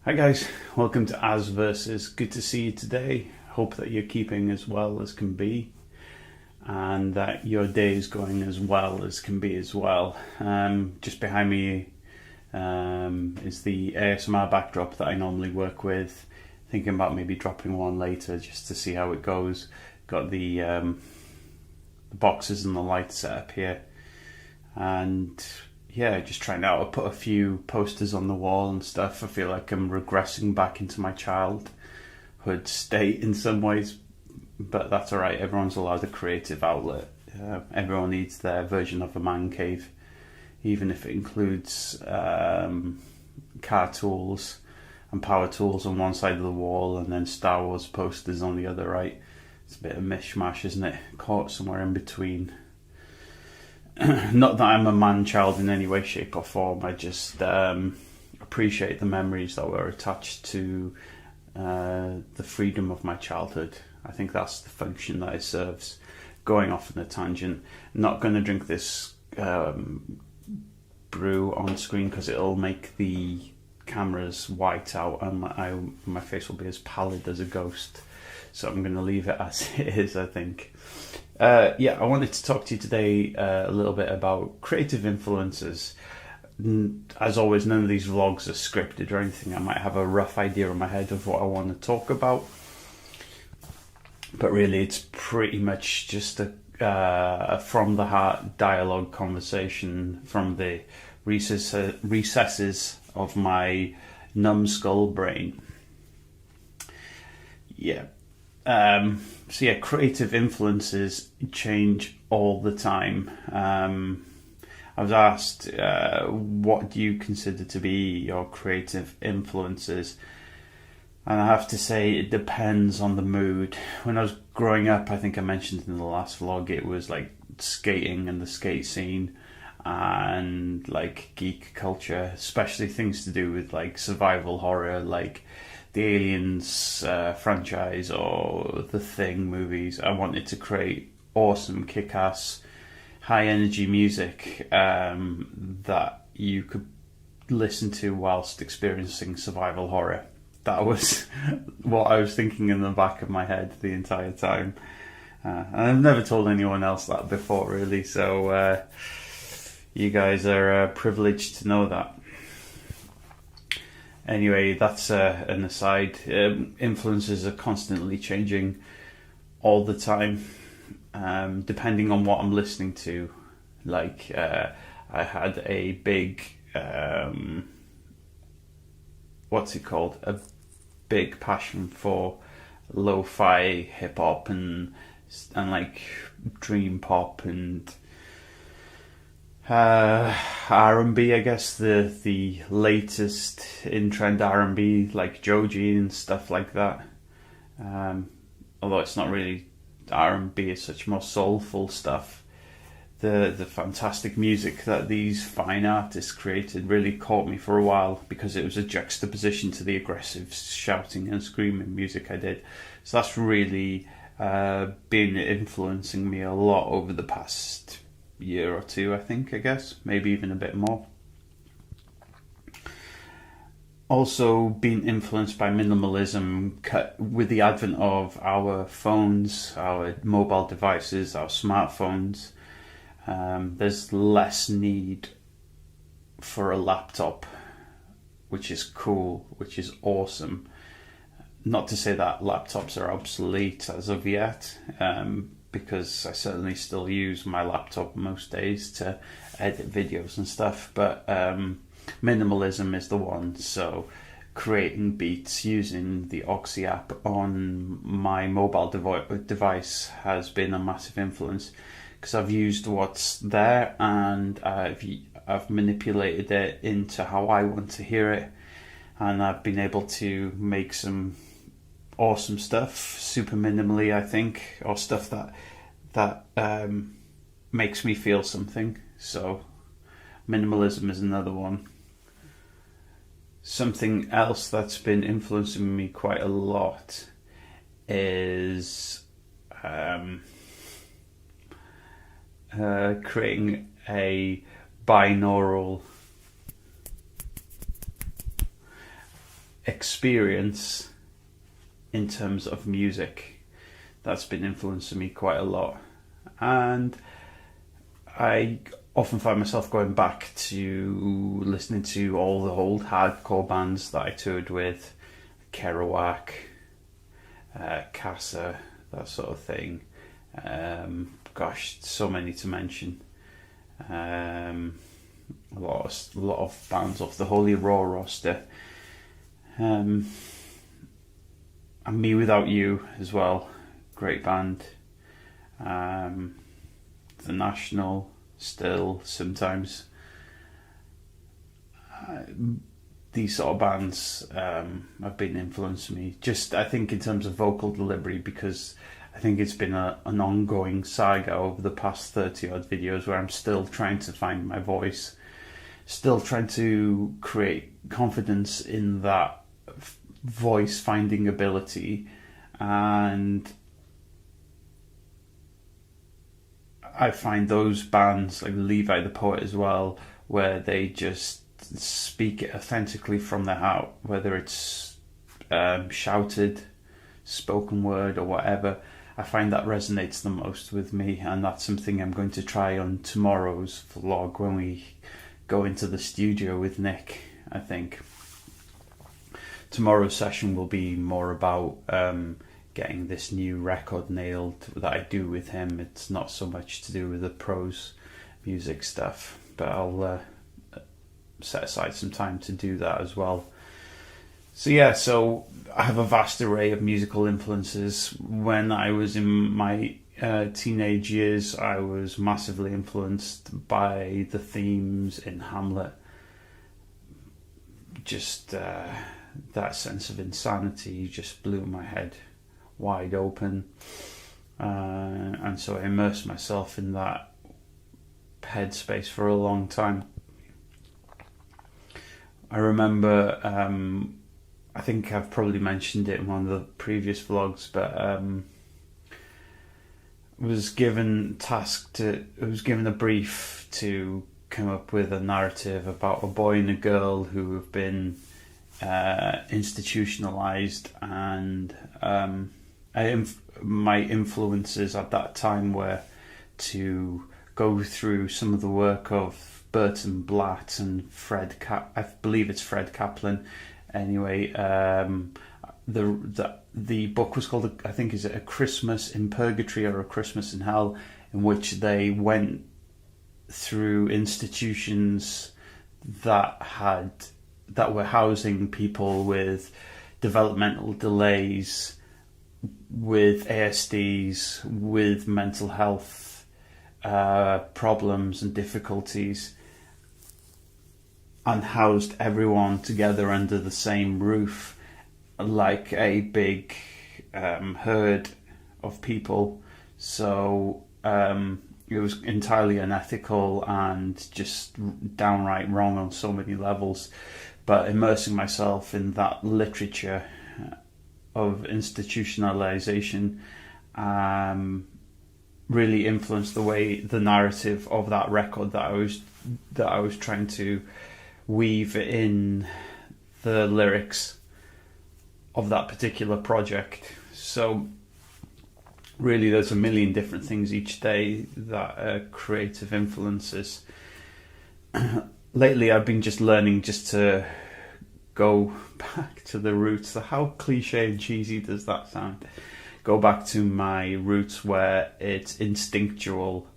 Hi guys, welcome to As Versus. Good to see you today. Hope that you're keeping as well as can be and that your day is going as well as can be as well. Just behind me is the ASMR backdrop that I normally work with. Thinking about maybe dropping one later just to see how it goes. Got the boxes and the lights set up here, and yeah, just trying out. I put a few posters on the wall and stuff. I feel like I'm regressing back into my childhood state in some ways, but that's alright. Everyone's allowed a creative outlet. Everyone needs their version of a man cave, even if it includes car tools and power tools on one side of the wall and then Star Wars posters on the other, right? It's a bit of mishmash, isn't it? Caught somewhere in between. Not that I'm a man-child in any way, shape or form. I just appreciate the memories that were attached to the freedom of my childhood. I think that's the function that it serves. Going off on a tangent. Not going to drink this brew on screen because it'll make the cameras white out and my face will be as pallid as a ghost. So I'm going to leave it as it is, I think. I wanted to talk to you today a little bit about creative influences. As always, none of these vlogs are scripted or anything. I might have a rough idea in my head of what I want to talk about, but really it's pretty much just a from the heart dialogue conversation from the recesses of my numbskull brain. Creative influences change all the time. I was asked, what do you consider to be your creative influences? And I have to say it depends on the mood. When I was growing up, I think I mentioned in the last vlog, it was like skating and the skate scene and like geek culture, especially things to do with like survival horror, like the Aliens franchise or the Thing movies. I wanted to create awesome, kick-ass, high-energy music that you could listen to whilst experiencing survival horror. That was what I was thinking in the back of my head the entire time. And I've never told anyone else that before, really, so you guys are privileged to know that. Anyway, that's an aside. Influences are constantly changing all the time, depending on what I'm listening to. Like, I had a big, a big passion for lo-fi hip-hop and like dream pop and R&B, I guess, the latest in trend R&B, like Joji and stuff like that. Although it's not really R&B, it's such more soulful stuff. The fantastic music that these fine artists created really caught me for a while because it was a juxtaposition to the aggressive shouting and screaming music I did. So that's really been influencing me a lot over the past year or two, I guess, maybe even a bit more. Also been influenced by minimalism with the advent of our phones, our mobile devices, our smartphones. There's less need for a laptop, which is cool, which is awesome. Not to say that laptops are obsolete as of yet, because I certainly still use my laptop most days to edit videos and stuff, but minimalism is the one. So creating beats using the Oxy app on my mobile device has been a massive influence because I've used what's there and I've manipulated it into how I want to hear it, and I've been able to make some awesome stuff super minimally, I think, or stuff that makes me feel something. So minimalism is another one. Something else that's been influencing me quite a lot is creating a binaural experience in terms of music that's been influencing me quite a lot. And I often find myself going back to listening to all the old hardcore bands that I toured with, Kerouac, Casa, that sort of thing. Gosh, so many to mention. A lot of bands off the Holy Raw roster. And Me Without You as well, great band. The National, still sometimes. These sort of bands have been influencing me. Just, I think, in terms of vocal delivery, because I think it's been an ongoing saga over the past 30 odd videos where I'm still trying to find my voice, still trying to create confidence in that voice finding ability. And I find those bands like Levi the Poet as well, where they just speak it authentically from their heart, whether it's shouted, spoken word, or whatever. I find that resonates the most with me, and that's something I'm going to try on tomorrow's vlog when we go into the studio with Nick. I think tomorrow's session will be more about getting this new record nailed that I do with him. It's not so much to do with the prose music stuff, but I'll set aside some time to do that as well. So yeah, so I have a vast array of musical influences. When I was in my teenage years, I was massively influenced by the themes in Hamlet. Just that sense of insanity just blew my head wide open, and so I immersed myself in that headspace for a long time. I remember, I think I've probably mentioned it in one of the previous vlogs, but was given a brief to come up with a narrative about a boy and a girl who have been institutionalized, and my influences at that time were to go through some of the work of Burton Blatt and I believe it's Fred Kaplan. Anyway, the book was called, I think, is it A Christmas in Purgatory or A Christmas in Hell, in which they went through institutions that were housing people with developmental delays, with ASDs, with mental health problems and difficulties, and housed everyone together under the same roof like a big herd of people. So it was entirely unethical and just downright wrong on so many levels. But immersing myself in that literature of institutionalization really influenced the narrative of that record that I was trying to weave in the lyrics of that particular project. So really there's a million different things each day that are creative influences. Lately I've been just learning just to go back to the roots. How cliche and cheesy does that sound? Go back to my roots where it's instinctual,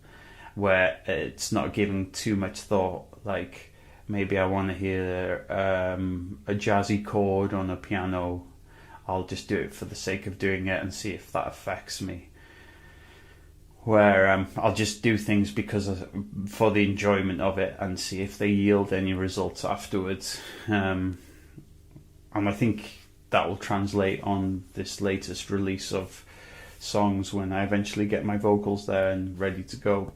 where it's not giving too much thought. Like maybe I want to hear a jazzy chord on a piano. I'll just do it for the sake of doing it and see if that affects me. Where I'll just do things for the enjoyment of it and see if they yield any results afterwards. And I think that will translate on this latest release of songs when I eventually get my vocals there and ready to go.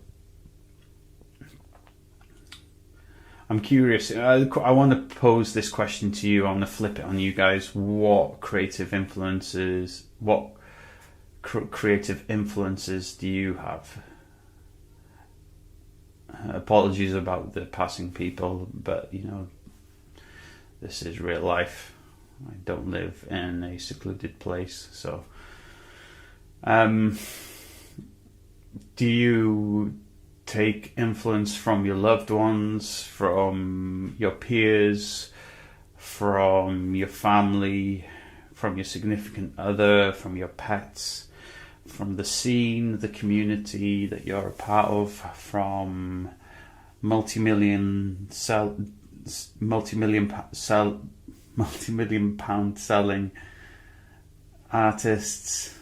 I'm curious. I want to pose this question to you. I want to flip it on you guys. What creative influences do you have? Apologies about the passing people, but this is real life. I don't live in a secluded place. So, do you take influence from your loved ones, from your peers, from your family, from your significant other, from your pets, from the scene, the community that you're a part of, from multi-million pound selling artists?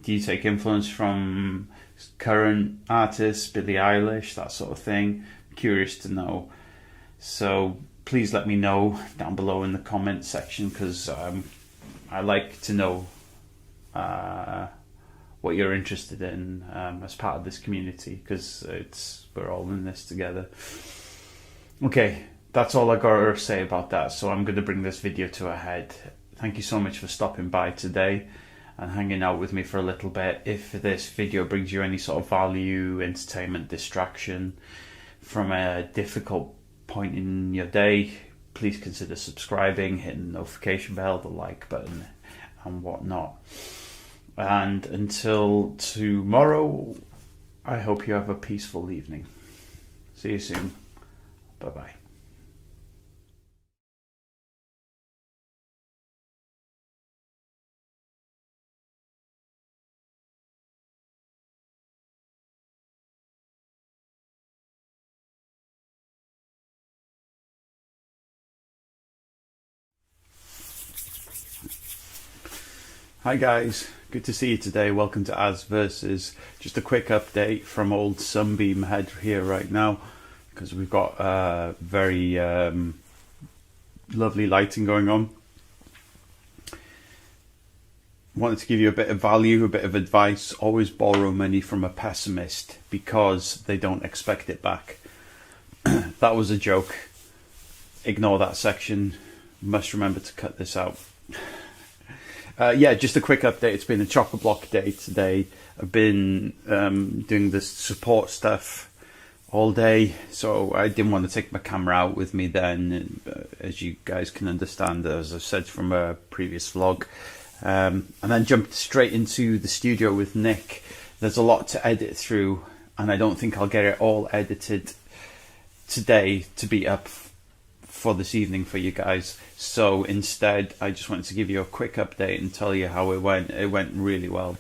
Do you take influence from current artists, Billie Eilish, that sort of thing? I'm curious to know. So please let me know down below in the comment section, because I like to know what you're interested in as part of this community, because we're all in this together. Okay, that's all I got to say about that. So I'm going to bring this video to a head. Thank you so much for stopping by today and hanging out with me for a little bit. If this video brings you any sort of value, entertainment, distraction from a difficult point in your day, please consider subscribing, hitting the notification bell, the like button and whatnot. And until tomorrow, I hope you have a peaceful evening. See you soon. Bye bye. Hi guys, good to see you today. Welcome to As Versus. Just a quick update from old Sunbeam Head here right now, because we've got very lovely lighting going on. Wanted to give you a bit of value, a bit of advice. Always borrow money from a pessimist, because they don't expect it back. That was a joke. Ignore that section. Must remember to cut this out. Yeah, just a quick update. It's been a chock-a-block day today. I've been doing this support stuff all day, so I didn't want to take my camera out with me then, as you guys can understand, as I've said from a previous vlog. And then jumped straight into the studio with Nick. There's a lot to edit through, and I don't think I'll get it all edited today to be up for this evening for you guys. So instead, I just wanted to give you a quick update and tell you how it went. It went really well.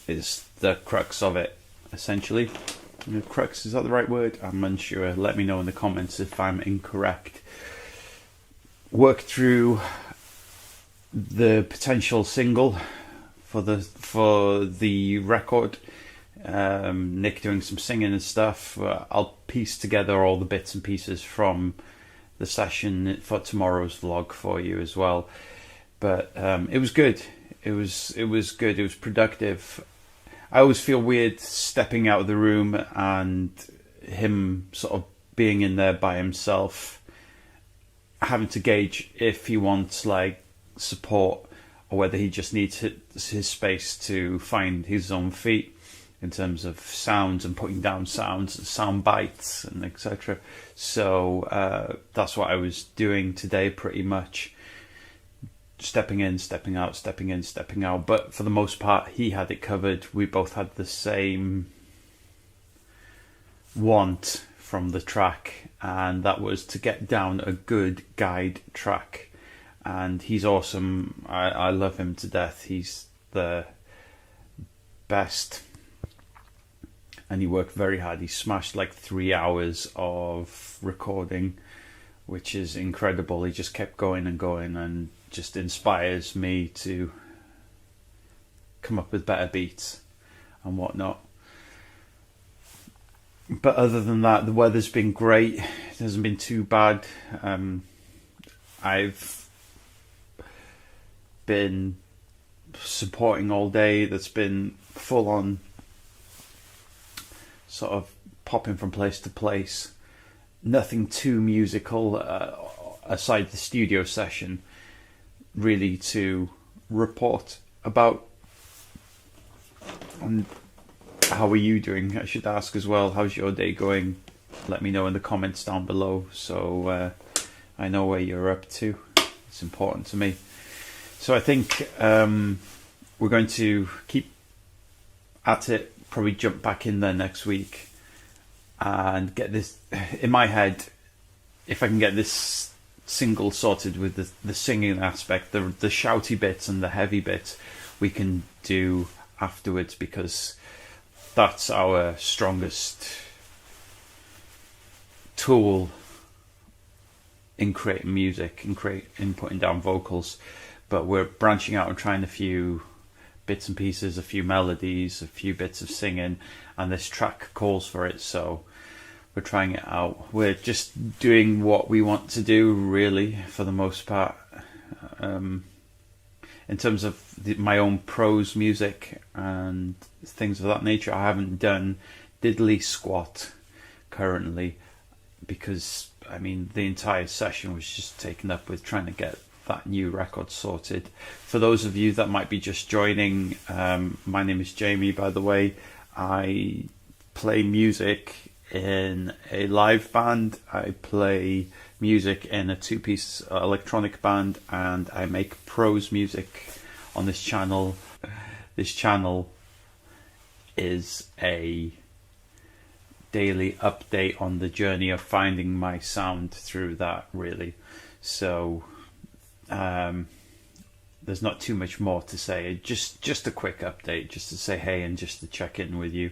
Is the crux of it, essentially. The crux, is that the right word? I'm unsure. Let me know in the comments if I'm incorrect. Worked through the potential single for the record. Nick doing some singing and stuff. I'll piece together all the bits and pieces from the session for tomorrow's vlog for you as well. But it was good. It was good. It was productive. I always feel weird stepping out of the room and him sort of being in there by himself, having to gauge if he wants like support or whether he just needs his space to find his own feet in terms of sounds and putting down sounds and sound bites and etc. So that's what I was doing today, pretty much. Stepping in, stepping out, stepping in, stepping out. But for the most part, he had it covered. We both had the same want from the track, and that was to get down a good guide track. And he's awesome. I love him to death. He's the best. And he worked very hard. He smashed like 3 hours of recording, which is incredible. He just kept going and going, and just inspires me to come up with better beats and whatnot. But other than that, the weather's been great. It hasn't been too bad. I've been supporting all day. That's been full on sort of popping from place to place. Nothing too musical aside the studio session really to report about. And how are you doing? I should ask as well, how's your day going? Let me know in the comments down below. So I know where you're up to. It's important to me. So I think we're going to keep at it, probably jump back in there next week and get this in my head. If I can get this single sorted with the singing aspect, the shouty bits and the heavy bits, we can do afterwards, because that's our strongest tool in creating music, in putting down vocals. But we're branching out and trying a few bits and pieces, a few melodies, a few bits of singing, and this track calls for it, so we're trying it out. We're just doing what we want to do, really, for the most part. In terms of my own prose music and things of that nature, I haven't done diddly squat currently, because I mean the entire session was just taken up with trying to get that new record sorted. For those of you that might be just joining, my name is Jamie, by the way. I play music in a live band, I play music in a two-piece electronic band, and I make prose music on this channel. This channel is a daily update on the journey of finding my sound through that, really. So there's not too much more to say, just a quick update, just to say hey and just to check in with you.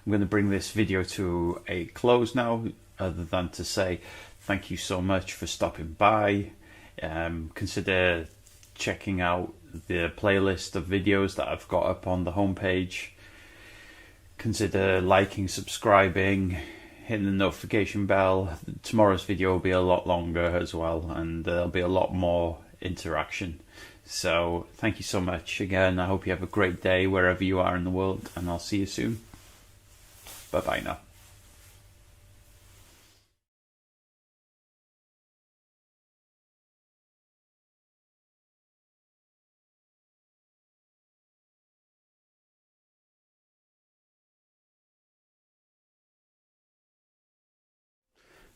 I'm going to bring this video to a close now, other than to say thank you so much for stopping by. Consider checking out the playlist of videos that I've got up on the homepage. Consider liking, subscribing, hitting the notification bell. Tomorrow's video will be a lot longer as well, and there'll be a lot more interaction. So thank you so much again. I hope you have a great day wherever you are in the world, and I'll see you soon. Bye bye now.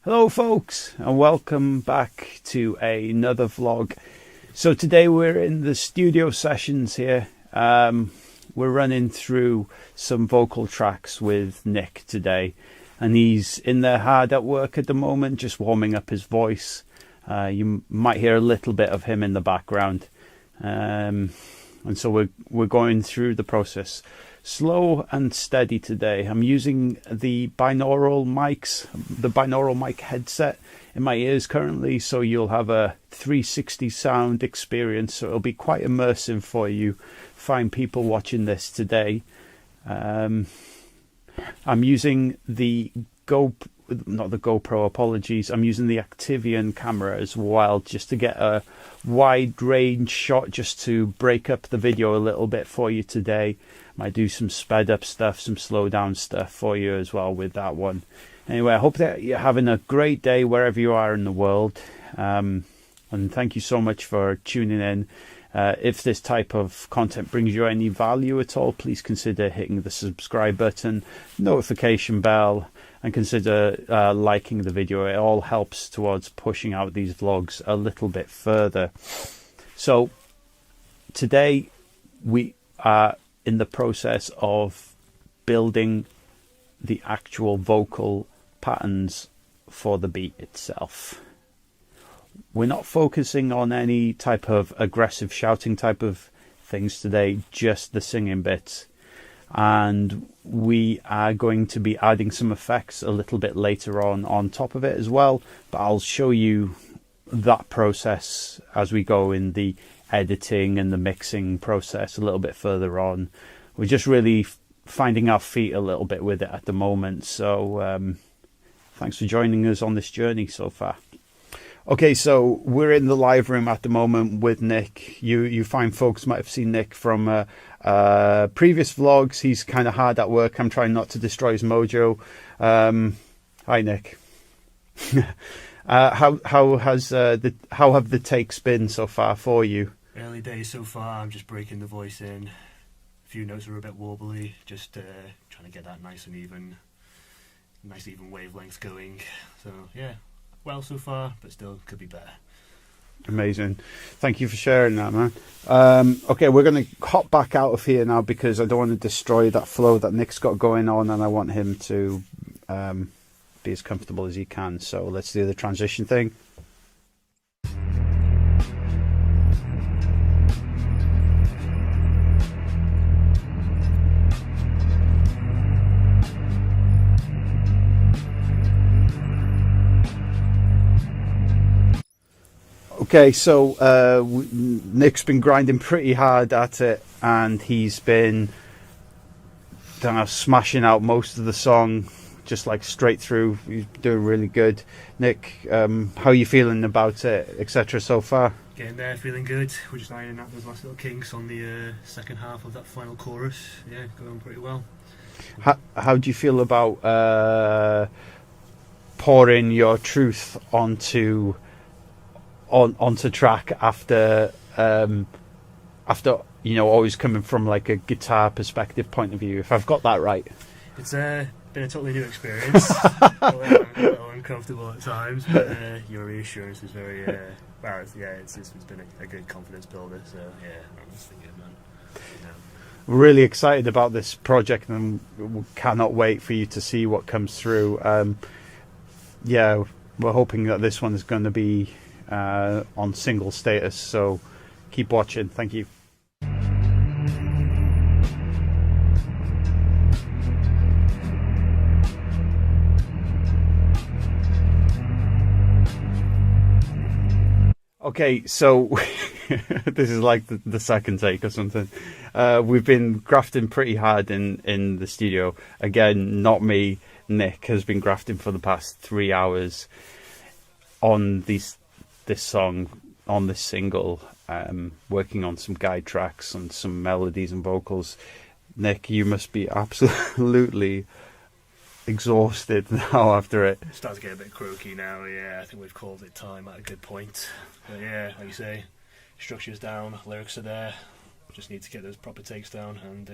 Hello folks, and welcome back to another vlog. So today we're in the studio sessions here. We're running through some vocal tracks with Nick today, and he's in there hard at work at the moment, just warming up his voice. You might hear a little bit of him in the background, and so we're going through the process slow and steady today. I'm using the binaural mics, the binaural mic headset in my ears currently, so you'll have a 360 sound experience, so it'll be quite immersive for you fine people watching this today. I'm using the not the GoPro, apologies. I'm using the Activion camera as well, just to get a wide range shot, just to break up the video a little bit for you today. Might do some sped up stuff, some slow down stuff for you as well with that one. Anyway, I hope that you're having a great day wherever you are in the world. And thank you so much for tuning in. If this type of content brings you any value at all, please consider hitting the subscribe button, notification bell, and consider liking the video. It all helps towards pushing out these vlogs a little bit further. So today we are in the process of building the actual vocal patterns for the beat itself. We're not focusing on any type of aggressive shouting type of things today, just the singing bits. And we are going to be adding some effects a little bit later on top of it as well, but I'll show you that process as we go in the editing and the mixing process a little bit further on. We're just really finding our feet a little bit with it at the moment, so thanks for joining us on this journey so far. Okay, so we're in the live room at the moment with Nick. You fine folks might have seen Nick from previous vlogs. He's kind of hard at work. I'm trying not to destroy his mojo. Hi, Nick. How have the takes been so far for you? Early days so far. I'm just breaking the voice in. A few notes are a bit wobbly. Just trying to get that nice even wavelength going. So yeah. well so far, but still could be better. Amazing. Thank you for sharing that, man. Okay, we're going to hop back out of here now because I don't want to destroy that flow that Nick's got going on, and I want him to be as comfortable as he can. So let's do the transition thing. Okay, so Nick's been grinding pretty hard at it, and he's been smashing out most of the song, just like straight through. He's doing really good. Nick, how are you feeling about it, etc. so far? Getting there, feeling good. We're just ironing out those last little kinks on the second half of that final chorus. Yeah, going pretty well. How do you feel about pouring your truth onto track after always coming from like a guitar perspective point of view, if I've got that right? It's been a totally new experience. a little uncomfortable at times, but your reassurance is very it's been a good confidence builder, so yeah, I'm just thinking, man, We're really excited about this project, and we cannot wait for you to see what comes through. We're hoping that this one is going to be on single status, so keep watching. Thank you. Okay, so this is like the second take or something. We've been grafting pretty hard in the studio. Again, not me. Nick has been grafting for the past 3 hours on this song, on this single, working on some guide tracks and some melodies and vocals. Nick, you must be absolutely exhausted now after it. Starting to get a bit croaky now. Yeah, I think we've called it time at a good point. But yeah, like you say, structure's down, lyrics are there. Just need to get those proper takes down, and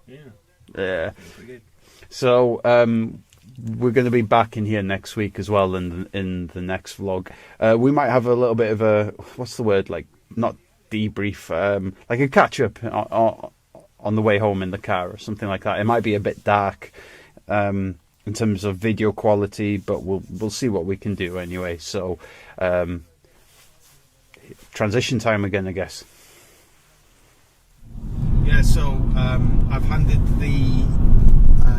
yeah, pretty good. So we're going to be back in here next week as well, in the next vlog. We might have a little bit of a, what's the word, like, not debrief, like a catch up on the way home in the car or something like that. It might be a bit dark in terms of video quality, but we'll see what we can do anyway. So transition time again, I guess. Yeah, so I've handed the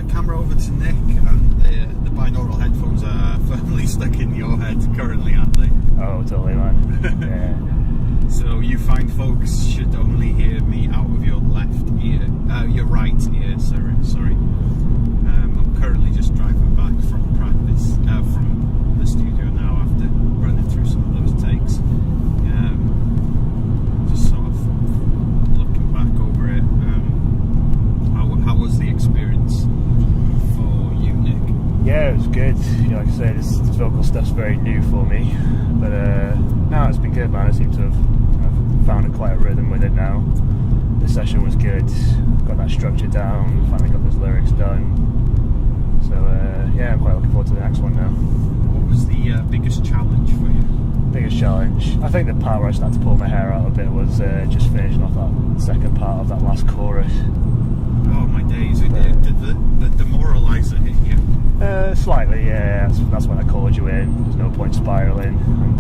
camera over to Nick, and the binaural headphones are firmly stuck in your head currently, aren't they? Oh, totally, man. Yeah. So you fine folks should only hear me out of your left ear, your right ear, sorry. I'm currently just driving back from practice, from the studio now after running through some of those takes. Just sort of looking back over it. How was the experience for you, Nick? Yeah, it was good. Like I say, this vocal stuff's very new for me, but no, it's been good, man. I seem to have found quite a rhythm with it now. The session was good. Got that structure down. Finally got those lyrics done. So yeah, I'm quite looking forward to the next one now. What was the biggest challenge for you? Biggest challenge? I think the part where I started to pull my hair out a bit was just finishing off that second part of that last chorus. Oh my days! Did the demoralizer hit you? Slightly, yeah. That's when I called you in. There's no point spiralling, and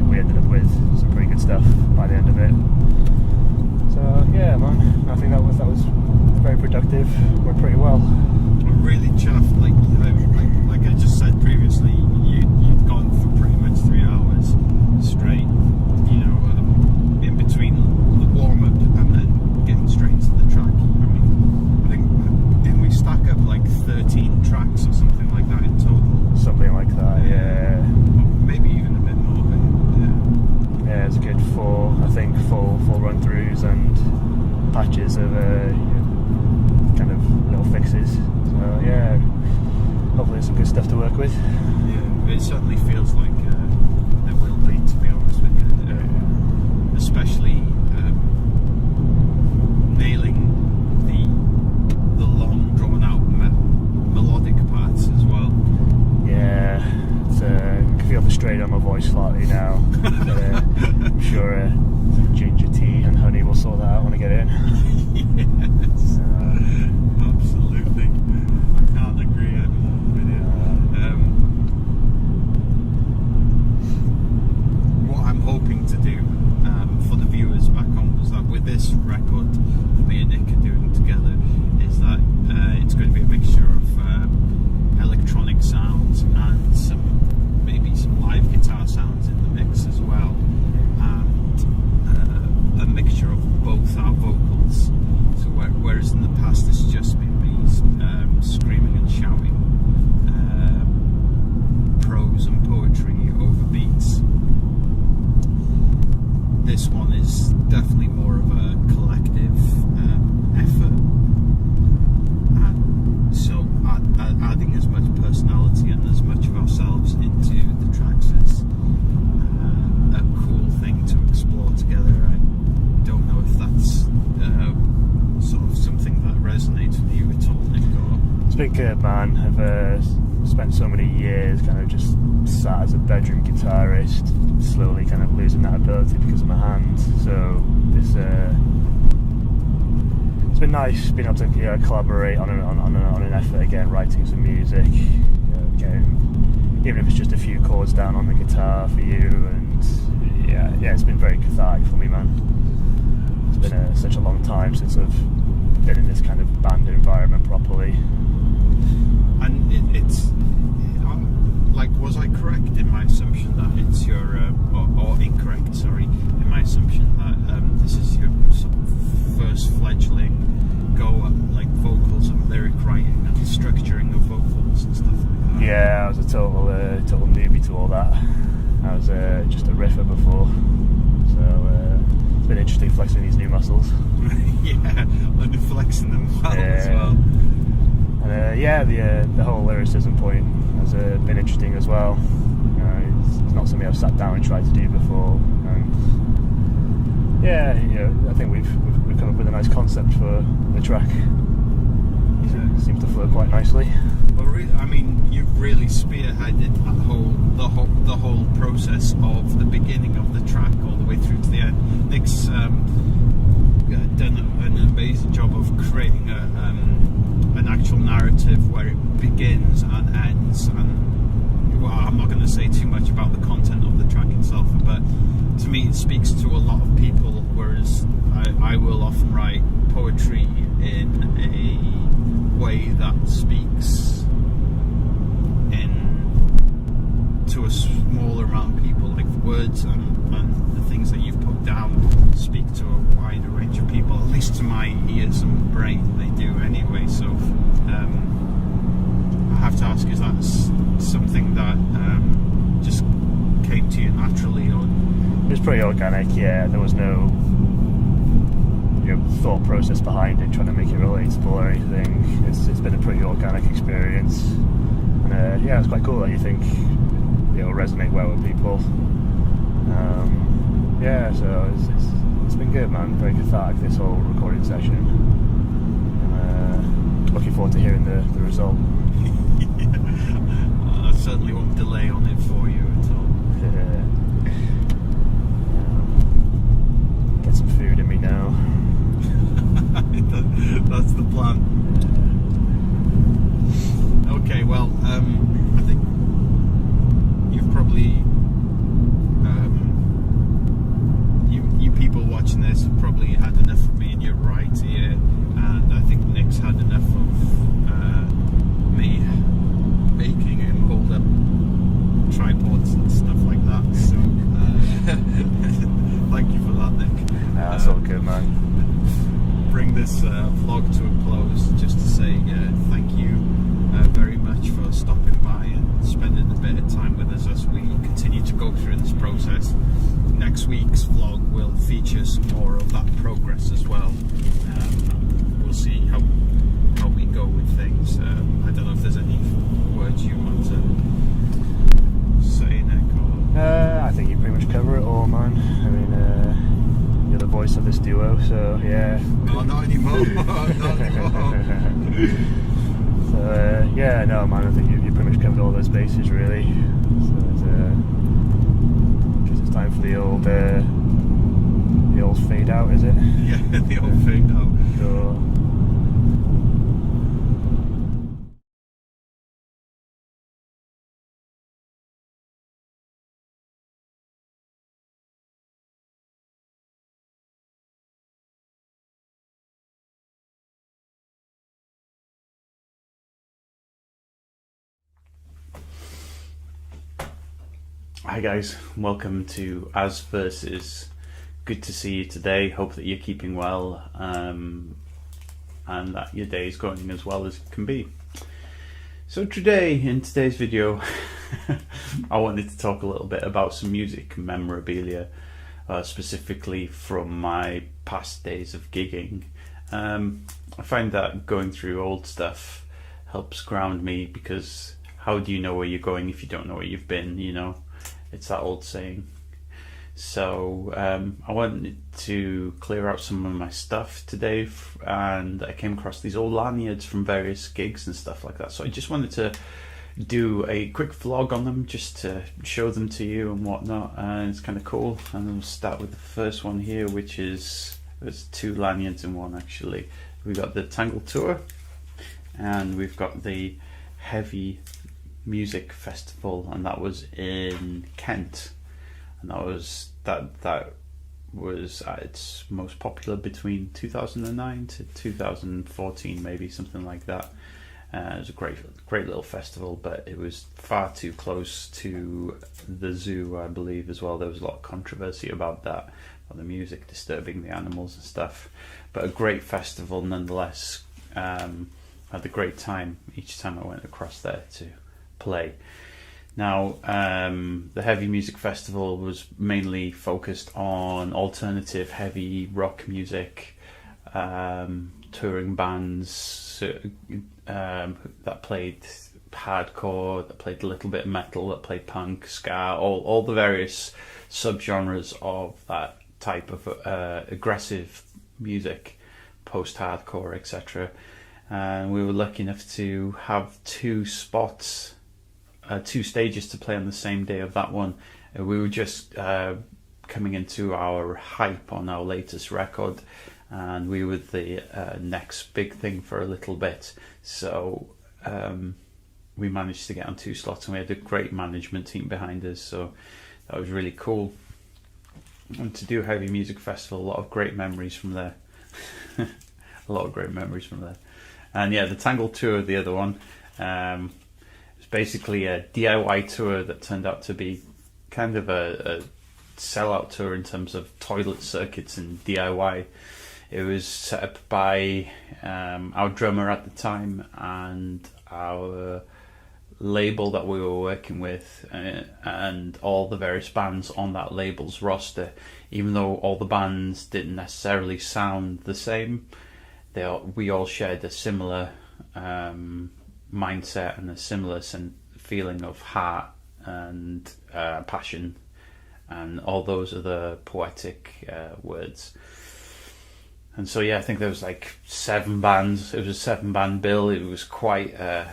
we ended up with some pretty good stuff by the end of it. So yeah, man, I think that was very productive. Went pretty well. I'm really chuffed. Like I just said previously, you've gone for pretty much 3 hours straight. In between the warm up and then getting straight into the track. I mean, I think didn't we stack up like 13 tracks or something like that in total? Something like that, yeah. Or maybe even a bit more. But yeah, it's a good full run-throughs and patches of kind of little fixes. So yeah, hopefully there's some good stuff to work with. Yeah, it certainly feels like there will be, to be honest with you. Especially nailing the long, drawn-out melodic parts as well. Yeah, voice slightly now. But, I'm sure some ginger tea and honey will sort that out when I get in. Yes, absolutely. I can't agree anymore with you. What I'm hoping to do for the viewers back home is that with this record that me and Nick are doing together, is that it's going to be a mixture of electronic sounds and maybe some live guitar sounds in the mix as well, and a mixture of both our vocals. So whereas in the past it's just been me screaming and shouting prose and poetry over beats, this one is definitely more of a collective effort, and so adding as much personality and as much of ourselves into the tracks is a cool thing to explore together. I don't know if that's sort of something that resonates with you at all, Nick, or... It's been good, man. I've spent so many years kind of just sat as a bedroom guitarist, slowly kind of losing that ability because of my hand. So this it's been nice being able to collaborate on an effort again, writing some music, even if it's just a few chords down on the guitar for you. And yeah, it's been very cathartic for me, man. It's been such a long time since I've been in this kind of band environment properly. And it's like, was I correct in my assumption that it's your, or incorrect, sorry, in my assumption that this is your sort of first fledgling go at like vocals and lyric writing and structuring of vocals and stuff like that? Yeah, I was a total newbie to all that. I was just a riffer before, so it's been interesting flexing these new muscles. Yeah, and flexing them well as well. And the whole lyricism point has been interesting as well. It's not something I've sat down and tried to do before. And I think we've come up with a nice concept for the track. It seems to flow quite nicely. Well, I mean, you've really spearheaded the whole process of the beginning of the track all the way through to the end. Nick's done an amazing job of creating an actual narrative where it begins and ends, and well, I'm not going to say too much about the content of the track itself, but to me it speaks to a lot of people, whereas I will often write poetry in a way that speaks to a smaller amount of people, like the words and the things that you've put down speak to a wider range of people, at least to my ears and brain they do anyway. So I have to ask, is that something that just came to you naturally, or? It was pretty organic, yeah. There was no thought process behind it, trying to make it relatable or anything. It's been a pretty organic experience, and it's quite cool that you think it'll resonate well with people. So it's been good, man. Very cathartic, this whole recording session. Looking forward to hearing the result. I certainly won't delay on it for you at all. Get some food in me now. That's the plan. Okay, well, I think you've probably you people watching this have probably had enough of me in your right ear, and I think Nick's had enough of me making him hold up tripods and stuff like that. So thank you for that, Nick. That's all good, man. Bring this vlog to a close just to say thank you very much for stopping by and spending a bit of time with us as we continue to go through this process. Next week's vlog will feature some more of that progress as well. We'll see how we go with things. I don't know if there's any words you want to say, Nick, or... I think you pretty much cover it all, man. I mean, you're the voice of this duo, so yeah. No, not anymore. Not anymore. So no, man. I think you pretty much covered all those bases, really. So time for the old fade out, is it? Yeah, the old fade out. Sure. Hi guys, welcome to As Versus. Good to see you today. Hope that you're keeping well and that your day is going as well as it can be. So today, in today's video, I wanted to talk a little bit about some music memorabilia, specifically from my past days of gigging. I find that going through old stuff helps ground me, because how do you know where you're going if you don't know where you've been, you know? It's that old saying. So I wanted to clear out some of my stuff today, and I came across these old lanyards from various gigs and stuff like that. So I just wanted to do a quick vlog on them, just to show them to you and whatnot, and it's kind of cool. And we'll start with the first one here, which is, there's two lanyards in one actually. We've got the Tangle Tour, and we've got the Heavy Music Festival, and that was in Kent, and that was at its most popular between 2009 to 2014, maybe something like that. It was a great little festival, but it was far too close to the zoo, I believe, as well. There was a lot of controversy about that, about the music disturbing the animals and stuff, but a great festival nonetheless. Had a great time each time I went across there to play. Now, the Heavy Music Festival was mainly focused on alternative heavy rock music, touring bands that played hardcore, that played a little bit of metal, that played punk, ska, all the various subgenres of that type of aggressive music, post-hardcore, etc. And we were lucky enough to have two stages to play on the same day of that one. We were just coming into our hype on our latest record, and we were the next big thing for a little bit. So we managed to get on two slots, and we had a great management team behind us, so that was really cool. And to do Heavy Music Festival, a lot of great memories from there. A lot of great memories from there. And yeah, the Tangle Tour, the other one, basically a DIY tour that turned out to be kind of a sellout tour in terms of toilet circuits and DIY. It was set up by our drummer at the time and our label that we were working with, and all the various bands on that label's roster. Even though all the bands didn't necessarily sound the same, we all shared a similar mindset and a similar feeling of heart and passion and all those other poetic words. And so yeah, I think there was like 7 bands. It was a 7-band bill. It was quite a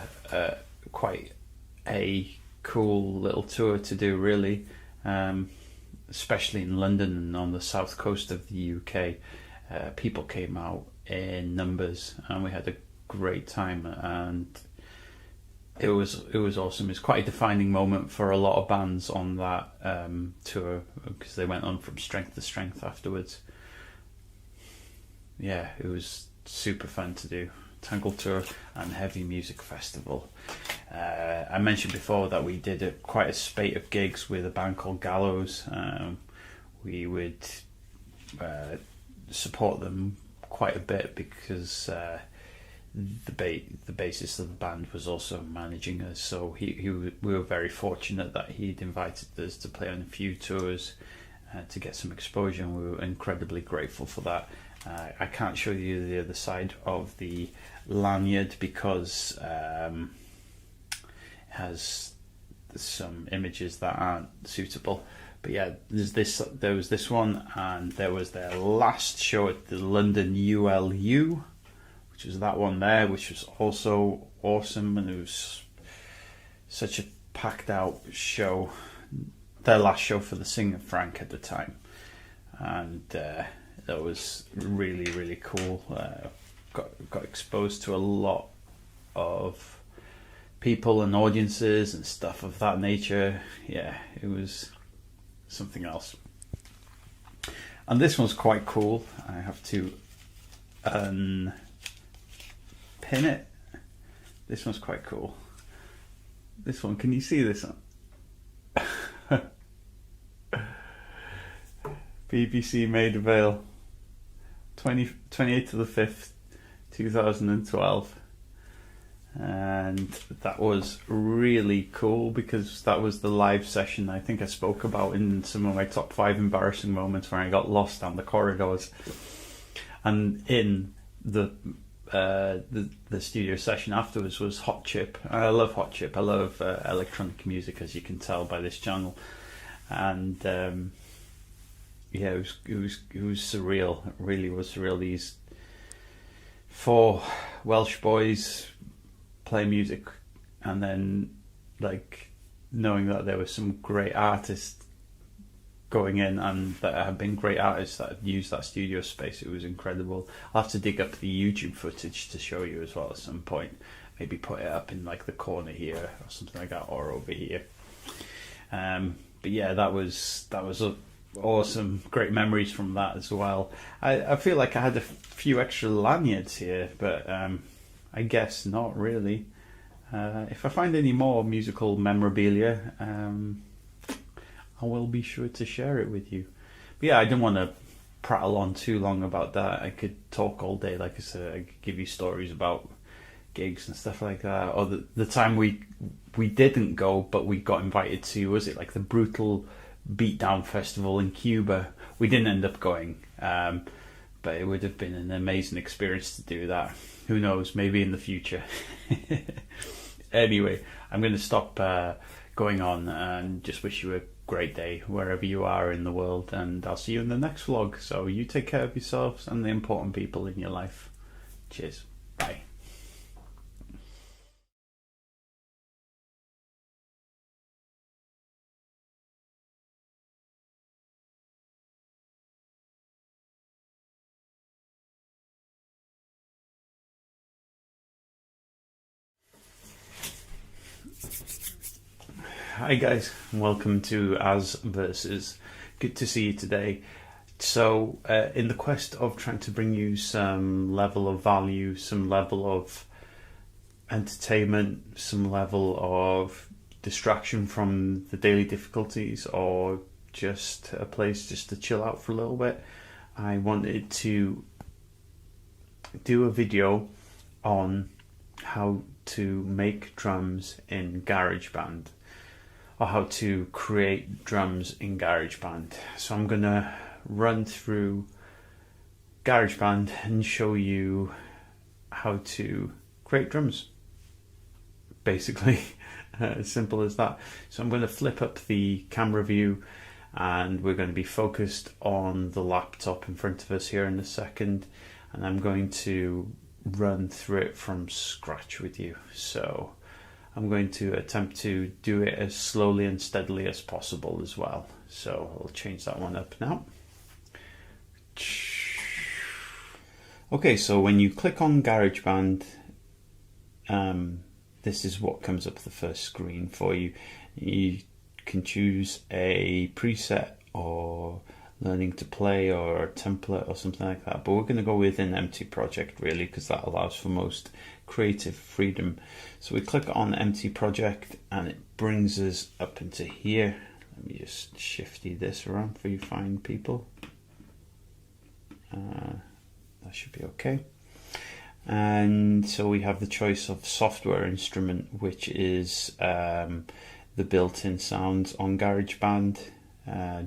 cool little tour to do, really, especially in London and on the south coast of the UK. People came out in numbers, and we had a great time, and it was awesome. It's quite a defining moment for a lot of bands on that tour, because they went on from strength to strength afterwards. Yeah, it was super fun to do. Tangle Tour and Heavy Music Festival. I mentioned before that we did quite a spate of gigs with a band called Gallows. We would support them quite a bit, because the bassist of the band was also managing us, so we were very fortunate that he'd invited us to play on a few tours to get some exposure, and we were incredibly grateful for that. I can't show you the other side of the lanyard because it has some images that aren't suitable. But yeah, there was this one, and there was their last show at the London ULU, which was that one there, which was also awesome, and it was such a packed out show. their last show for the singer Frank at the time, and that was really, really cool. Got exposed to a lot of people and audiences and stuff of that nature. Yeah, it was something else. And this one's quite cool. I have to unpin it. This one's quite cool. This one, can you see this one? BBC Maida Vale, 28th of the 5th, 2012. And that was really cool because that was the live session I think I spoke about in some of my top 5 embarrassing moments where I got lost down the corridors. And in the studio session afterwards was Hot Chip. I love Hot Chip. I love electronic music, as you can tell by this channel. And yeah, it was surreal. It really was surreal. These 4 Welsh boys play music, and then like knowing that there were some great artists going in, and that have been great artists that have used that studio space. It was incredible. I'll have to dig up the YouTube footage to show you as well at some point. Maybe put it up in like the corner here or something like that, or over here. But yeah, that was awesome. Great memories from that as well. I feel like I had a few extra lanyards here, but I guess not really. If I find any more musical memorabilia, I will be sure to share it with you. But yeah, I didn't want to prattle on too long about that. I could talk all day. Like I said, I could give you stories about gigs and stuff like that. Or the time we didn't go, but we got invited to, was it like the Brutal Beatdown Festival in Cuba? We didn't end up going, but it would have been an amazing experience to do that. Who knows, maybe in the future. Anyway, I'm going to stop going on and just wish you a great day wherever you are in the world, and I'll see you in the next vlog. So you take care of yourselves and the important people in your life. Cheers. Bye. Hi guys, welcome to As Versus. Good to see you today. So in the quest of trying to bring you some level of value, some level of entertainment, some level of distraction from the daily difficulties, or just a place just to chill out for a little bit, I wanted to do a video on how to make drums in GarageBand, or how to create drums in GarageBand. So I'm gonna run through GarageBand and show you how to create drums, basically. As simple as that. So I'm going to flip up the camera view, and we're going to be focused on the laptop in front of us here in a second, and I'm going to run through it from scratch with you. So I'm going to attempt to do it as slowly and steadily as possible as well. So I'll change that one up now. Okay, so when you click on GarageBand, this is what comes up the first screen for you. You can choose a preset or learning to play or a template or something like that, but we're going to go with an empty project really, because that allows for most creative freedom. So we click on empty project and it brings us up into here. Let me just shifty this around for you fine people. That should be okay. And so we have the choice of software instrument, which is the built-in sounds on GarageBand,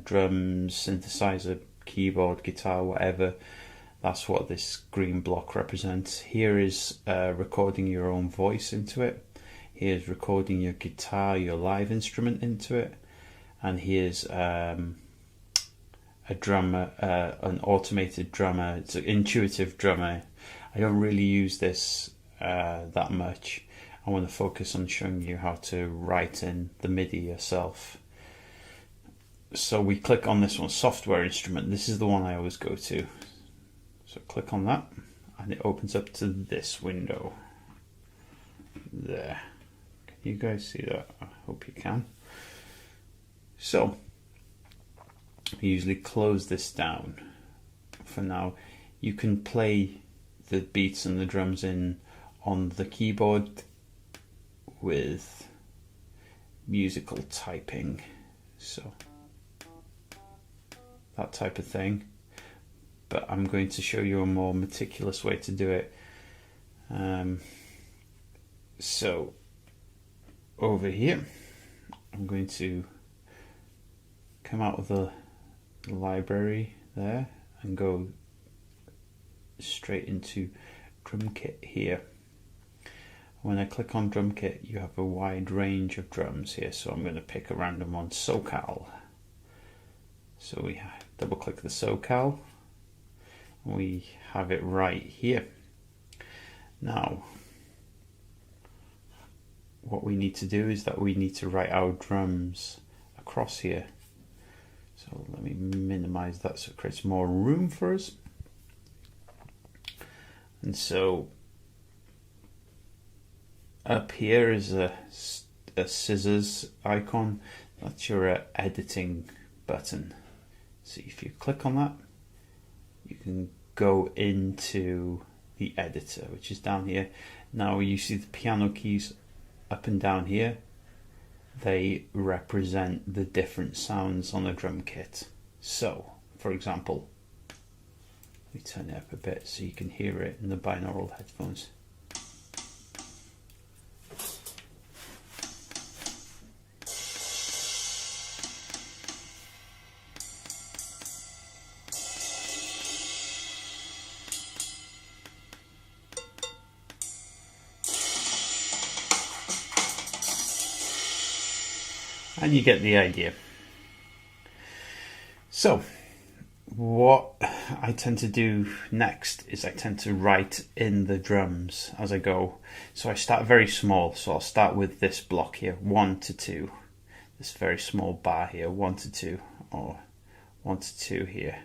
drums, synthesizer, keyboard, guitar, whatever. That's what this green block represents. Here is recording your own voice into it. Here's recording your guitar, your live instrument into it. And here's a drummer, an automated drummer. It's an intuitive drummer. I don't really use this that much. I want to focus on showing you how to write in the MIDI yourself. So we click on this one, software instrument. This is the one I always go to. So click on that and it opens up to this window. There. Can you guys see that? I hope you can. So I usually close this down for now. You can play the beats and the drums in on the keyboard with musical typing, so that type of thing, but I'm going to show you a more meticulous way to do it. So over here I'm going to come out of the library there and go straight into drum kit here. When I click on drum kit, you have a wide range of drums here, so I'm going to pick a random one, SoCal. So we double click the SoCal and we have it right here. Now what we need to do is that we need to write our drums across here. So let me minimize that so it creates more room for us. And so up here is a scissors icon. That's your editing button. So if you click on that, you can go into the editor, which is down here. Now you see the piano keys up and down here. They represent the different sounds on the drum kit. So, for example, we turn it up a bit so you can hear it in the binaural headphones. And you get the idea. So what I tend to do next is I tend to write in the drums as I go. So I start very small. So I'll start with this block here, 1 to 2. This very small bar here, 1 to 2, or 1 to 2 here.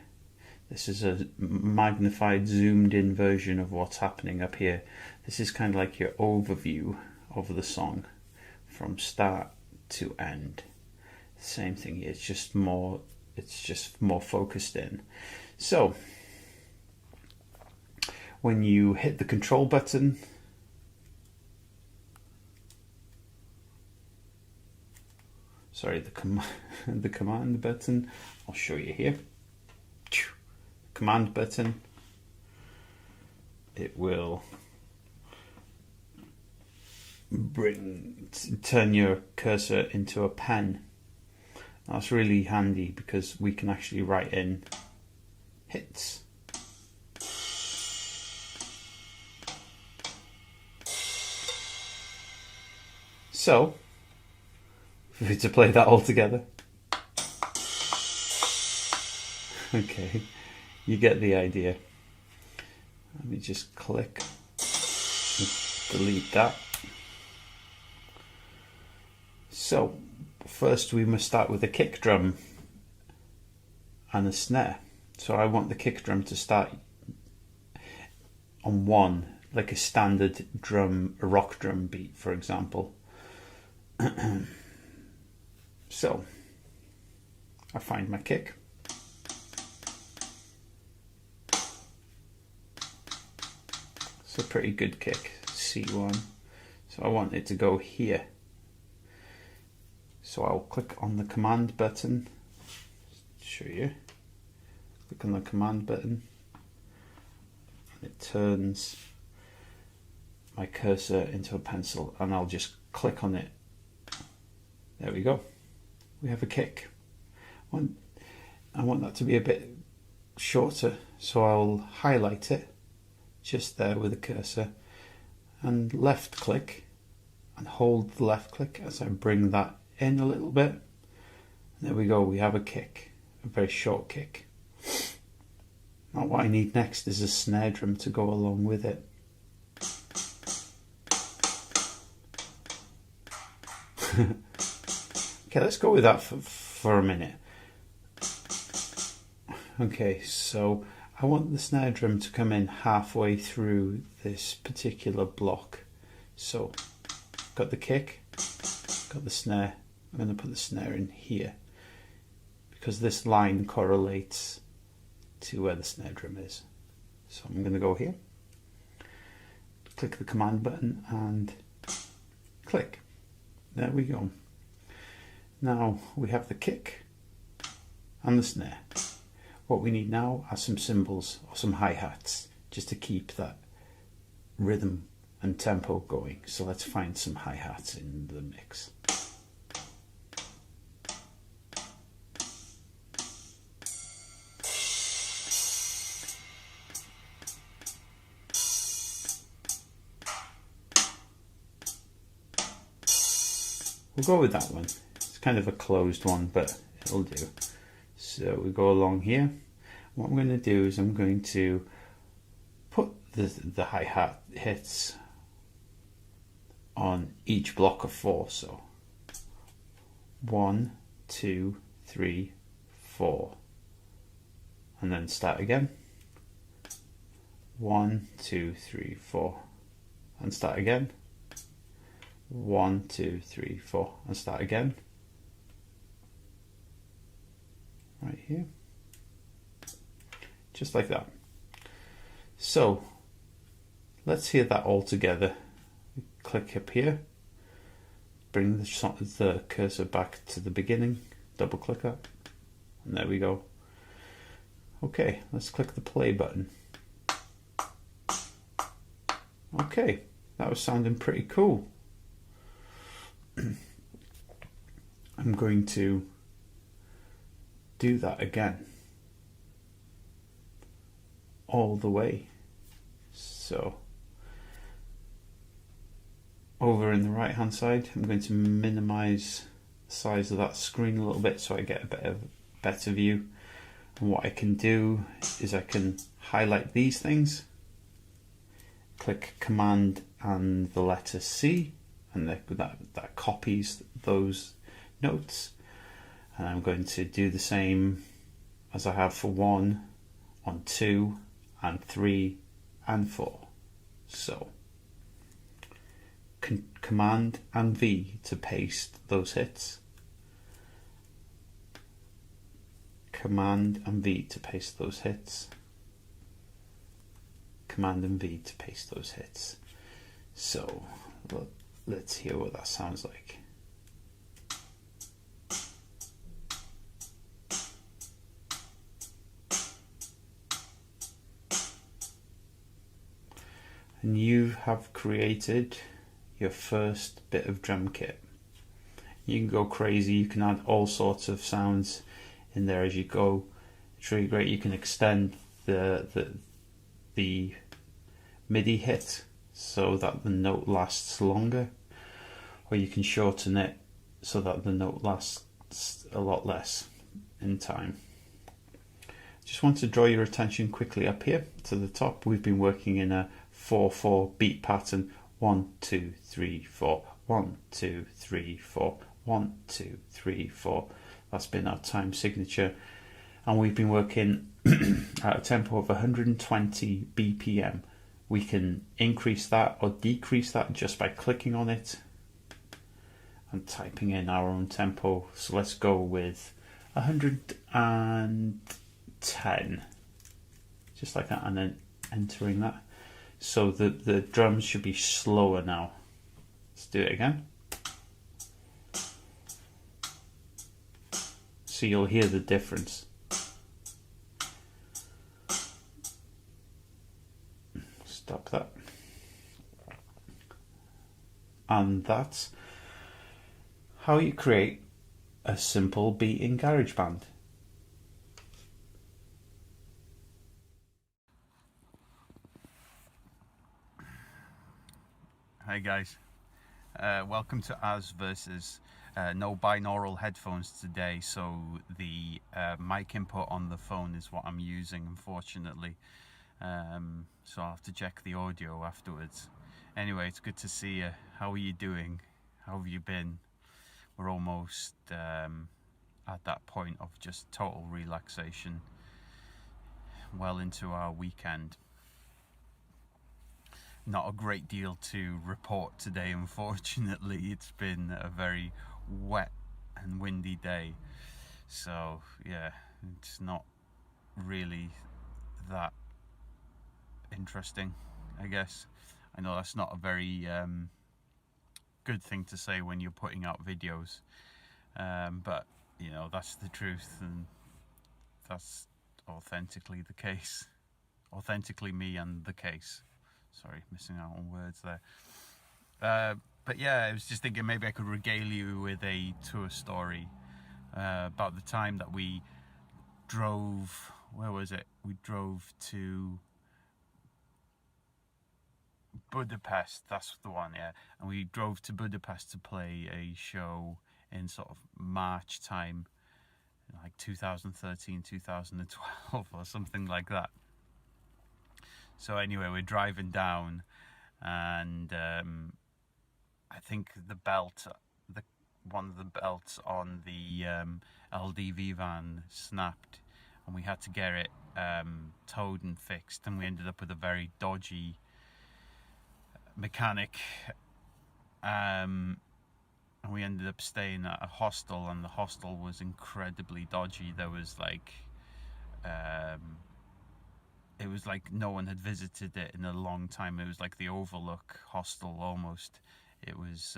This is a magnified, zoomed in version of what's happening up here. This is kind of like your overview of the song from start to end. Same thing here, it's just more focused in. So when you hit the control button, sorry, the command button, I'll show you here. Command button, it will turn your cursor into a pen. That's really handy because we can actually write in hits. So, if we were to play that all together, okay, you get the idea. Let me just click and delete that. So first we must start with a kick drum and a snare. So I want the kick drum to start on 1, like a standard drum, a rock drum beat, for example. So I find my kick. It's a pretty good kick, C1. So I want it to go here. So I'll click on the command button, show you, click on the command button, and it turns my cursor into a pencil, and I'll just click on it. There we go, we have a kick. I want that to be a bit shorter, so I'll highlight it just there with the cursor, and left click, and hold the left click as I bring that in a little bit. There we go, we have a kick, a very short kick. Now what I need next is a snare drum to go along with it. Okay, let's go with that for a minute. Okay, so I want the snare drum to come in halfway through this particular block. So, got the kick, got the snare. I'm going to put the snare in here because this line correlates to where the snare drum is. So I'm going to go here, click the command button and click. There we go. Now we have the kick and the snare. What we need now are some cymbals or some hi-hats just to keep that rhythm and tempo going. So let's find some hi-hats in the mix. We'll go with that one. It's kind of a closed one, but it'll do. So we go along here. What I'm going to do is I'm going to put the hi-hat hits on each block of 4. So 1, 2, 3, 4, and then start again. 1, 2, 3, 4, and start again. 1, 2, 3, 4, and start again. Right here. Just like that. So let's hear that all together. Click up here, bring the cursor back to the beginning, double click that, and there we go. Okay, let's click the play button. Okay, that was sounding pretty cool. I'm going to do that again all the way. So over in the right hand side, I'm going to minimize the size of that screen a little bit so I get a better view. And what I can do is I can highlight these things, click Command and the letter C, and that copies those notes. And I'm going to do the same as I have for 1 on 2 and 3 and 4. So Command and V to paste those hits. Command and V to paste those hits. Command and V to paste those hits. So let's hear what that sounds like. And you have created your first bit of drum kit. You can go crazy, you can add all sorts of sounds in there as you go. It's really great. You can extend the MIDI hit so that the note lasts longer, or you can shorten it so that the note lasts a lot less in time. Just want to draw your attention quickly up here to the top. We've been working in a 4/4 beat pattern. 1, 2, 3, 4, 1, 2, 3, 4, 1, 2, 3, 4. That's been our time signature, and we've been working at a tempo of 120 BPM. We can increase that or decrease that just by clicking on it and typing in our own tempo. So let's go with 110, just like that, and then entering that. So the drums should be slower now. Let's do it again. So you'll hear the difference. Stop that. And that's how you create a simple beat in GarageBand. Hi guys, welcome to As Versus. No binaural headphones today, so the mic input on the phone is what I'm using, unfortunately. So I'll have to check the audio afterwards. Anyway, it's good to see you. How are you doing? How have you been? We're almost at that point of just total relaxation. well into our weekend. Not a great deal to report today, unfortunately. It's been a very wet and windy day, so yeah, it's not really that interesting, I guess. I know that's not a very good thing to say when you're putting out videos, but you know, that's the truth, and that's authentically the case. Authentically me and the case. Sorry, missing out on words there. But yeah, I was just thinking maybe I could regale you with a tour story about the time that we drove. Where was it? We drove to Budapest. That's the one, yeah. And we drove to Budapest to play a show in sort of March time, like 2013, 2012 or something like that. So anyway, we're driving down, and I think one of the belts on the LDV van snapped, and we had to get it towed and fixed, and we ended up with a very dodgy mechanic, and we ended up staying at a hostel, and the hostel was incredibly dodgy. There was like it was like no one had visited it in a long time. It was like the Overlook hostel almost. It was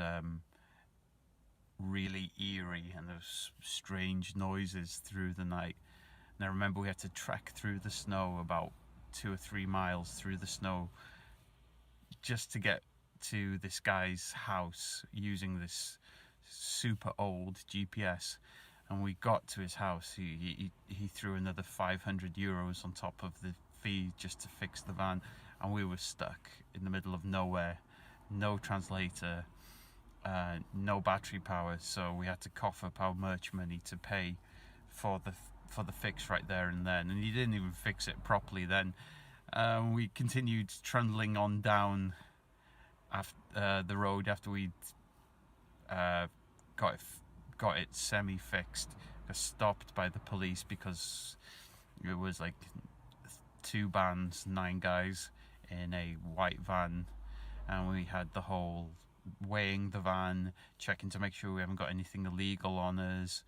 really eerie, and there was strange noises through the night. And I remember we had to trek through the snow about 2 or 3 miles through the snow just to get to this guy's house using this super old GPS. And we got to his house. He threw another 500 euros on top of the fee just to fix the van, and we were stuck in the middle of nowhere, no translator, no battery power, so we had to cough up our merch money to pay for the fix right there and then. And he didn't even fix it properly then. We continued trundling on down after the road after we'd got it semi-fixed. Got stopped by the police because it was like 2 bands, 9 guys in a white van, and we had the whole weighing the van, checking to make sure we haven't got anything illegal on us.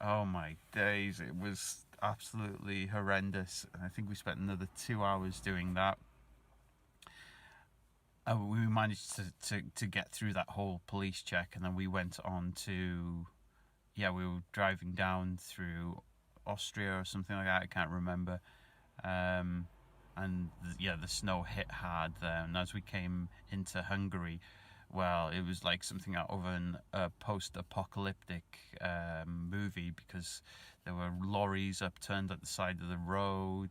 Oh my days, it was absolutely horrendous. And I think we spent another 2 hours doing that. We managed to get through that whole police check, and then we went on to, we were driving down through Austria or something like that, I can't remember. And the snow hit hard there, and as we came into Hungary, well, it was like something out of a post-apocalyptic movie, because there were lorries upturned at the side of the road,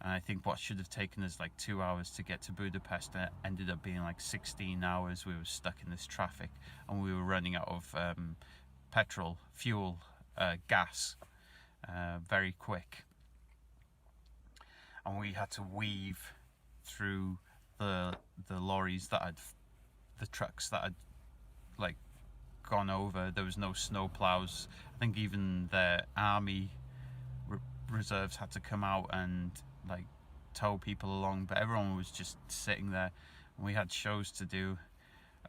and I think what should have taken us like 2 hours to get to Budapest ended up being like 16 hours. We were stuck in this traffic, and we were running out of petrol, fuel, gas very quick. And we had to weave through the lorries the trucks that had like gone over. There was no snow plows. I think even the army reserves had to come out and like tow people along, but everyone was just sitting there, and we had shows to do.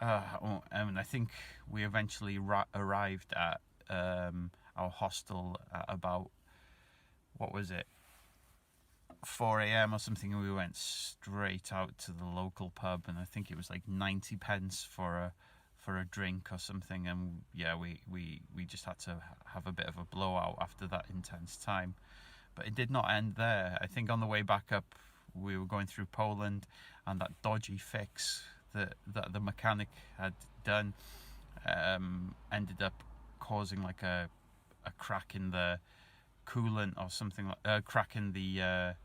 And I think we eventually arrived at our hostel at about, what was it, 4 a.m. or something, and we went straight out to the local pub, and I think it was like 90 pence for a drink or something. And yeah, we just had to have a bit of a blowout after that intense time. But it did not end there. I think on the way back up, we were going through Poland, and that dodgy fix that the mechanic had done ended up causing like a crack in the coolant or something, like a crack in the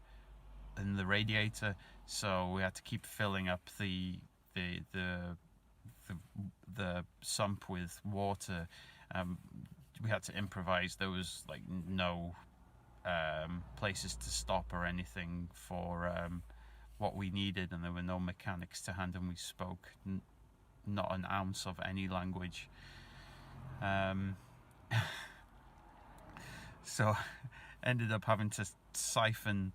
radiator. So we had to keep filling up the sump with water. We had to improvise. There was like no places to stop or anything for what we needed, and there were no mechanics to hand, and we spoke not an ounce of any language. So ended up having to siphon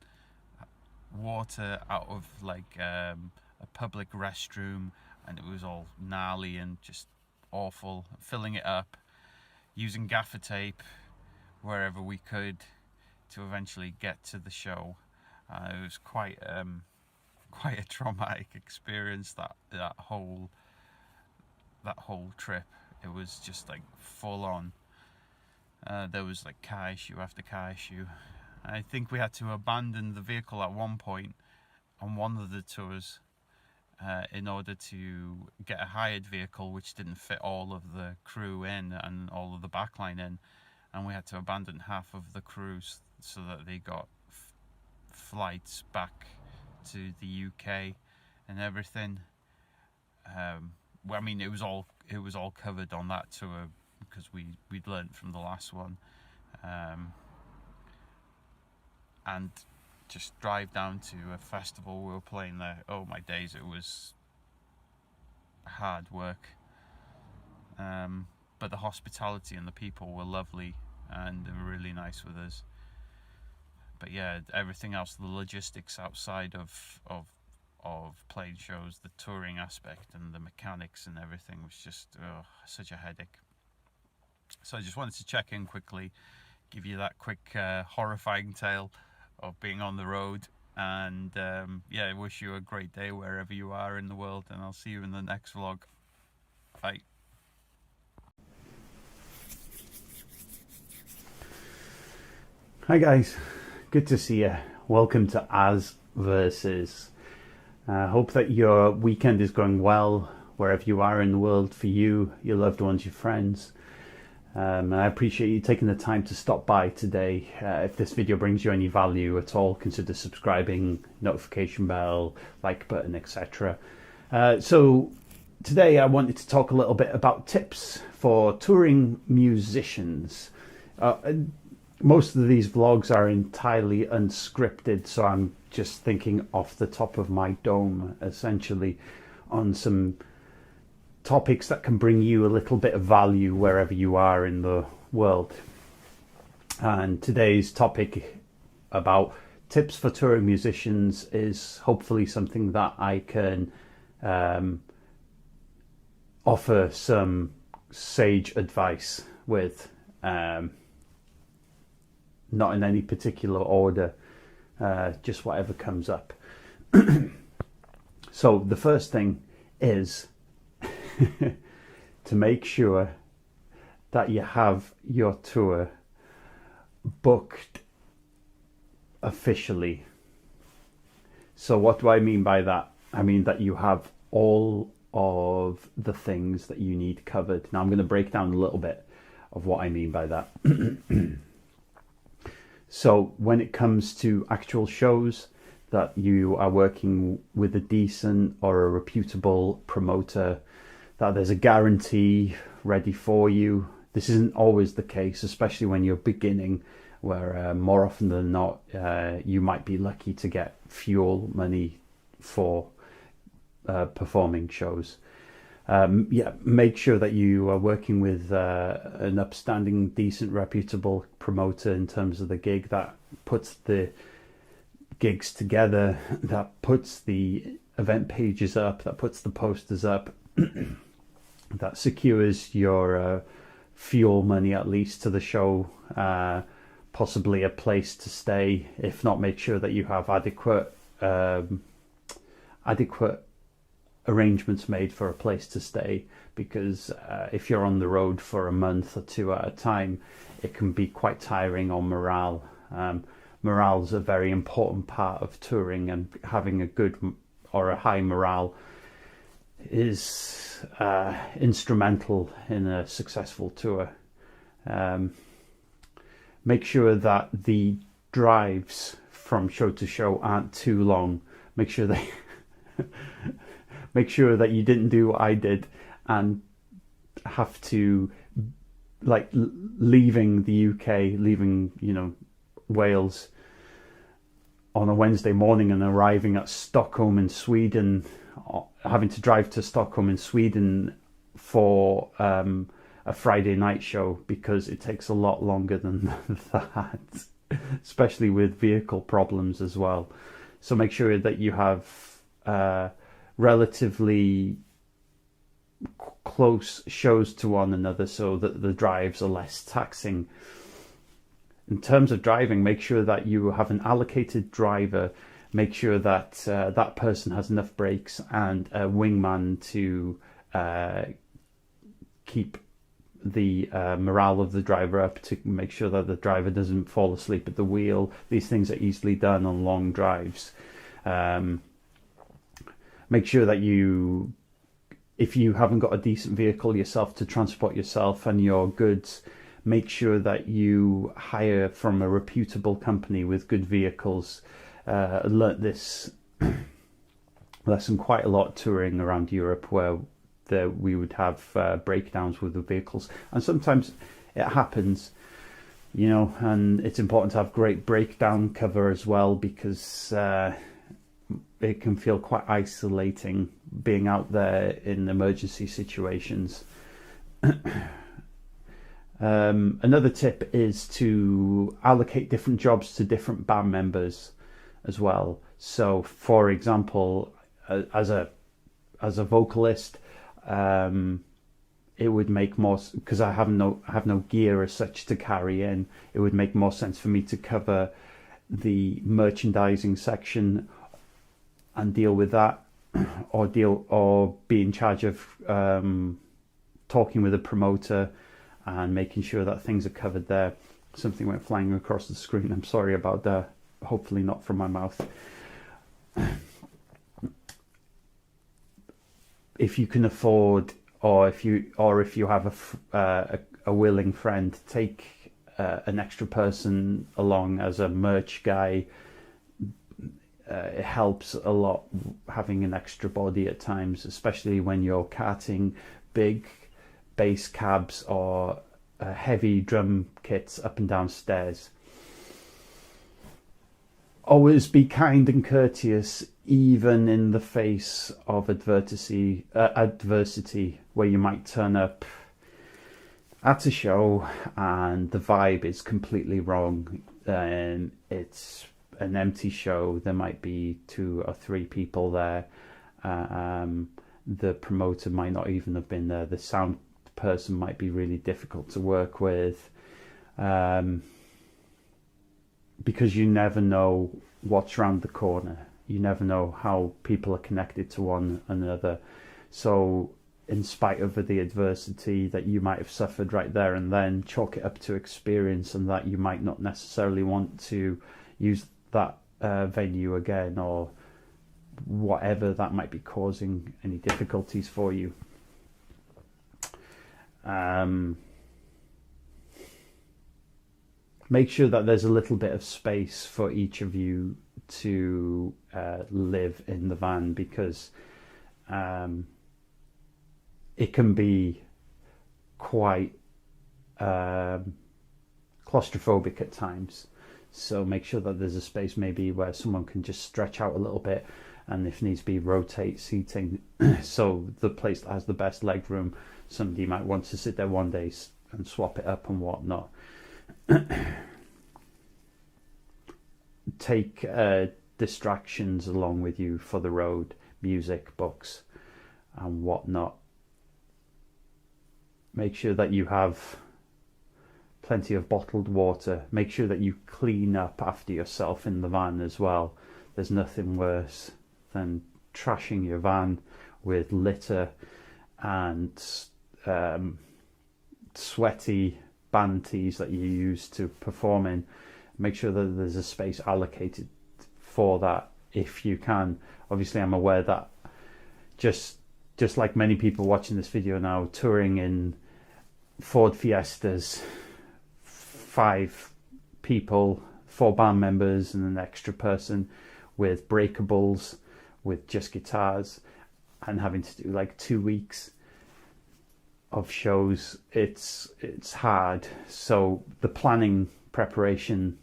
water out of like a public restroom, and it was all gnarly and just awful. Filling it up, using gaffer tape wherever we could to eventually get to the show. It was quite a traumatic experience, that whole trip. It was just like full on. There was like car issue after car issue. I think we had to abandon the vehicle at one point on one of the tours in order to get a hired vehicle which didn't fit all of the crew in and all of the backline in, and we had to abandon half of the crews so that they got flights back to the UK and everything. Well, I mean, it was all covered on that tour because we'd learned from the last one. And just drive down to a festival we were playing there. Oh my days, it was hard work. But the hospitality and the people were lovely and they were really nice with us. But yeah, everything else, the logistics outside of playing shows, the touring aspect and the mechanics and everything was just such a headache. So I just wanted to check in quickly, give you that quick horrifying tale of being on the road, and yeah, I wish you a great day wherever you are in the world, and I'll see you in the next vlog. Bye. Hi guys, good to see you. Welcome to As Versus. Hope that your weekend is going well wherever you are in the world, for you, your loved ones, your friends. And I appreciate you taking the time to stop by today. If this video brings you any value at all, consider subscribing, notification bell, like button, etc. So today I wanted to talk a little bit about tips for touring musicians. Most of these vlogs are entirely unscripted, so I'm just thinking off the top of my dome, essentially, on some topics that can bring you a little bit of value wherever you are in the world. And today's topic about tips for touring musicians is hopefully something that I can offer some sage advice with, not in any particular order, just whatever comes up. So the first thing is to make sure that you have your tour booked officially. So what do I mean by that? I mean that you have all of the things that you need covered. Now I'm going to break down a little bit of what I mean by that. So when it comes to actual shows, that you are working with a decent or a reputable promoter, that there's a guarantee ready for you. This isn't always the case, especially when you're beginning, where more often than not, you might be lucky to get fuel money for performing shows. Yeah, make sure that you are working with an upstanding, decent, reputable promoter in terms of the gig, that puts the gigs together, that puts the event pages up, that puts the posters up, that secures your fuel money at least to the show, possibly a place to stay. If not, make sure that you have adequate arrangements made for a place to stay, because if you're on the road for a month or two at a time, it can be quite tiring on morale. Morale is a very important part of touring, and having a good or a high morale is instrumental in a successful tour. Make sure that the drives from show to show aren't too long. Make sure that you didn't do what I did and have to, like, leaving the UK, leaving, Wales on a Wednesday morning and arriving at Stockholm in Sweden, having to drive to Stockholm in Sweden for a Friday night show, because it takes a lot longer than that, especially with vehicle problems as well. So make sure that you have relatively close shows to one another so that the drives are less taxing. In terms of driving, make sure that you have an allocated driver. Make sure that that person has enough brakes and a wingman to keep the morale of the driver up, to make sure that the driver doesn't fall asleep at the wheel. These things are easily done on long drives. Make sure that if you haven't got a decent vehicle yourself to transport yourself and your goods, make sure that you hire from a reputable company with good vehicles. I learnt this lesson quite a lot touring around Europe, where we would have breakdowns with the vehicles, and sometimes it happens, and it's important to have great breakdown cover as well, because it can feel quite isolating being out there in emergency situations. Another tip is to allocate different jobs to different band members as well. So, for example, as a vocalist, it would make more, because I have no gear as such to carry in. It would make more sense for me to cover the merchandising section and deal with that, or be in charge of talking with a promoter and making sure that things are covered there. Something went flying across the screen. I'm sorry about that. Hopefully not from my mouth. If you can afford, or if you have a willing friend, take an extra person along as a merch guy. It helps a lot having an extra body at times, especially when you're carting big bass cabs or heavy drum kits up and down stairs. Always be kind and courteous, even in the face of adversity, where you might turn up at a show and the vibe is completely wrong, and it's an empty show. There might be 2 or 3 people there. The promoter might not even have been there. The sound person might be really difficult to work with, because you never know what's around the corner. You never know how people are connected to one another. So in spite of the adversity that you might have suffered right there and then, chalk it up to experience, and that you might not necessarily want to use that venue again, or whatever that might be causing any difficulties for you. Make sure that there's a little bit of space for each of you to live in the van, because it can be quite claustrophobic at times. So make sure that there's a space maybe where someone can just stretch out a little bit, and if needs be, rotate seating. So the place that has the best leg room, somebody might want to sit there one day and swap it up and whatnot. Take distractions along with you for the road, music, books and whatnot. Make sure that you have plenty of bottled water. Make sure that you clean up after yourself in the van as well. There's nothing worse than trashing your van with litter and sweaty band tees that you use to perform in. Make sure that there's a space allocated for that if you can. Obviously, I'm aware that just like many people watching this video now, touring in Ford Fiestas, 5 people, 4 band members and an extra person, with breakables, with just guitars, and having to do like 2 weeks of shows, it's hard. So the planning preparation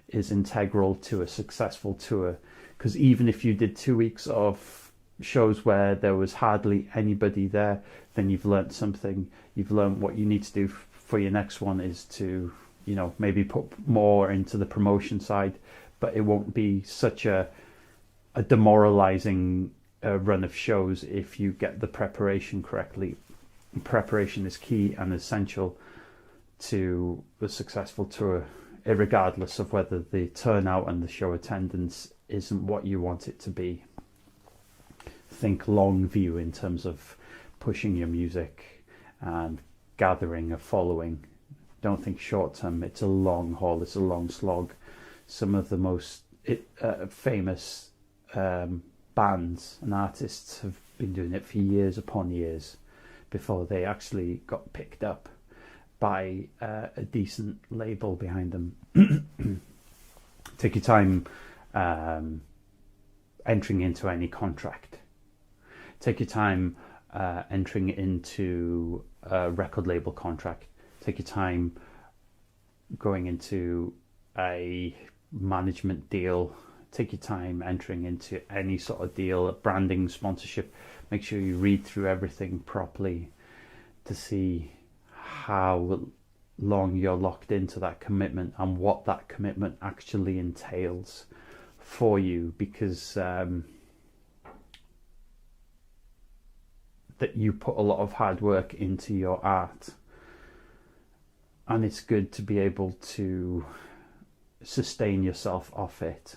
is integral to a successful tour, because even if you did 2 weeks of shows where there was hardly anybody there, then you've learnt something. You've learned what you need to do for your next one is to, maybe put more into the promotion side, but it won't be such a a demoralizing run of shows if you get the preparation correctly. Preparation is key and essential to a successful tour, regardless of whether the turnout and the show attendance isn't what you want it to be. Think long view in terms of pushing your music and gathering a following. Don't think short term. It's a long haul. It's a long slog. Some of the most famous bands and artists have been doing it for years upon years before they actually got picked up by a decent label behind them. Take your time entering into any contract. Take your time entering into a record label contract. Take your time going into a management deal. Take your time entering into any sort of deal, a branding, sponsorship. Make sure you read through everything properly to see how long you're locked into that commitment and what that commitment actually entails for you, because that you put a lot of hard work into your art, and it's good to be able to sustain yourself off it.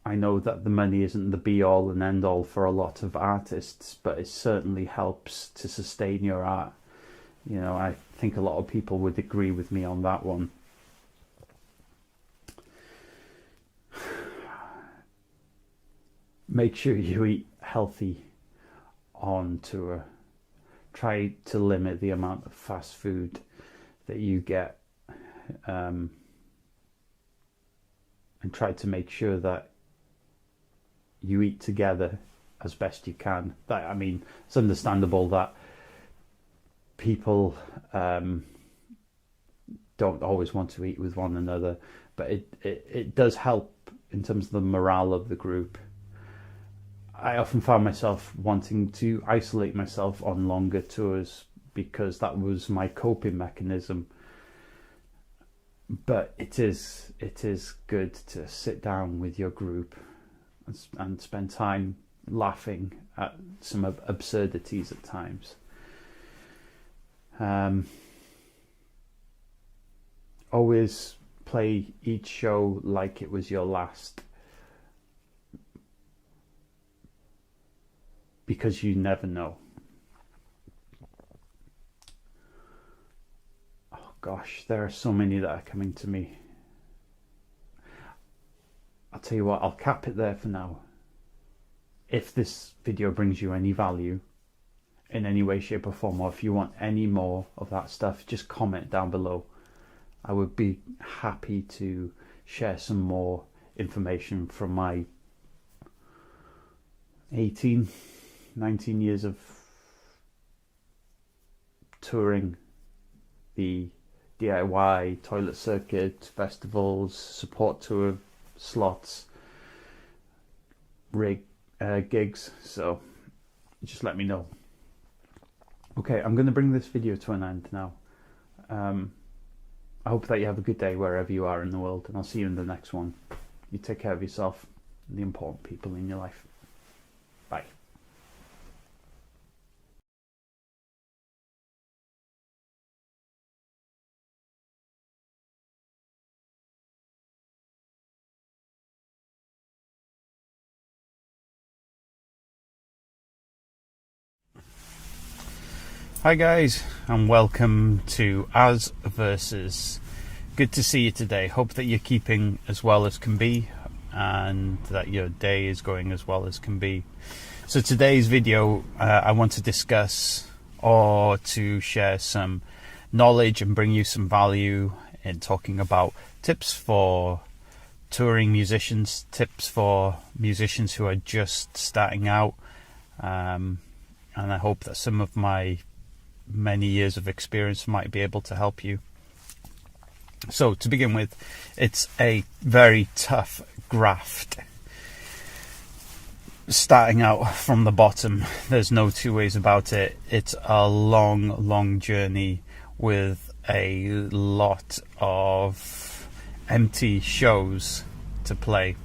I know that the money isn't the be all and end all for a lot of artists, but it certainly helps to sustain your art. You know, I think a lot of people would agree with me on that one. Make sure you eat healthy on tour. Try to limit the amount of fast food that you get, and try to make sure that you eat together as best you can. That, I mean, it's understandable that people don't always want to eat with one another, but it does help in terms of the morale of the group. I often found myself wanting to isolate myself on longer tours because that was my coping mechanism. But it is good to sit down with your group and spend time laughing at some absurdities at times. Always play each show like it was your last, because you never know. Oh gosh, there are so many that are coming to me. I'll tell you what, I'll cap it there for now. If this video brings you any value in any way, shape or form, or if you want any more of that stuff, just comment down below. I would be happy to share some more information from my 18, 19 years of touring the DIY, toilet circuit, festivals, support tour, slots, rig gigs. So just let me know. Okay, I'm going to bring this video to an end now. I hope that you have a good day wherever you are in the world, and I'll see you in the next one. You take care of yourself and the important people in your life. Bye. Hi guys, and welcome to As Versus. Good to see you today. Hope that you're keeping as well as can be and that your day is going as well as can be. So today's video, I want to discuss or to share some knowledge and bring you some value in talking about tips for touring musicians, tips for musicians who are just starting out, and I hope that some of my many years of experience might be able to help you. So to begin with, it's a very tough graft starting out from the bottom. There's no two ways about it. It's a long journey with a lot of empty shows to play.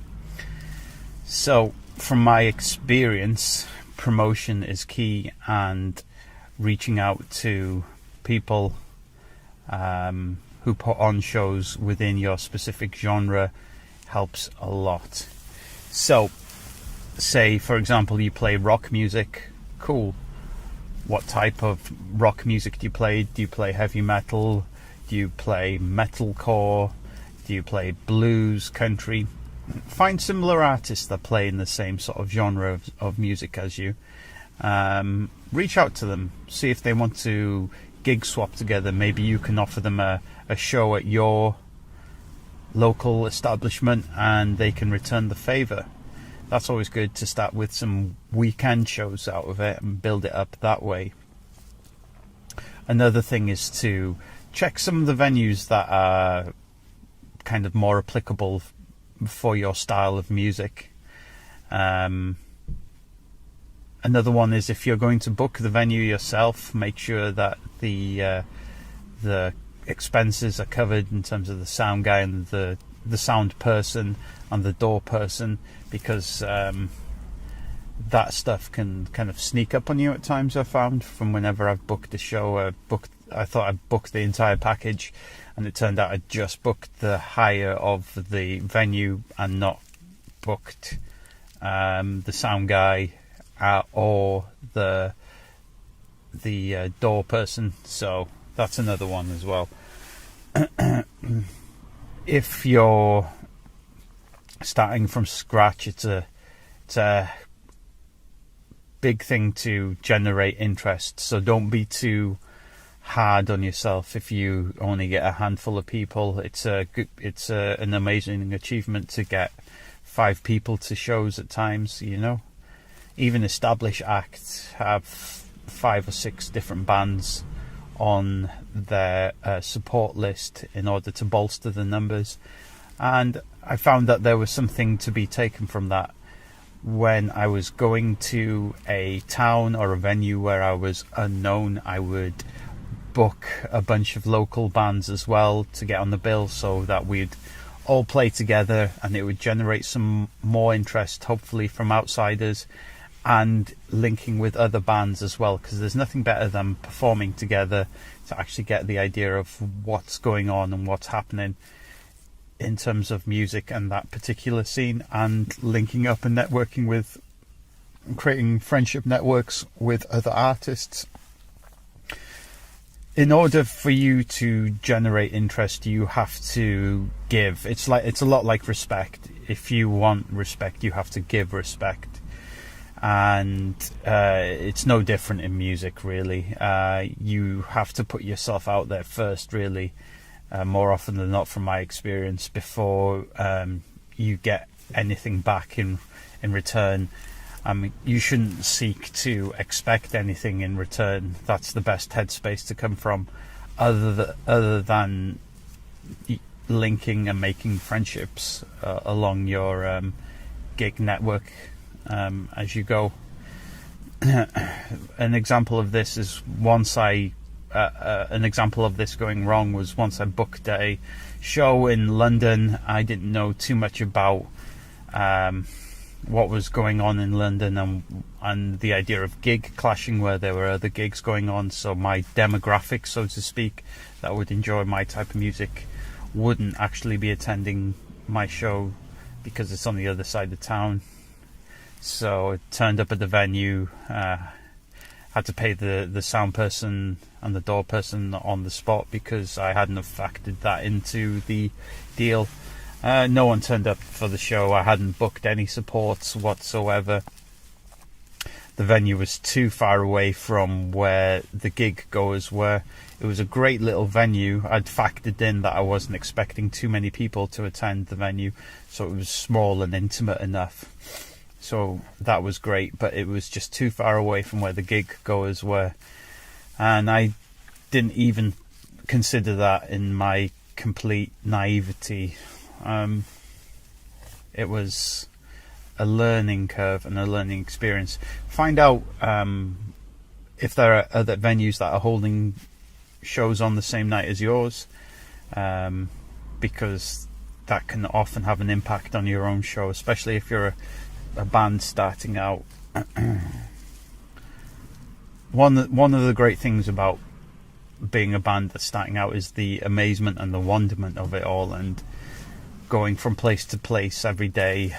So from my experience, promotion is key, and reaching out to people who put on shows within your specific genre helps a lot. So say, for example, you play rock music. Cool. What type of rock music do you play? Do you play heavy metal? Do you play metalcore? Do you play blues, country? Find similar artists that play in the same sort of genre of music as you. Reach out to them. See if they want to gig swap together. Maybe you can offer them a show at your local establishment and they can return the favour. That's always good to start with some weekend shows out of it and build it up that way. Another thing is to check some of the venues that are kind of more applicable for your style of music. Another one is, if you're going to book the venue yourself, make sure that the expenses are covered in terms of the sound guy and the sound person and the door person, because that stuff can kind of sneak up on you at times. I've found from whenever I've booked a show, I thought I'd booked the entire package, and it turned out I'd just booked the hire of the venue and not booked the sound guy or the door person. So that's another one as well. If you're starting from scratch, it's a big thing to generate interest. So don't be too hard on yourself if you only get a handful of people. It's an amazing achievement to get 5 people to shows at times. Even established acts have 5 or 6 different bands on their support list in order to bolster the numbers. And I found that there was something to be taken from that. When I was going to a town or a venue where I was unknown, I would book a bunch of local bands as well to get on the bill, so that we'd all play together and it would generate some more interest, hopefully from outsiders, and linking with other bands as well, because there's nothing better than performing together to actually get the idea of what's going on and what's happening in terms of music and that particular scene, and linking up and networking with, creating friendship networks with other artists. In order for you to generate interest, you have to give. It's a lot like respect. If you want respect, you have to give respect. And it's no different in music, really. You have to put yourself out there first, really, more often than not, from my experience, before you get anything back in return. I mean, you shouldn't seek to expect anything in return. That's the best headspace to come from, other than linking and making friendships along your gig network as you go. An example of this is an example of this going wrong was once I booked a show in London. I didn't know too much about what was going on in London and the idea of gig clashing where there were other gigs going on. So my demographic, so to speak, that would enjoy my type of music wouldn't actually be attending my show because it's on the other side of town. So it turned up at the venue, had to pay the sound person and the door person on the spot because I hadn't factored that into the deal. No one turned up for the show. I hadn't booked any supports whatsoever. The venue was too far away from where the gig goers were. It was a great little venue. I'd factored in that I wasn't expecting too many people to attend the venue, so it was small and intimate enough. So that was great, but it was just too far away from where the gig goers were. And I didn't even consider that in my complete naivety. It was a learning curve and a learning experience. Find out if there are other venues that are holding shows on the same night as yours, because that can often have an impact on your own show, especially if you're a band starting out. One of the great things about being a band that's starting out is the amazement and the wonderment of it all, and going from place to place every day,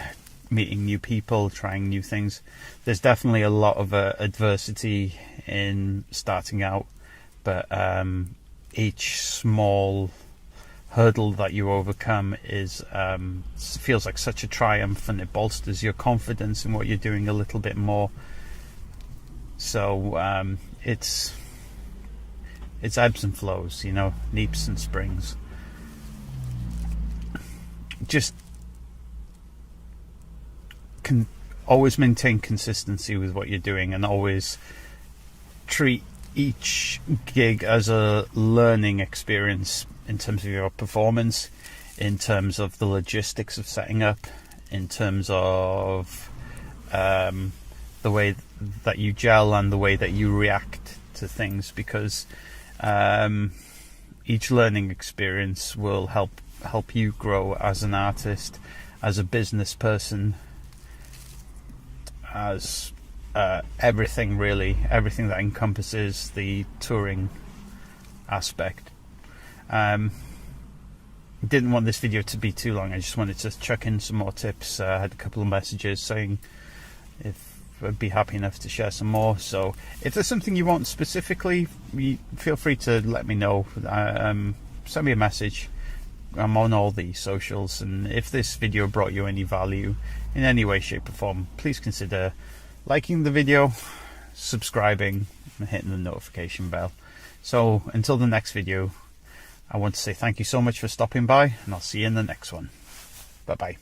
meeting new people, trying new things. There's definitely a lot of adversity in starting out, but each small hurdle that you overcome is feels like such a triumph, and it bolsters your confidence in what you're doing a little bit more. So it's ebbs and flows, you know, leaps and springs. Just can always maintain consistency with what you're doing, and always treat each gig as a learning experience in terms of your performance, in terms of the logistics of setting up, in terms of the way that you gel and the way that you react to things, because each learning experience will help you grow as an artist, as a business person, as everything that encompasses the touring aspect. Didn't want this video to be too long. I just wanted to chuck in some more tips. I had a couple of messages saying if I'd be happy enough to share some more. So if there's something you want specifically, feel free to let me know. Send me a message. I'm on all the socials, and if this video brought you any value in any way, shape or form, please consider liking the video, subscribing and hitting the notification bell. So until the next video, I want to say thank you so much for stopping by, and I'll see you in the next one. Bye bye.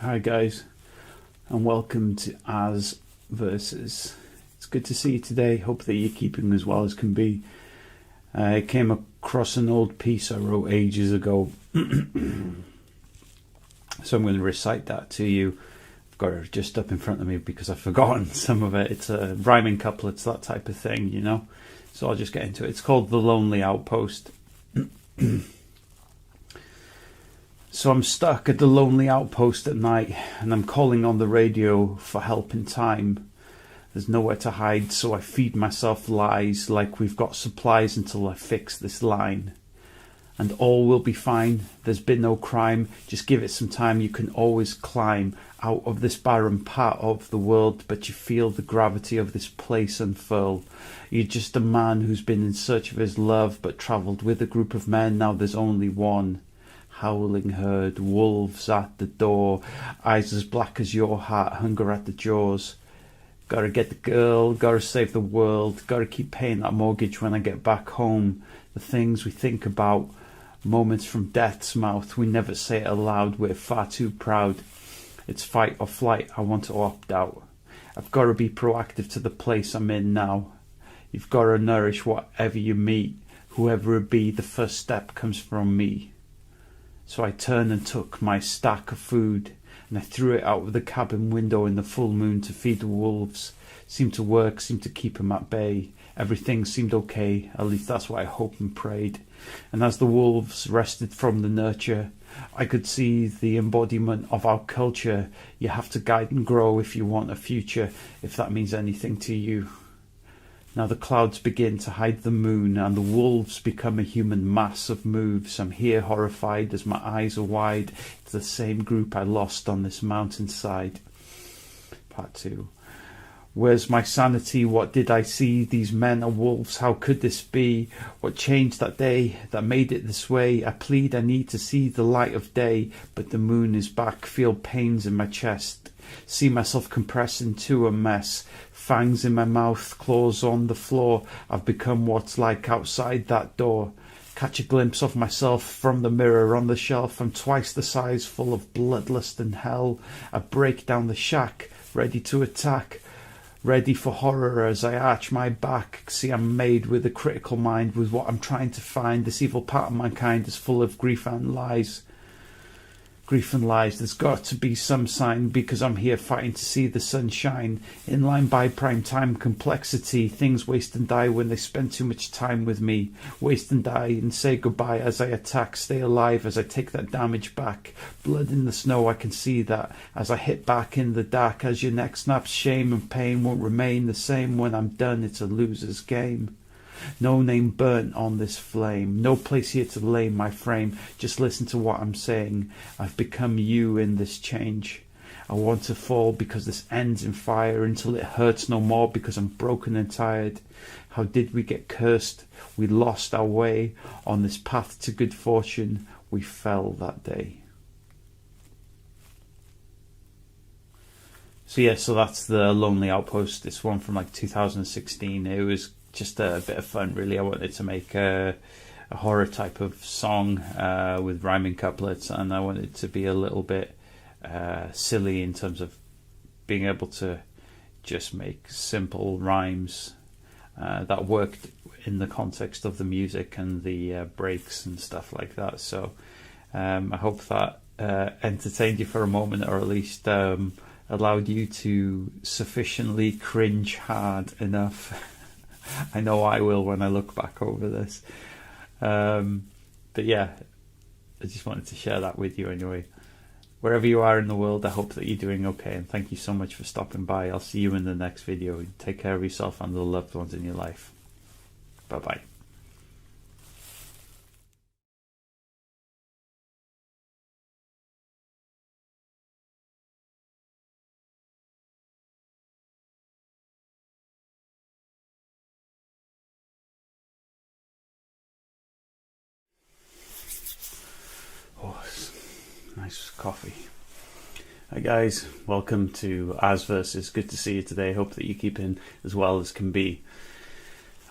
Hi guys, and welcome to As Versus. It's good to see you today. Hope that you're keeping as well as can be. I came across an old piece I wrote ages ago, so I'm going to recite that to you. I've got it just up in front of me because I've forgotten some of it. It's a rhyming couplets, that type of thing, you know. So I'll just get into it. It's called The Lonely Outpost. So I'm stuck at the lonely outpost at night, and I'm calling on the radio for help in time. There's nowhere to hide, so I feed myself lies like we've got supplies until I fix this line. And all will be fine, there's been no crime, just give it some time, you can always climb out of this barren part of the world, but you feel the gravity of this place unfurl. You're just a man who's been in search of his love, but travelled with a group of men, now there's only one. Howling herd, wolves at the door, eyes as black as your heart, hunger at the jaws. Gotta get the girl, gotta save the world, gotta keep paying that mortgage when I get back home. The things we think about, moments from death's mouth, we never say it aloud, we're far too proud. It's fight or flight, I want to opt out. I've gotta be proactive to the place I'm in now. You've gotta nourish whatever you meet, whoever it be, the first step comes from me. So I turned and took my stack of food, and I threw it out of the cabin window in the full moon to feed the wolves. Seemed to work, seemed to keep them at bay. Everything seemed okay, at least that's what I hoped and prayed. And as the wolves rested from the nurture, I could see the embodiment of our culture. You have to guide and grow if you want a future, if that means anything to you. Now the clouds begin to hide the moon, and the wolves become a human mass of moves. I'm here horrified as my eyes are wide. It's the same group I lost on this mountainside. Part 2. Where's my sanity? What did I see? These men are wolves. How could this be? What changed that day that made it this way? I plead, I need to see the light of day, but the moon is back. Feel pains in my chest. See myself compressed into a mess. Fangs in my mouth, claws on the floor. I've become what's like outside that door. Catch a glimpse of myself from the mirror on the shelf. I'm twice the size, full of bloodlust and hell. I break down the shack, ready to attack. ready for horror as I arch my back. See, I'm made with a critical mind, with what I'm trying to find. This evil part of mankind is full of grief and lies. Grief and lies, there's got to be some sign, because I'm here fighting to see the sun shine. In line by prime time complexity, things waste and die when they spend too much time with me. Waste and die and say goodbye as I attack, stay alive as I take that damage back. Blood in the snow, I can see that as I hit back in the dark. As your neck snaps, shame and pain won't remain the same. When I'm done, it's a loser's game. No name burnt on this flame, no place here to lay my frame. Just listen to what I'm saying. I've become you in this change. I want to fall because this ends in fire, until it hurts no more because I'm broken and tired. How did we get cursed? We lost our way on this path to good fortune. We fell that day. So yeah, so that's the Lonely Outpost. This one from like 2016. It was just a bit of fun, really. I wanted to make a horror type of song with rhyming couplets, and I wanted it to be a little bit silly in terms of being able to just make simple rhymes that worked in the context of the music and the breaks and stuff like that. So I hope that entertained you for a moment, or at least allowed you to sufficiently cringe hard enough. I know I will when I look back over this. But yeah, I just wanted to share that with you anyway. Wherever you are in the world, I hope that you're doing okay, and thank you so much for stopping by. I'll see you in the next video. Take care of yourself and the loved ones in your life. Bye bye. Nice coffee. Hi guys, welcome to As Versus. Good to see you today. Hope that you're keeping as well as can be.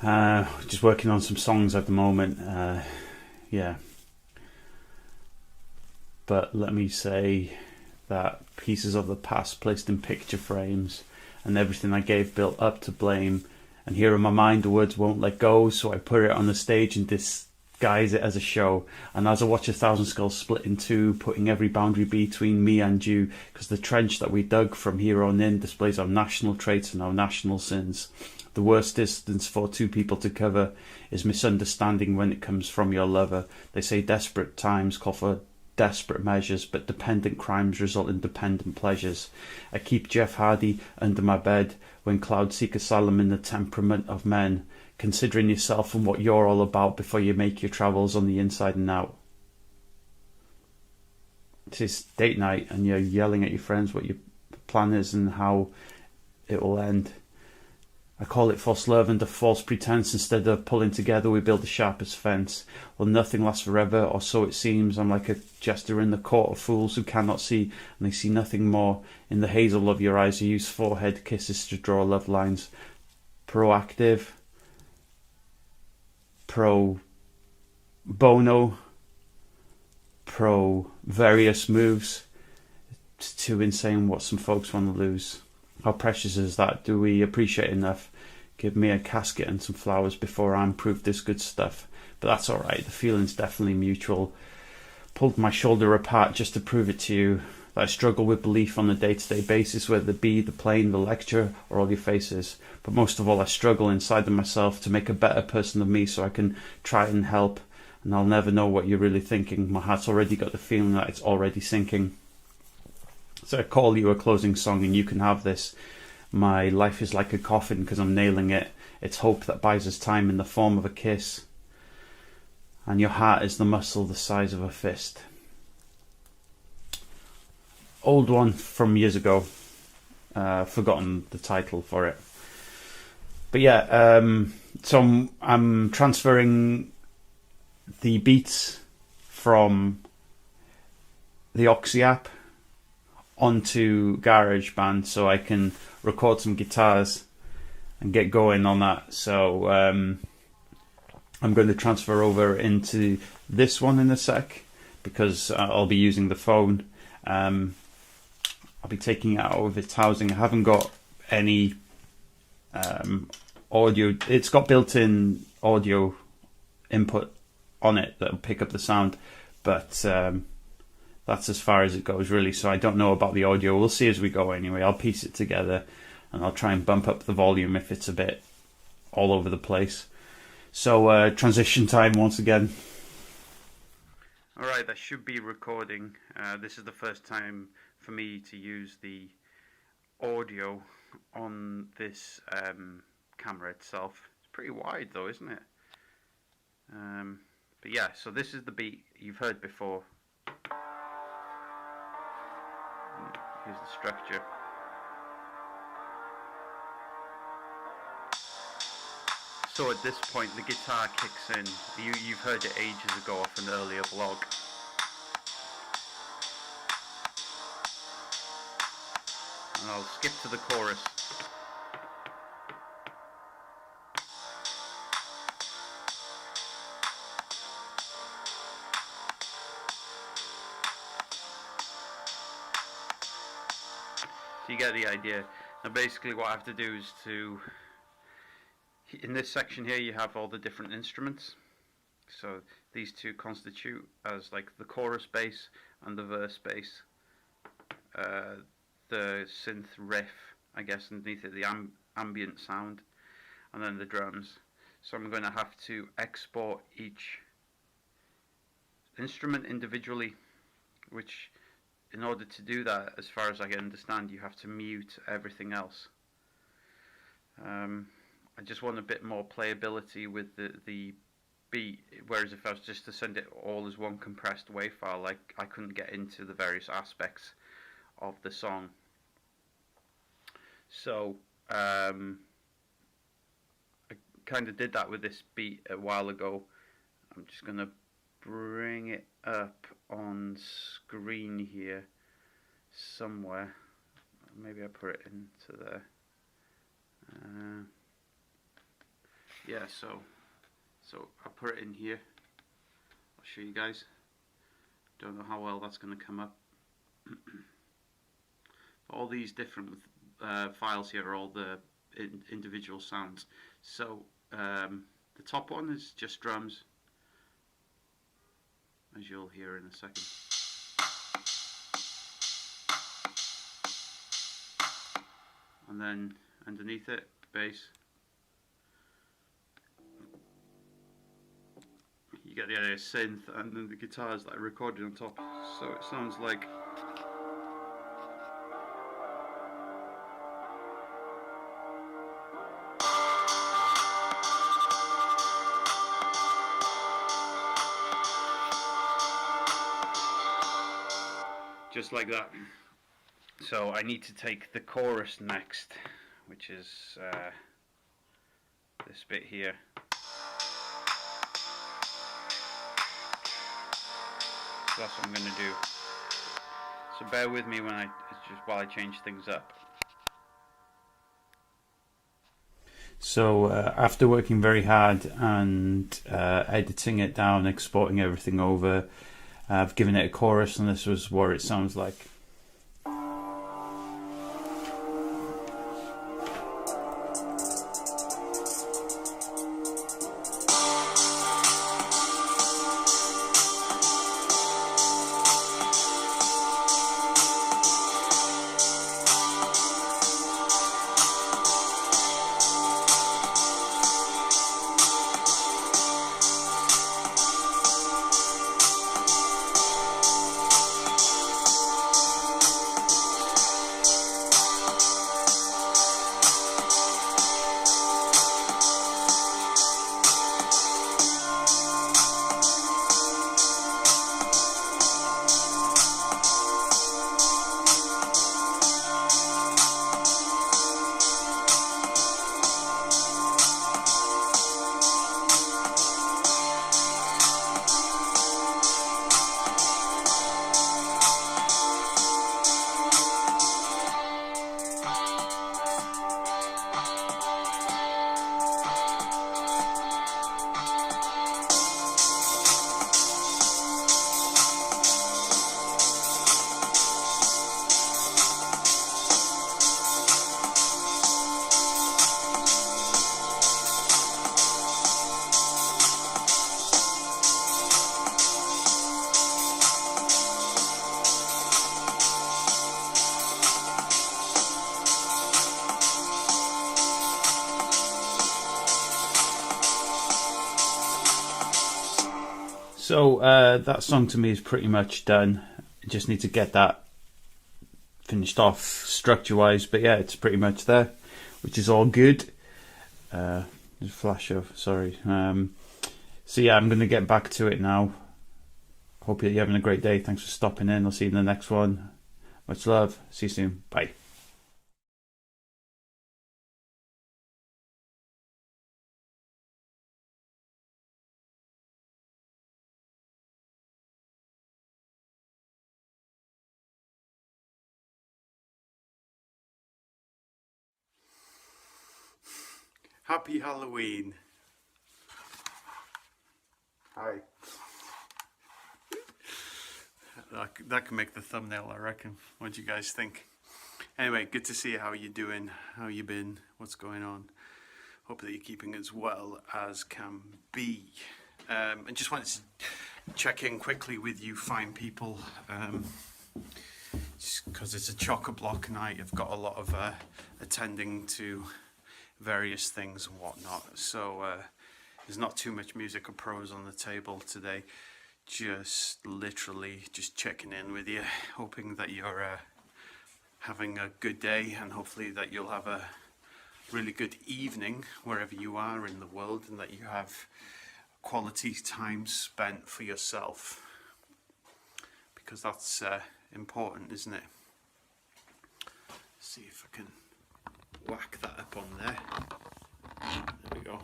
Just working on some songs at the moment. Yeah. But let me say that pieces of the past placed in picture frames, and everything I gave built up to blame. And here in my mind the words won't let go, so I put it on the stage and disguise it as a show. And as I watch 1,000 skulls split in two, putting every boundary between me and you, because the trench that we dug from here on in displays our national traits and our national sins. The worst distance for two people to cover is misunderstanding when it comes from your lover. They say desperate times call for desperate measures, but dependent crimes result in dependent pleasures. I keep Jeff Hardy under my bed when clouds seek asylum in the temperament of men. Considering yourself and what you're all about before you make your travels on the inside and out. It's date night and you're yelling at your friends what your plan is and how it will end. I call it false love and a false pretense. Instead of pulling together, we build the sharpest fence. Well, nothing lasts forever, or so it seems. I'm like a jester in the court of fools who cannot see, and they see nothing more. In the hazel of your eyes, you use forehead kisses to draw love lines. Proactive. Pro bono, pro various moves. It's too insane what some folks want to lose. How precious is that? Do we appreciate enough? Give me a casket and some flowers before I'm proved this good stuff. But that's alright, the feeling's definitely mutual. Pulled my shoulder apart just to prove it to you that I struggle with belief on a day-to-day basis, whether it be the plane, the lecture, or all your faces. But most of all, I struggle inside of myself to make a better person of me so I can try and help. And I'll never know what you're really thinking. My heart's already got the feeling that it's already sinking. So I call you a closing song and you can have this. My life is like a coffin because I'm nailing it. It's hope that buys us time in the form of a kiss. And your heart is the muscle the size of a fist. Old one from years ago. Forgotten the title for it. But yeah, so I'm transferring the beats from the Oxy app onto GarageBand so I can record some guitars and get going on that. So I'm going to transfer over into this one in a sec because I'll be using the phone. I'll be taking it out of its housing. I haven't got any audio. It's got built-in audio input on it that'll pick up the sound, but that's as far as it goes really. So I don't know about the audio. We'll see as we go anyway. I'll piece it together and I'll try and bump up the volume if it's a bit all over the place. So transition time once again. Alright, that should be recording. This is the first time for me to use the audio on this camera itself. It's pretty wide though, isn't it? But yeah, so this is the beat you've heard before. Here's the structure. So at this point the guitar kicks in. You've heard it ages ago off an earlier vlog. And I'll skip to the chorus. So you get the idea. Now basically what I have to do is to, in this section here you have all the different instruments. So these two constitute as like the chorus bass and the verse bass. The synth riff, I guess, underneath it, the ambient sound, and then the drums. So I'm going to have to export each instrument individually, which in order to do that, as far as I can understand, you have to mute everything else. I just want a bit more playability with the beat, whereas if I was just to send it all as one compressed WAV file, like I couldn't get into the various aspects of the song. So I kind of did that with this beat a while ago. I'm just going to bring it up on screen here somewhere. Maybe I put it into there. Yeah, so I'll put it in here. I'll show you guys. Don't know how well that's going to come up. All these different files here are all the individual sounds. So the top one is just drums, as you'll hear in a second. And then underneath it, bass. You get the idea, synth, and then the guitars that are recorded on top. So it sounds like just like that. So I need to take the chorus next, which is this bit here. So that's what I'm going to do. So bear with me while I change things up. So after working very hard and editing it down, exporting everything over, I've given it a chorus, and this was what it sounds like. So that song to me is pretty much done. I just need to get that finished off structure-wise, but yeah, it's pretty much there, which is all good. There's a flash of, sorry. So yeah, I'm going to get back to it now. Hope you're having a great day. Thanks for stopping in. I'll see you in the next one. Much love. See you soon. Bye. Happy Halloween. Hi. That can make the thumbnail, I reckon. What do you guys think? Anyway, good to see you. How you doing? How you been? What's going on? Hope that you're keeping as well as can be. And just wanted to check in quickly with you fine people. Because it's a chock-a-block night. I've got a lot of attending to various things and whatnot. So there's not too much music or prose on the table today. Just literally just checking in with you, hoping that you're having a good day, and hopefully that you'll have a really good evening wherever you are in the world, and that you have quality time spent for yourself, because that's important, isn't it? See if I can whack that up on there. There we go.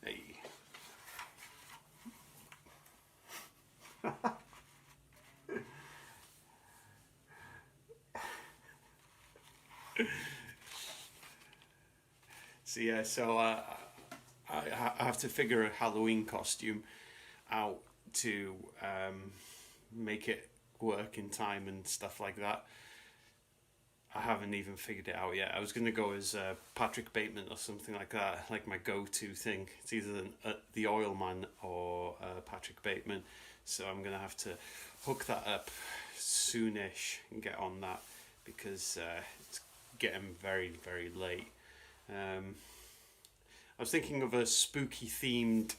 Hey. So yeah, so I have to figure a Halloween costume out to make it work in time and stuff like that. I haven't even figured it out yet. I was going to go as Patrick Bateman or something like that, like my go-to thing. It's either the Oil Man or Patrick Bateman. So I'm going to have to hook that up soonish and get on that, because it's getting very, very late. I was thinking of a spooky themed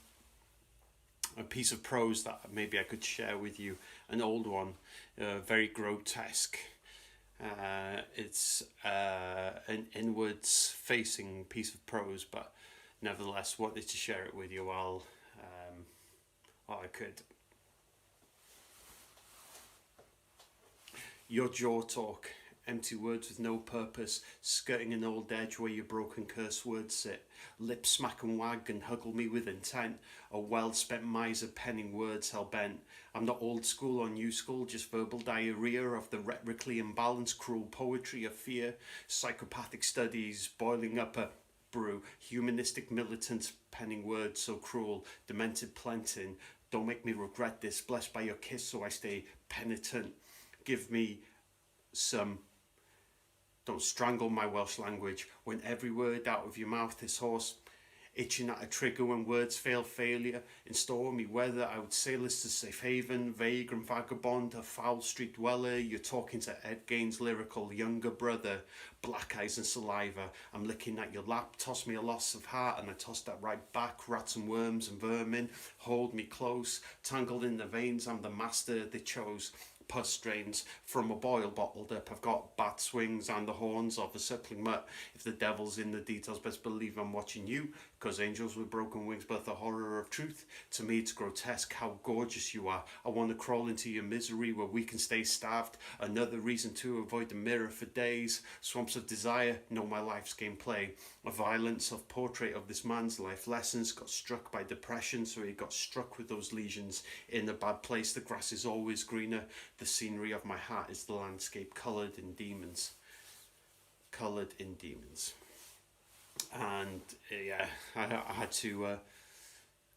piece of prose that maybe I could share with you, an old one, very grotesque. It's an inwards facing piece of prose, but nevertheless wanted to share it with you while I could. Your jaw talk, empty words with no purpose, skirting an old edge where your broken curse words sit. Lips smack and wag and huggle me with intent, a well-spent miser penning words hell-bent. I'm not old school or new school, just verbal diarrhea of the rhetorically imbalanced cruel poetry of fear, psychopathic studies boiling up a brew, humanistic militants penning words so cruel, demented planting. Don't make me regret this, blessed by your kiss so I stay penitent. Give me some. Don't strangle my Welsh language when every word out of your mouth is hoarse. Itching at a trigger when words failure. In stormy weather, I would sail us to safe haven, vagrant vagabond, a foul street dweller. You're talking to Ed Gaines' lyrical younger brother. Black eyes and saliva. I'm licking at your lap. Toss me a loss of heart and I toss that right back. Rats and worms and vermin. Hold me close. Tangled in the veins, I'm the master they chose. Pus strains from a boil bottled up. I've got bat swings and the horns of a circling mutt. If the devil's in the details, best believe I'm watching you, because angels with broken wings birth the horror of truth. To me it's grotesque how gorgeous you are. I want to crawl into your misery where we can stay starved. Another reason to avoid the mirror for days. Swamps of desire know my life's gameplay. A violence of portrait of this man's life lessons. Got struck by depression, so he got struck with those lesions. In a bad place, the grass is always greener. The scenery of my heart is the landscape coloured in demons. Coloured in demons. And yeah, I had to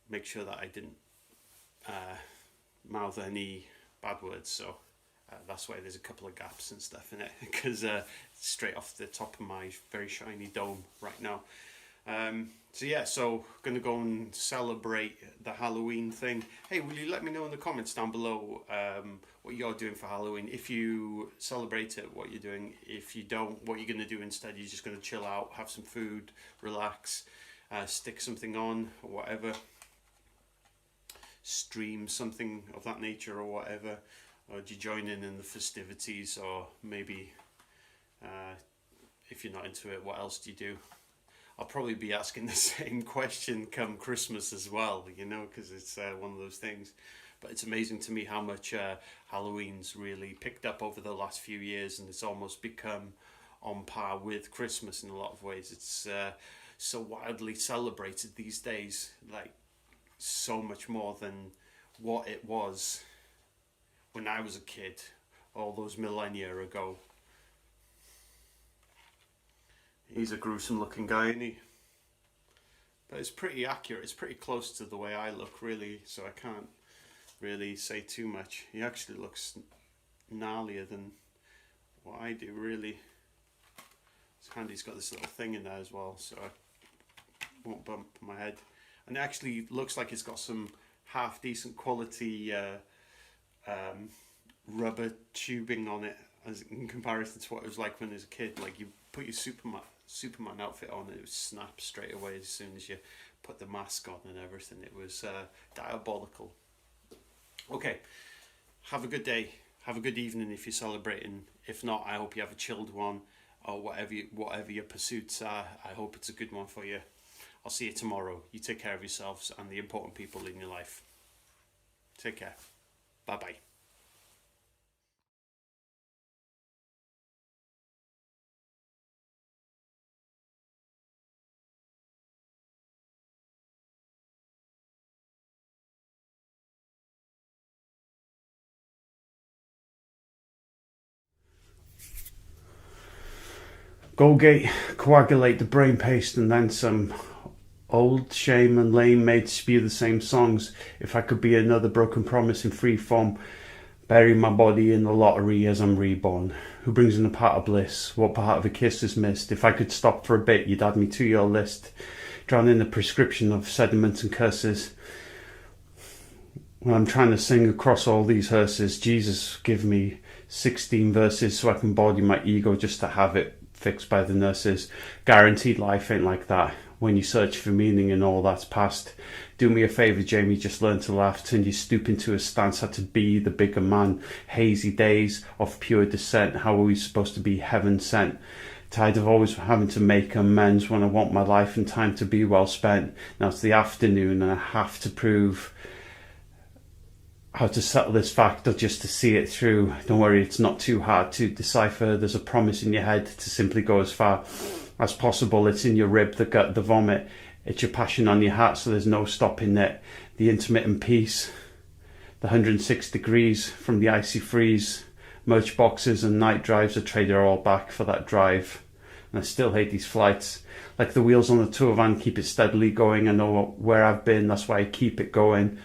make sure that I didn't mouth any bad words, so that's why there's a couple of gaps and stuff in it, because straight off the top of my very shiny dome right now. So yeah, so going to go and celebrate the Halloween thing. Hey, will you let me know in the comments down below what you're doing for Halloween? If you celebrate it, what you're doing. If you don't, what you're going to do instead. You're just going to chill out, have some food, relax, stick something on or whatever. stream something of that nature or whatever? Or do you join in the festivities? Or maybe if you're not into it, what else do you do? I'll probably be asking the same question come Christmas as well, because it's one of those things. But it's amazing to me how much Halloween's really picked up over the last few years, and it's almost become on par with Christmas in a lot of ways. It's so widely celebrated these days, like so much more than what it was when I was a kid, all those millennia ago. He's a gruesome looking guy, isn't he? But it's pretty accurate. It's pretty close to the way I look, really, so I can't really say too much. He actually looks gnarlier than what I do, really. It's handy he's got this little thing in there as well, so I won't bump my head. And it actually looks like it's got some half decent quality rubber tubing on it, as in comparison to what it was like when I was a kid. Like, you put your Superman outfit on and it would snap straight away as soon as you put the mask on and everything. It was diabolical. Okay, have a good day, have a good evening if you're celebrating. If not, I hope you have a chilled one, or whatever your pursuits are. I hope it's a good one for you. I'll see you tomorrow. You take care of yourselves and the important people in your life. Take care. Bye bye. Golgate, coagulate the brain paste and then some. Old, shame and lame made spew the same songs. If I could be another broken promise in free form, bury my body in the lottery as I'm reborn. Who brings in the part of bliss? What part of a kiss is missed? If I could stop for a bit, you'd add me to your list. Drown in the prescription of sediments and curses. When I'm trying to sing across all these hearses, Jesus, give me 16 verses so I can body my ego just to have it fixed by the nurses. Guaranteed life ain't like that. When you search for meaning in all that's past, do me a favour, Jamie, just learn to laugh. Turn your stoop into a stance, had to be the bigger man. Hazy days of pure descent, how are we supposed to be heaven sent? Tired of always having to make amends when I want my life and time to be well spent. Now it's the afternoon and I have to prove how to settle this fact or just to see it through. Don't worry, it's not too hard to decipher. There's a promise in your head to simply go as far as possible. It's in your rib, the gut, the vomit. It's your passion on your heart, so there's no stopping it. The intermittent peace, the 106 degrees from the icy freeze. Merch boxes and night drives, I traded all back for that drive. And I still hate these flights. Like the wheels on the tour van, keep it steadily going. I know where I've been, that's why I keep it going.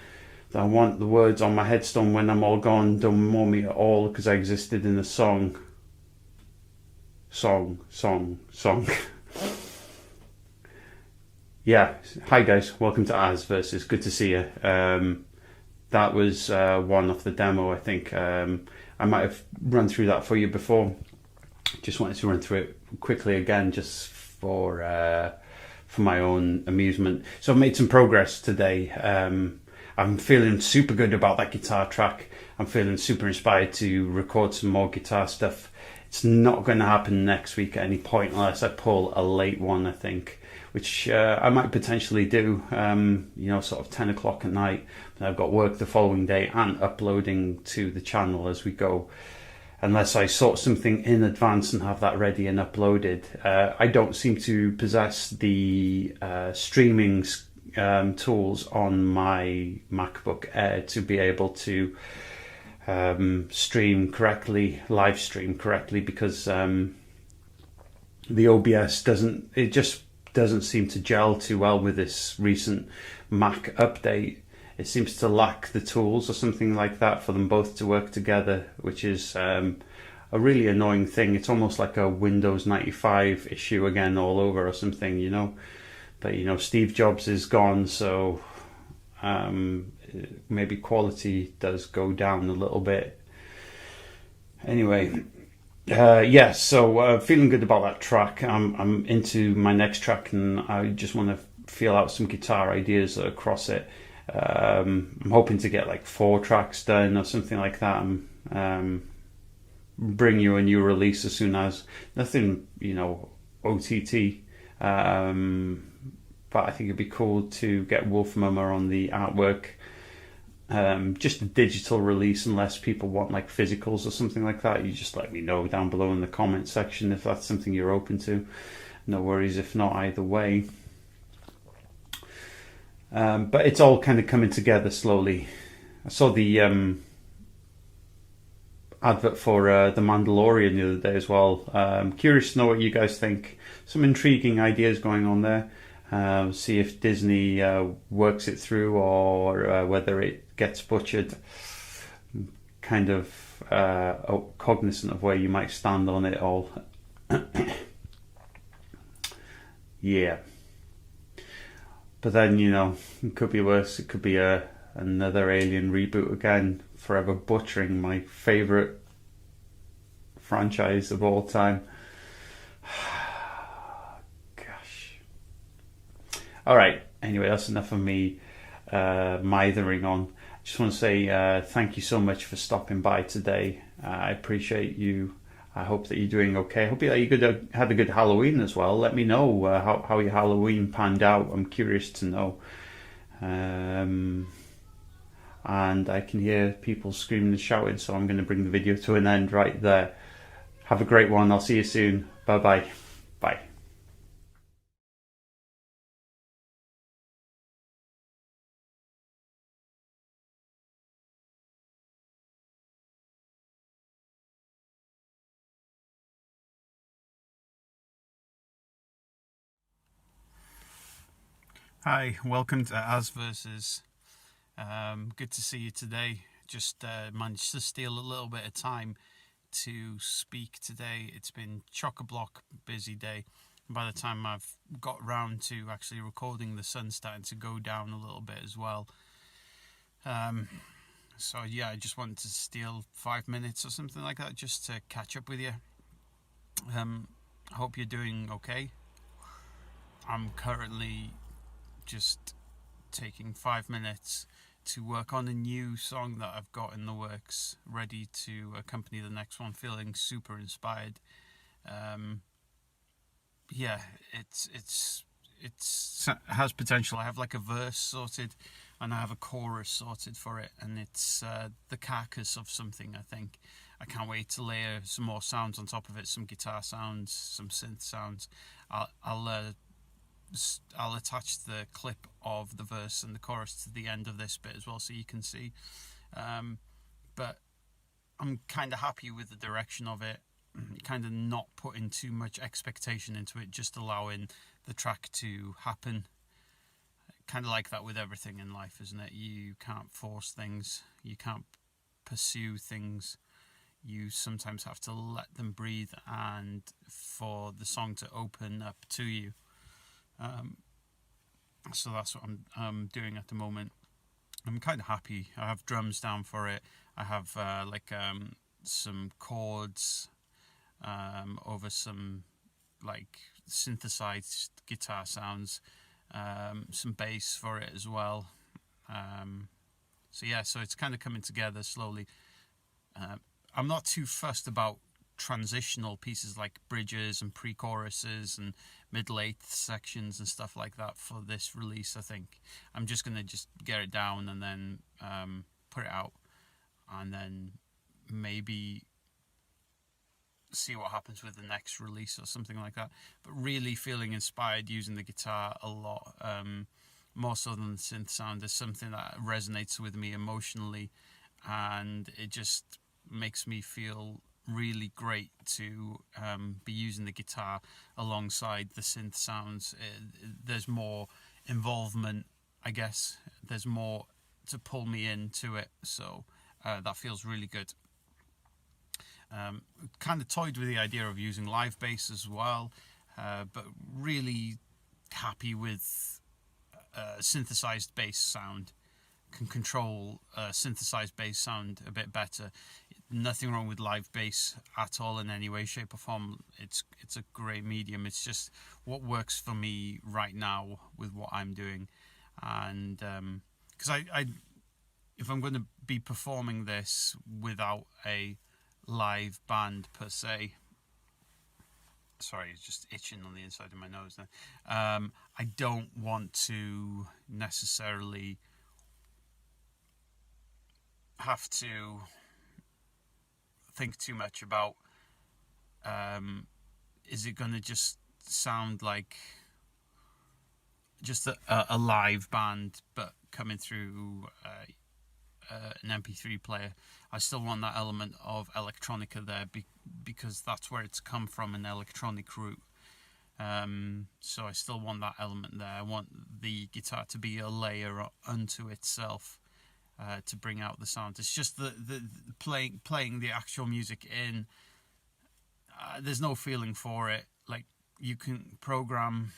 I want the words on my headstone when I'm all gone. Don't mourn me at all, because I existed in a song. Song. Yeah, hi guys, welcome to As Versus. Good to see you. That was one off the demo, I think. I might have run through that for you before. Just wanted to run through it quickly again, just for my own amusement. So I've made some progress today. I'm feeling super good about that guitar track. I'm feeling super inspired to record some more guitar stuff. It's not going to happen next week at any point unless I pull a late one, I think, which I might potentially do, sort of 10 o'clock at night. But I've got work the following day and uploading to the channel as we go. Unless I sort something in advance and have that ready and uploaded. I don't seem to possess the streaming tools on my MacBook Air to be able to stream correctly, live stream correctly, because the OBS doesn't seem to gel too well with this recent Mac update. It seems to lack the tools or something like that for them both to work together, which is a really annoying thing. It's almost like a Windows 95 issue again all over or something, But, Steve Jobs is gone, so maybe quality does go down a little bit. Anyway, so feeling good about that track. I'm into my next track, and I just want to feel out some guitar ideas across it. I'm hoping to get like 4 tracks done or something like that. Bring you a new release as soon as. Nothing, OTT. But I think it'd be cool to get Wolf Mummer on the artwork. Just a digital release, unless people want like physicals or something like that. You just let me know down below in the comment section if that's something you're open to. No worries if not, either way. But it's all kind of coming together slowly. I saw the advert for The Mandalorian the other day as well. Curious to know what you guys think. Some intriguing ideas going on there. See if Disney works it through or whether it gets butchered. Kind of cognizant of where you might stand on it all. Yeah. But then, it could be worse. It could be another Alien reboot again, forever butchering my favourite franchise of all time. Gosh. Alright, anyway, that's enough of me mithering on. Just want to say thank you so much for stopping by today. I appreciate you. I hope that you're doing okay. I hope you had a good Halloween as well. Let me know how your Halloween panned out. I'm curious to know. And I can hear people screaming and shouting, so I'm going to bring the video to an end right there. Have a great one. I'll see you soon. Bye-bye. Bye. Hi, welcome to As Versus. Good to see you today. Just managed to steal a little bit of time to speak today. It's been chock-a-block busy day. By the time I've got round to actually recording, the sun's starting to go down a little bit as well. So yeah, I just wanted to steal 5 minutes or something like that just to catch up with you. I hope you're doing okay. I'm currently just taking 5 minutes to work on a new song that I've got in the works, ready to accompany the next one. Feeling super inspired. Yeah, it has potential. I have like a verse sorted, and I have a chorus sorted for it, and it's the carcass of something. I think I can't wait to layer some more sounds on top of it. Some guitar sounds, some synth sounds. I'll attach the clip of the verse and the chorus to the end of this bit as well, so you can see. But I'm kind of happy with the direction of it. Kind of not putting too much expectation into it, just allowing the track to happen. Kind of like that with everything in life, isn't it? You can't force things. You can't pursue things. You sometimes have to let them breathe, and for the song to open up to you. So that's what I'm doing at the moment. I'm kind of happy. I have drums down for it. I have some chords over some like synthesized guitar sounds, some bass for it as well. So it's kind of coming together slowly. I'm not too fussed about transitional pieces like bridges and pre-choruses and middle-eighth sections and stuff like that for this release. I think I'm just going to get it down and then put it out, and then maybe see what happens with the next release or something like that. But really feeling inspired using the guitar a lot, more so than the synth sound. Is something that resonates with me emotionally, and it just makes me feel really great to be using the guitar alongside the synth sounds. There's more involvement, I guess. There's more to pull me into it, so that feels really good. Kind of toyed with the idea of using live bass as well, but really happy with synthesized bass sound. Can control synthesized bass sound a bit better. Nothing wrong with live bass at all in any way, shape or form. It's a great medium. It's just what works for me right now with what I'm doing, and because I if I'm going to be performing this without a live band per se, sorry, it's just itching on the inside of my nose there. I don't want to necessarily have to think too much about is it going to just sound like just a live band but coming through an MP3 player. I still want that element of electronica there because that's where it's come from, an electronic route. So I still want that element there. I want the guitar to be a layer unto itself to bring out the sound. It's just the playing the actual music in. There's no feeling for it. Like, you can program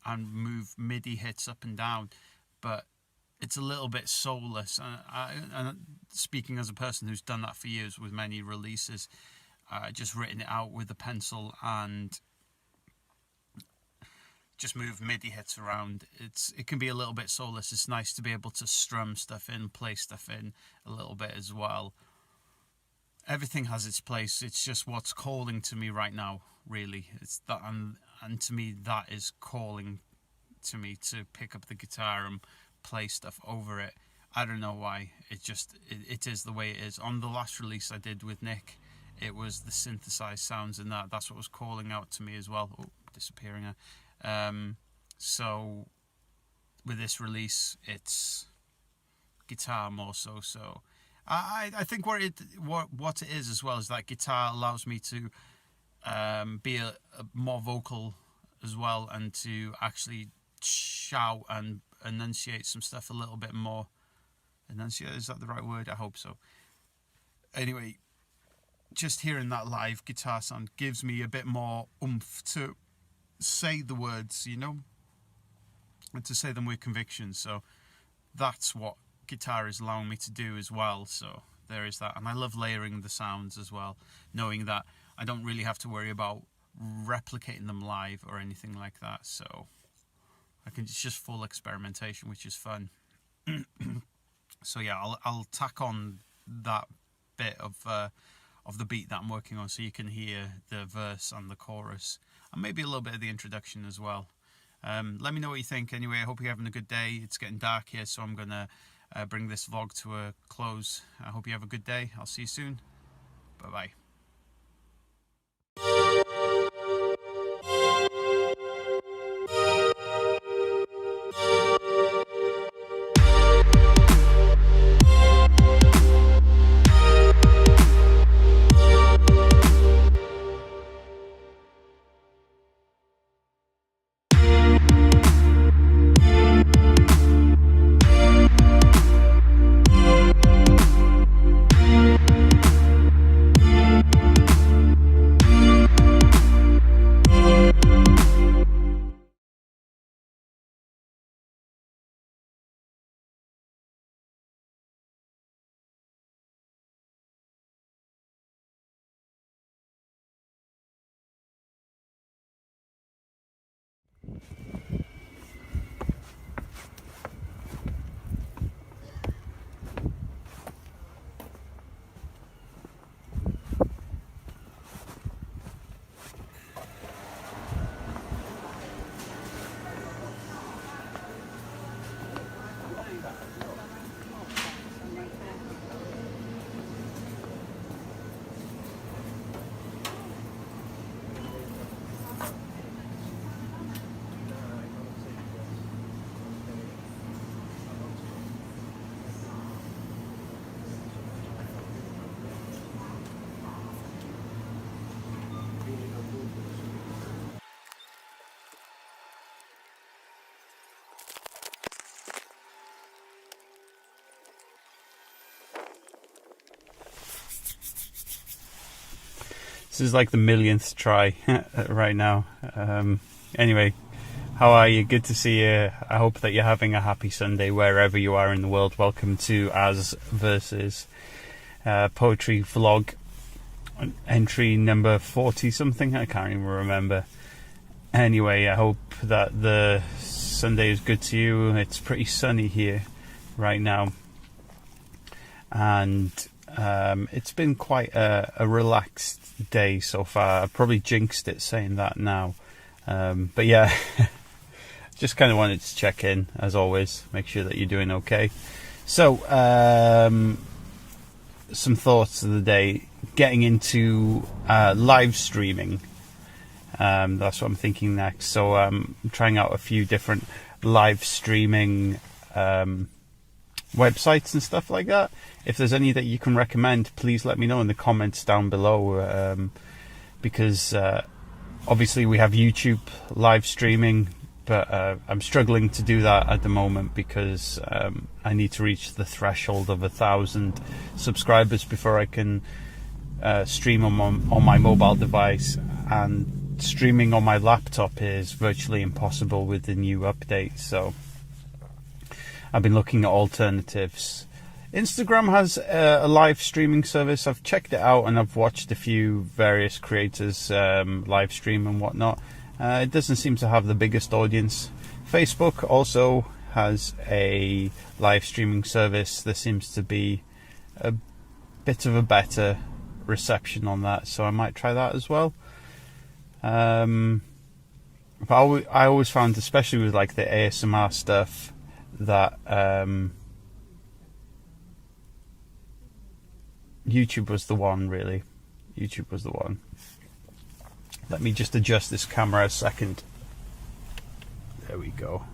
and move MIDI hits up and down, but it's a little bit soulless. And speaking as a person who's done that for years with many releases, just written it out with a pencil and just move MIDI hits around. It can be a little bit soulless. It's nice to be able to strum stuff in, play stuff in a little bit as well. Everything has its place. It's just what's calling to me right now, really. It's that, and to me, that is calling to me to pick up the guitar and play stuff over it. I don't know why. It is the way it is. On the last release I did with Nick, it was the synthesized sounds, and that's what was calling out to me as well. Oh, disappearing now. So with this release, it's guitar more so. So I think what it is as well is that guitar allows me to be a more vocal as well, and to actually shout and enunciate some stuff a little bit more. Enunciate, is that the right word? I hope so. Anyway, just hearing that live guitar sound gives me a bit more oomph to say the words, you know, and to say them with conviction. So that's what guitar is allowing me to do as well. So there is that. And I love layering the sounds as well, knowing that I don't really have to worry about replicating them live or anything like that. So it's just full experimentation, which is fun. So yeah, I'll tack on that bit of the beat that I'm working on, so you can hear the verse and the chorus, and maybe a little bit of the introduction as well. Let me know what you think. Anyway, I hope you're having a good day. It's getting dark here, so I'm gonna bring this vlog to a close. I hope you have a good day. I'll see you soon. Bye bye. This is like the millionth try right now. Anyway, how are you? Good to see you. I hope that you're having a happy Sunday wherever you are in the world. Welcome to As Versus Poetry Vlog, entry number 40 something. I can't even remember. Anyway, I hope that the Sunday is good to you. It's pretty sunny here. right now, and it's been quite a relaxed day so far. I probably jinxed it saying that now, but yeah, just kind of wanted to check in as always, make sure that you're doing okay. So some thoughts of the day, getting into live streaming. That's what I'm thinking next. So I'm trying out a few different live streaming websites and stuff like that. If there's any that you can recommend, please let me know in the comments down below, because obviously we have YouTube live streaming, but I'm struggling to do that at the moment because I need to reach the threshold of 1,000 subscribers before I can stream on my mobile device, and streaming on my laptop is virtually impossible with the new update. So I've been looking at alternatives. Instagram has a live streaming service. I've checked it out and I've watched a few various creators live stream and whatnot. It doesn't seem to have the biggest audience. Facebook also has a live streaming service. There seems to be a bit of a better reception on that, so I might try that as well. But I always found, especially with like the ASMR stuff, that YouTube was the one, really. YouTube was the one. Let me just adjust this camera a second. There we go.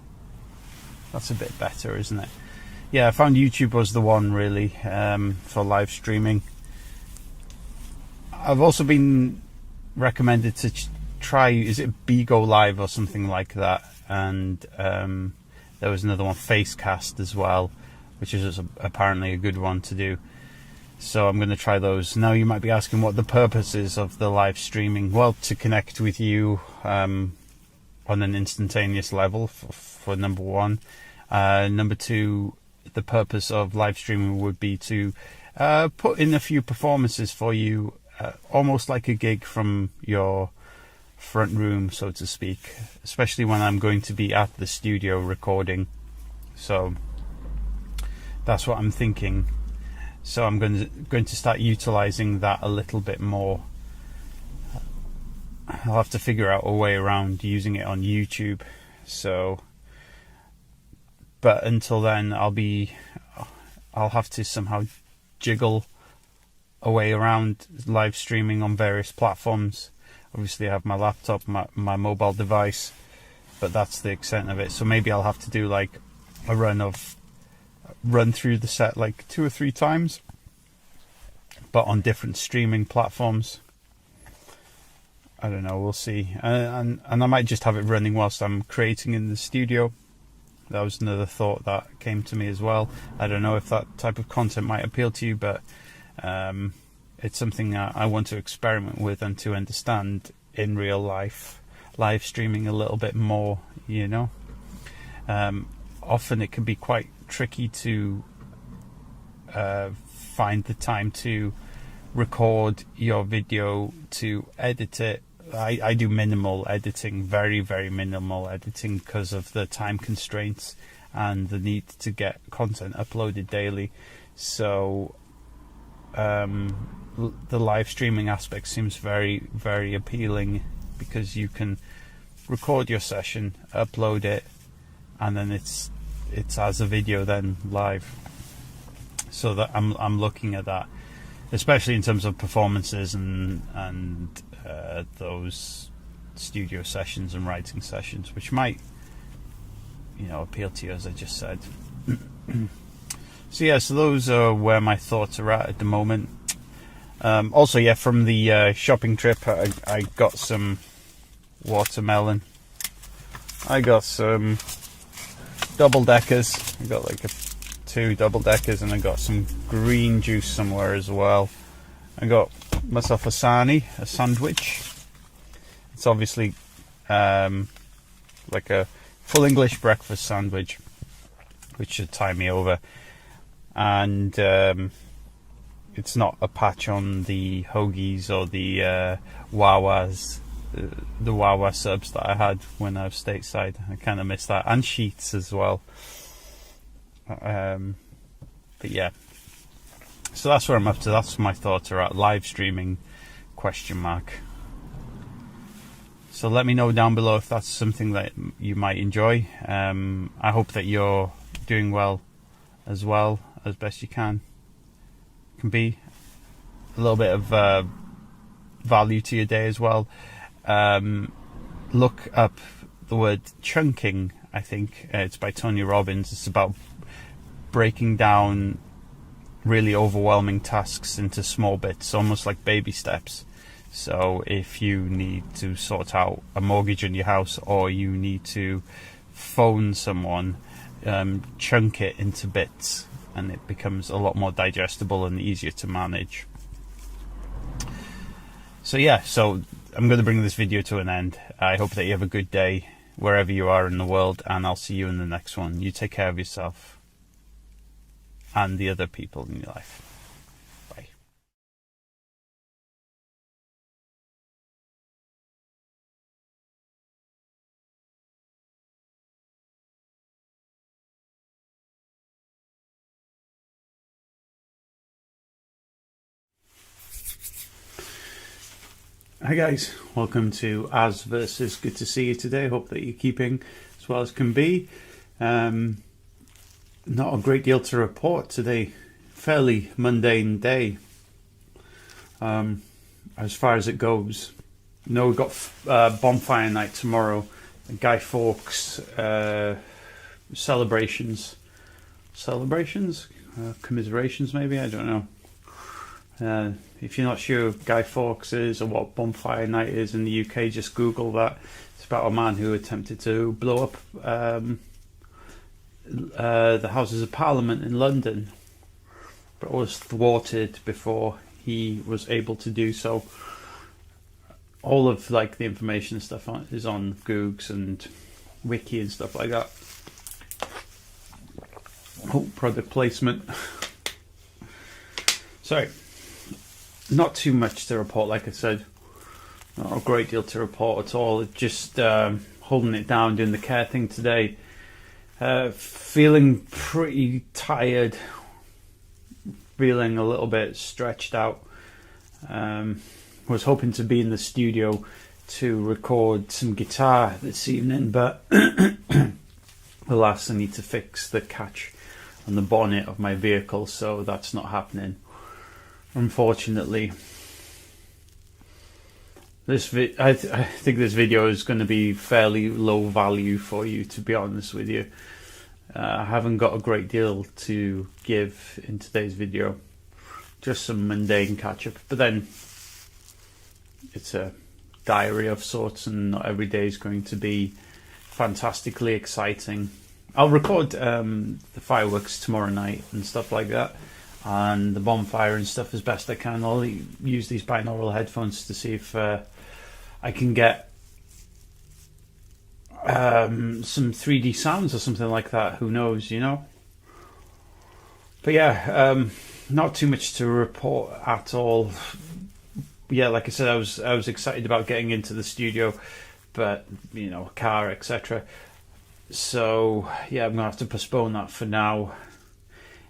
That's a bit better, isn't it? Yeah, I found YouTube was the one, really, for live streaming. I've also been recommended to try, is it Bigo Live or something like that? And there was another one, Facecast as well, which is apparently a good one to do. So I'm going to try those. Now you might be asking what the purpose is of the live streaming. Well, to connect with you on an instantaneous level, for number one. Number two, the purpose of live streaming would be to put in a few performances for you, almost like a gig from your front room, so to speak, especially when I'm going to be at the studio recording. So that's what I'm thinking. So I'm going to start utilizing that a little bit more. I'll have to figure out a way around using it on YouTube. So, but until then, I'll have to somehow jiggle a way around live streaming on various platforms. Obviously I have my laptop, my mobile device, but that's the extent of it. So maybe I'll have to do like a run through the set like 2 or 3 times, but on different streaming platforms. I don't know, we'll see. And I might just have it running whilst I'm creating in the studio. That was another thought that came to me as well. I don't know if that type of content might appeal to you, but it's something I want to experiment with and to understand in real life, live streaming a little bit more, you know. Often it can be quite tricky to find the time to record your video, to edit it. I do minimal editing, very, very minimal editing, because of the time constraints and the need to get content uploaded daily. So the live streaming aspect seems very, very appealing, because you can record your session, upload it, and then it's as a video then live. So that I'm looking at that, especially in terms of performances and those studio sessions and writing sessions, which might, you know, appeal to you, as I just said. So yeah, so those are where my thoughts are at the moment. Also, yeah, from the shopping trip, I got some watermelon. I got some double-deckers. I got like 2 double-deckers, and I got some green juice somewhere as well. I got myself a sandwich. It's obviously like a full English breakfast sandwich, which should tie me over. And it's not a patch on the hoagies or the Wawas, the Wawa subs that I had when I was stateside. I kind of miss that, and sheets as well. But yeah, so that's where I'm up to. That's my thoughts are at. Live streaming ? So let me know down below if that's something that you might enjoy. I hope that you're doing well as best you can be. A little bit of value to your day as well. Look up the word chunking. I think it's by Tony Robbins. It's about breaking down really overwhelming tasks into small bits, almost like baby steps. So if you need to sort out a mortgage on your house, or you need to phone someone, chunk it into bits, and it becomes a lot more digestible and easier to manage. So yeah, so I'm going to bring this video to an end. I hope that you have a good day wherever you are in the world, and I'll see you in the next one. You take care of yourself and the other people in your life. Bye. Hi guys, welcome to As Versus. Good to see you today. Hope that you're keeping as well as can be. Not a great deal to report today. Fairly mundane day as far as it goes. No, we've got bonfire night tomorrow. Guy Fawkes celebrations, commiserations maybe, I don't know. If you're not sure who Guy Fawkes is or what bonfire night is in the UK, just Google that. It's about a man who attempted to blow up the Houses of Parliament in London, but was thwarted before he was able to do so. All of like the information and stuff is on Googs and Wiki and stuff like that. Oh, product placement. Sorry, not too much to report. Like I said, not a great deal to report at all. Just holding it down, doing the care thing today. Feeling pretty tired, feeling a little bit stretched out. Was hoping to be in the studio to record some guitar this evening, but alas, I need to fix the catch on the bonnet of my vehicle, so that's not happening, unfortunately. I think this video is going to be fairly low value for you, to be honest with you. I haven't got a great deal to give in today's video, just some mundane catch up, but then it's a diary of sorts, and not every day is going to be fantastically exciting. I'll record the fireworks tomorrow night and stuff like that, and the bonfire and stuff as best I can. I'll use these binaural headphones to see if I can get some 3D sounds or something like that. Who knows, you know? But yeah, not too much to report at all. Yeah, like I said, I was excited about getting into the studio, but you know, car, etc. So yeah, I'm gonna have to postpone that for now.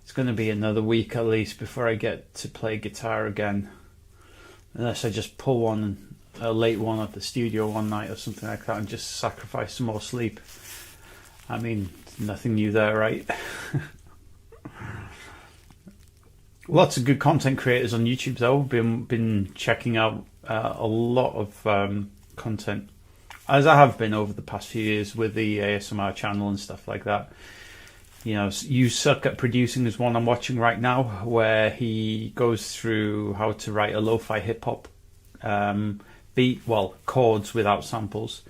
It's gonna be another week at least before I get to play guitar again, unless I just pull a late one at the studio one night or something like that and just sacrifice some more sleep. I mean, nothing new there, right? Lots of good content creators on YouTube though. Been checking out a lot of content, as I have been over the past few years with the ASMR channel and stuff like that. You know, You Suck at Producing is one I'm watching right now, where he goes through how to write a lo-fi hip-hop beat, well, chords without samples.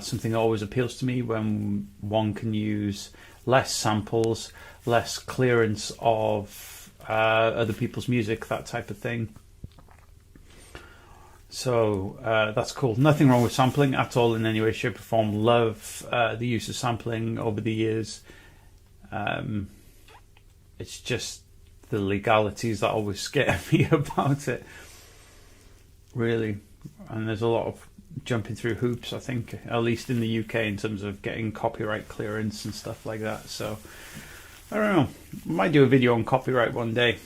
Something that always appeals to me, when one can use less samples, less clearance of other people's music, that type of thing. So that's cool. Nothing wrong with sampling at all in any way, shape or form. Love the use of sampling over the years. It's just the legalities that always scare me about it, really. And there's a lot of jumping through hoops, I think, at least in the UK, in terms of getting copyright clearance and stuff like that. So I don't know. Might do a video on copyright one day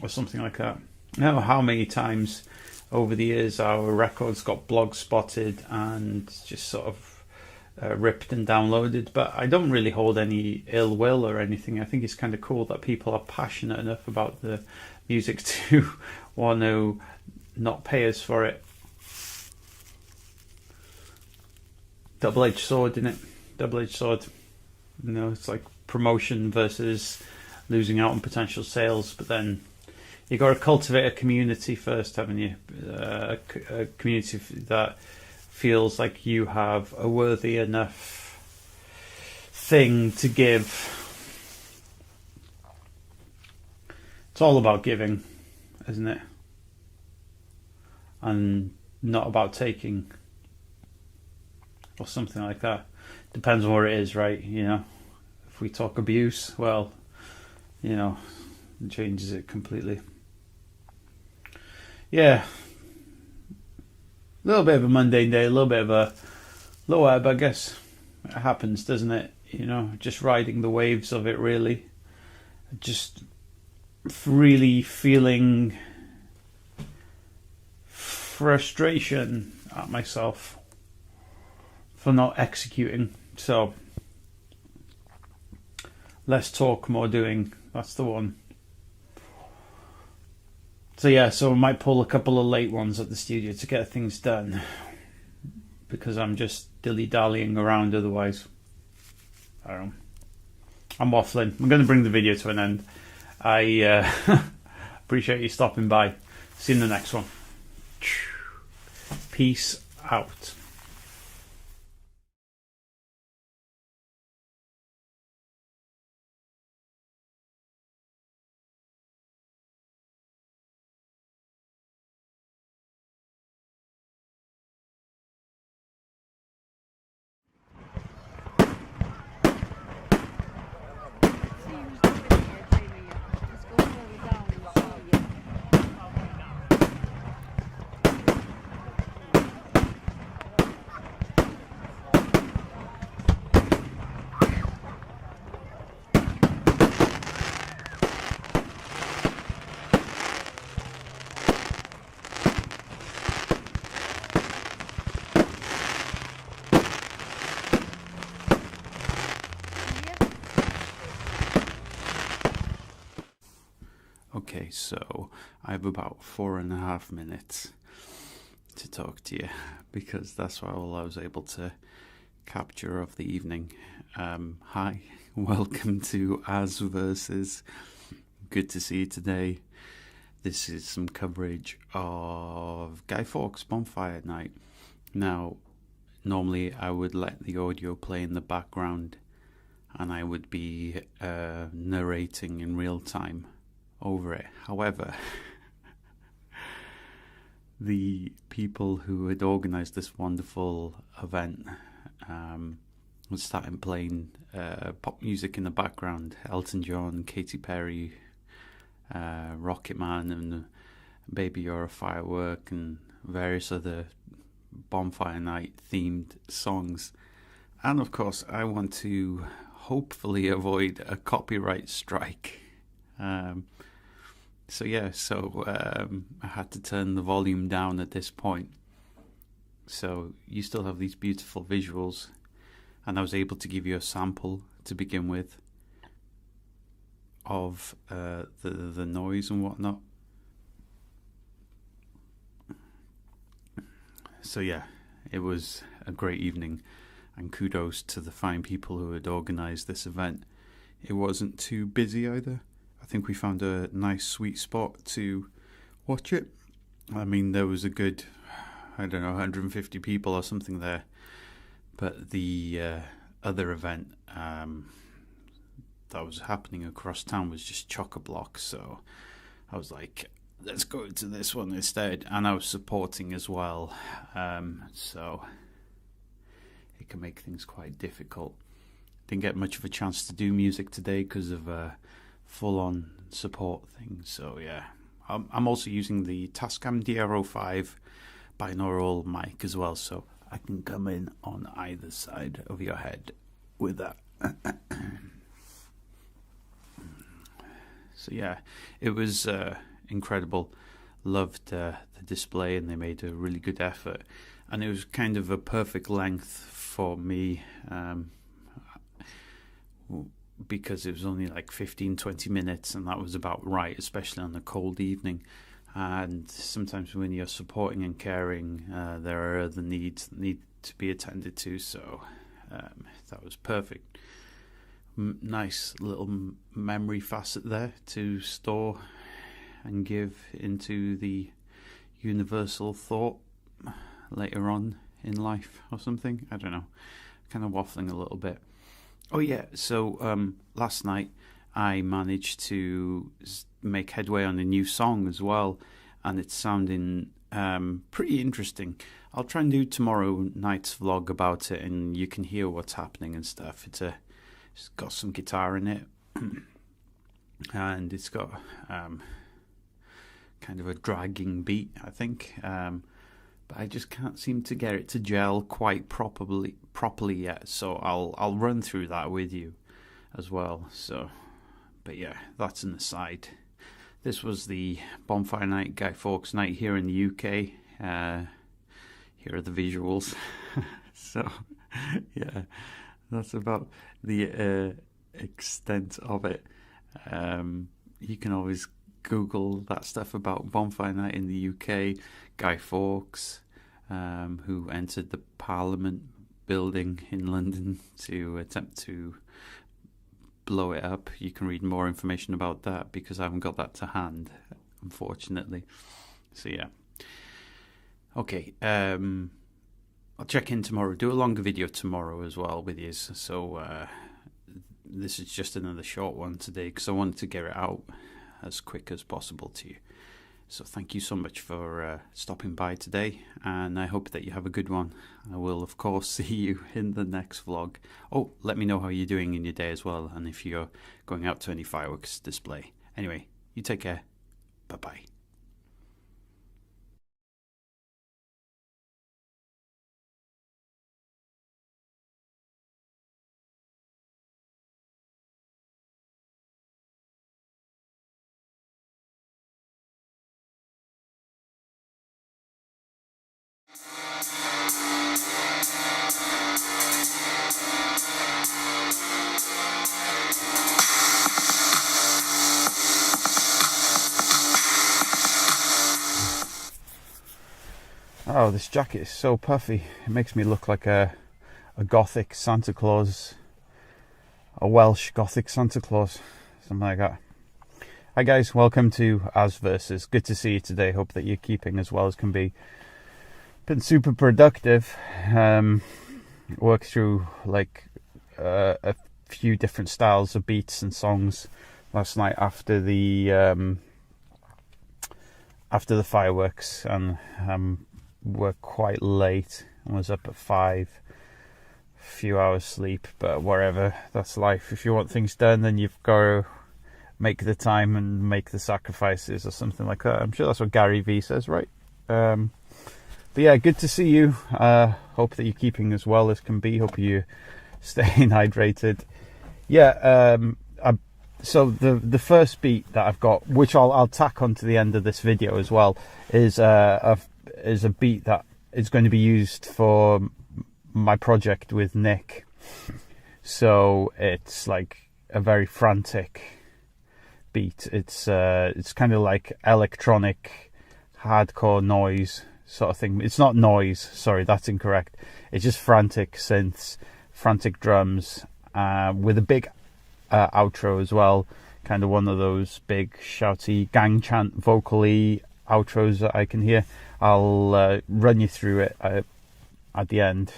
or something like that. I don't know how many times over the years our records got blog spotted and just sort of ripped and downloaded, but I don't really hold any ill will or anything. I think it's kind of cool that people are passionate enough about the music to want to not pay us for it. Double-edged sword, isn't it? Double-edged sword. You know, it's like promotion versus losing out on potential sales, but then you got to cultivate a community first, haven't you? A community that feels like you have a worthy enough thing to give. It's all about giving, isn't it? And not about taking, or something like that. Depends on what it is, right? You know, if we talk abuse, well, you know, it changes it completely. Yeah, a little bit of a mundane day, a little bit of a low ebb, I guess. It happens, doesn't it? You know, just riding the waves of it, really. Just really feeling frustration at myself for not executing. So, less talk, more doing. That's the one. So yeah, so I might pull a couple of late ones at the studio to get things done, because I'm just dilly-dallying around otherwise. I don't know. I'm waffling. I'm going to bring the video to an end. I appreciate you stopping by. See you in the next one. Peace out. Okay, so I have about 4.5 minutes to talk to you, because that's all I was able to capture of the evening. Hi, welcome to As Versus. Good to see you today. This is some coverage of Guy Fawkes' Bonfire Night. Now, normally I would let the audio play in the background and I would be narrating in real time over it. However, the people who had organised this wonderful event was starting playing pop music in the background. Elton John, Katy Perry, Rocket Man and Baby You're a Firework, and various other Bonfire Night themed songs. And of course I want to hopefully avoid a copyright strike. So I had to turn the volume down at this point. So you still have these beautiful visuals, and I was able to give you a sample to begin with of the noise and whatnot. So yeah, it was a great evening, and kudos to the fine people who had organised this event. It wasn't too busy either. I think we found a nice sweet spot to watch it. I mean, there was a good, 150 people or something there. But the other event that was happening across town was just chock-a-block. So I was like, let's go to this one instead. And I was supporting as well. So it can make things quite difficult. Didn't get much of a chance to do music today because of full-on support thing. So yeah, I'm also using the Tascam DR05 binaural mic as well, so I can come in on either side of your head with that. So yeah, it was incredible. Loved the display, and they made a really good effort, and it was kind of a perfect length for me, because it was only like 15-20 minutes, and that was about right, especially on a cold evening. And sometimes when you're supporting and caring, there are other needs that need to be attended to, so that was perfect. Nice little memory facet there to store and give into the universal thought later on in life or something. I don't know, kind of waffling a little bit. Oh yeah, so last night I managed to make headway on a new song as well, and it's sounding pretty interesting. I'll try and do tomorrow night's vlog about it, and you can hear what's happening and stuff. It's got some guitar in it, and it's got kind of a dragging beat, I think, but I just can't seem to get it to gel quite properly yet. So I'll run through that with you as well. So, but yeah, that's an aside. This was the Bonfire Night, Guy Fawkes Night here in the UK. Here are the visuals. So yeah, that's about the extent of it. You can always Google that stuff about Bonfire Night in the UK. Guy Fawkes, who entered the Parliament building in London to attempt to blow it up. You can read more information about that because I haven't got that to hand, unfortunately. So yeah. Okay, I'll check in tomorrow. Do a longer video tomorrow as well with you. So this is just another short one today because I wanted to get it out as quick as possible to you. So thank you so much for stopping by today, and I hope that you have a good one. I will of course see you in the next vlog. Oh, let me know how you're doing in your day as well, and if you're going out to any fireworks display. Anyway, you take care. Bye bye. Oh, this jacket is so puffy. It makes me look like a gothic Santa Claus, a Welsh gothic Santa Claus, something like that. Hi guys, welcome to As Versus. Good to see you today. Hope that you're keeping as well as can be. Been super productive. Worked through like a few different styles of beats and songs last night after the fireworks, and worked quite late. I was up at 5, a few hours sleep, but whatever, that's life. If you want things done, then you've got to make the time and make the sacrifices or something like that. I'm sure that's what Gary Vee says, right? But yeah, good to see you. Hope that you're keeping as well as can be. Hope you're staying hydrated. Yeah, so the first beat that I've got, which I'll tack onto the end of this video as well, is a beat that is going to be used for my project with Nick. So it's like a very frantic beat. It's kind of like electronic hardcore noise sort of thing. It's not noise, sorry, that's incorrect. It's just frantic synths, frantic drums, with a big outro as well, kind of one of those big shouty gang chant vocally outros that I can hear. I'll run you through it at the end,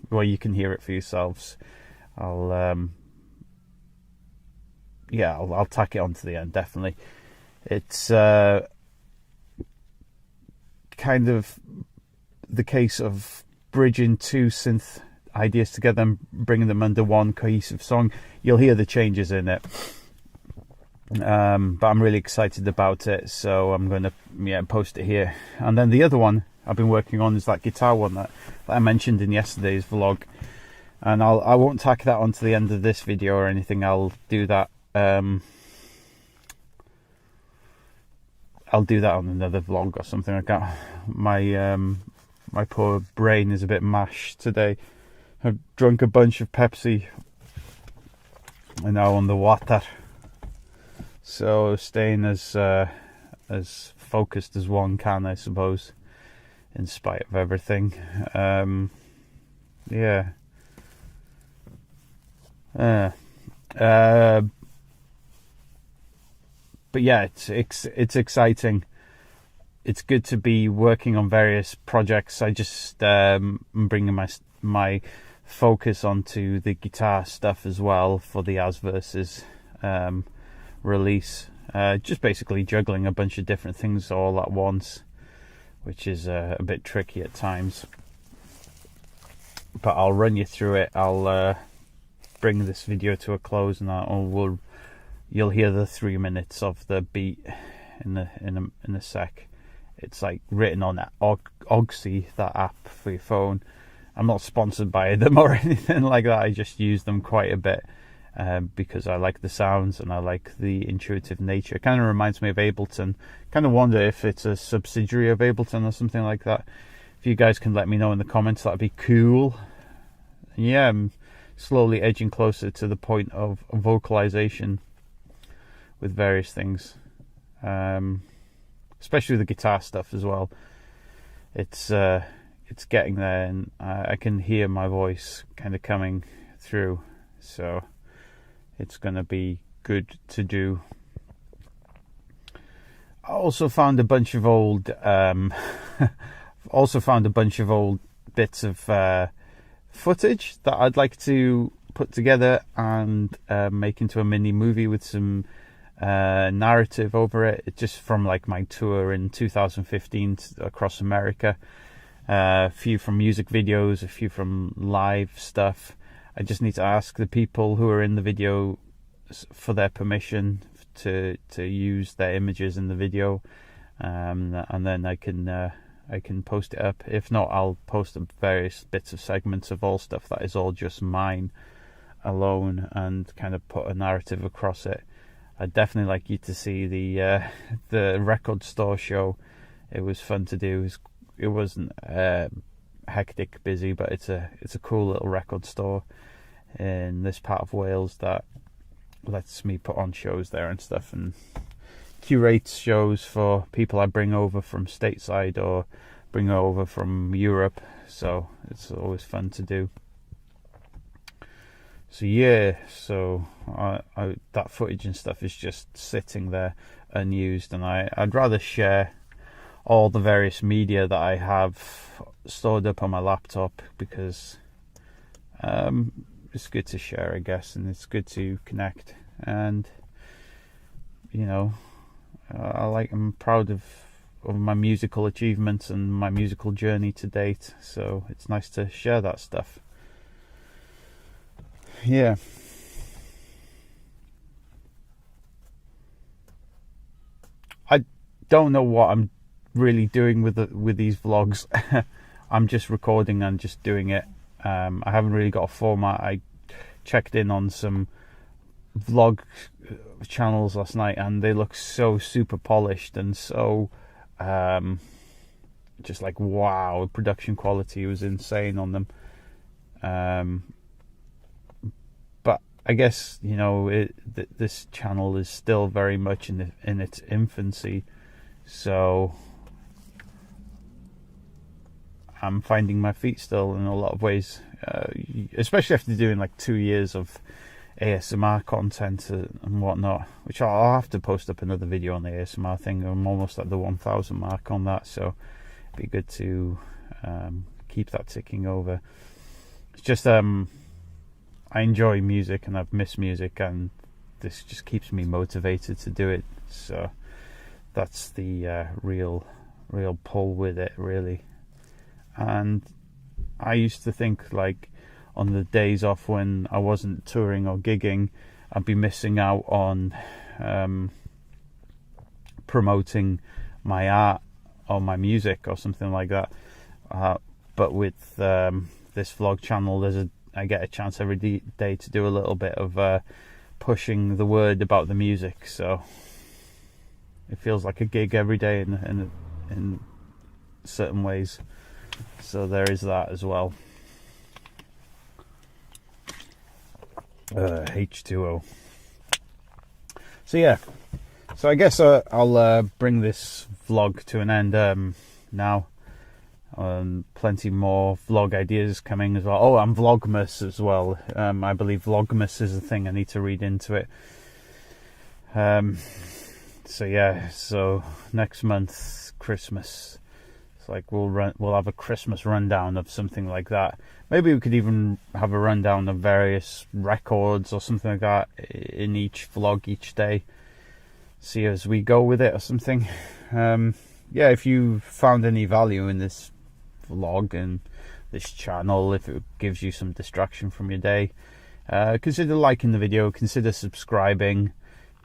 where you can hear it for yourselves. I'll tack it onto the end, definitely. It's kind of the case of bridging two synth ideas together and bringing them under one cohesive song. You'll hear the changes in it, but I'm really excited about it, so I'm going to post it here. And then the other one I've been working on is that guitar one that I mentioned in yesterday's vlog, and I won't tack that onto the end of this video or anything. I'll do that I'll do that on another vlog or something like that. My poor brain is a bit mashed today. I've drunk a bunch of Pepsi and now on the water, so staying as focused as one can, I suppose, in spite of everything. Yeah. But yeah, it's exciting. It's good to be working on various projects. I just am bringing my focus onto the guitar stuff as well for the As Versus release. Just basically juggling a bunch of different things all at once, which is a bit tricky at times. But I'll run you through it. I'll bring this video to a close, and you'll hear the 3 minutes of the beat in a sec. It's like written on Oxy, that app for your phone. I'm not sponsored by them or anything like that. I just use them quite a bit because I like the sounds and I like the intuitive nature. It kind of reminds me of Ableton. Kind of wonder if it's a subsidiary of Ableton or something like that. If you guys can let me know in the comments, that'd be cool. Yeah, I'm slowly edging closer to the point of vocalization with various things, especially the guitar stuff as well. It's getting there, and I can hear my voice kind of coming through, so it's going to be good to do. I also found a bunch of old bits of footage that I'd like to put together and make into a mini movie with some narrative over it. It's just from like my tour in 2015 across America. A few from music videos, a few from live stuff. I just need to ask the people who are in the video for their permission to use their images in the video, and then I can post it up. If not, I'll post various bits of segments of all stuff that is all just mine alone, and kind of put a narrative across it. I'd definitely like you to see the record store show. It was fun to do. It wasn't hectic, busy, but it's a cool little record store in this part of Wales that lets me put on shows there and stuff, and curates shows for people I bring over from stateside or bring over from Europe. So it's always fun to do. So yeah, that footage and stuff is just sitting there unused, and I'd rather share all the various media that I have stored up on my laptop, because it's good to share, I guess, and it's good to connect. And I'm proud of my musical achievements and my musical journey to date, so it's nice to share that stuff. Yeah. I don't know what I'm really doing with these vlogs. I'm just recording and just doing it. I haven't really got a format. I checked in on some vlog channels last night, and they look so super polished and so just like, wow, production quality was insane on them. But I guess this channel is still very much in its infancy, so I'm finding my feet still in a lot of ways, especially after doing like 2 years of ASMR content and whatnot, which I'll have to post up another video on the ASMR thing. I'm almost at the 1,000 mark on that, so it'd be good to keep that ticking over. It's just I enjoy music and I've missed music, and this just keeps me motivated to do it, so that's the real pull with it, really. And I used to think, like, on the days off when I wasn't touring or gigging, I'd be missing out on promoting my art or my music or something like that. But with this vlog channel, I get a chance every day to do a little bit of pushing the word about the music. So it feels like a gig every day in certain ways. So there is that as well. H2O. So yeah, so I guess I'll bring this vlog to an end now. Plenty more vlog ideas coming as well. Oh, and Vlogmas as well. I believe Vlogmas is a thing. I need to read into it. So yeah, so next month, Christmas. It's like we'll have a Christmas rundown of something like that. Maybe we could even have a rundown of various records or something like that in each vlog each day. See as we go with it or something. Yeah, if you found any value in this vlog and this channel, if it gives you some distraction from your day, consider liking the video, consider subscribing,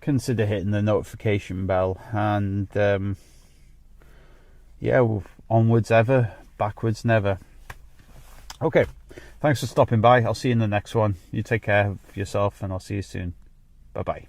consider hitting the notification bell, and yeah, onwards ever, backwards never. Okay, thanks for stopping by. I'll see you in the next one. You take care of yourself, and I'll see you soon. Bye bye.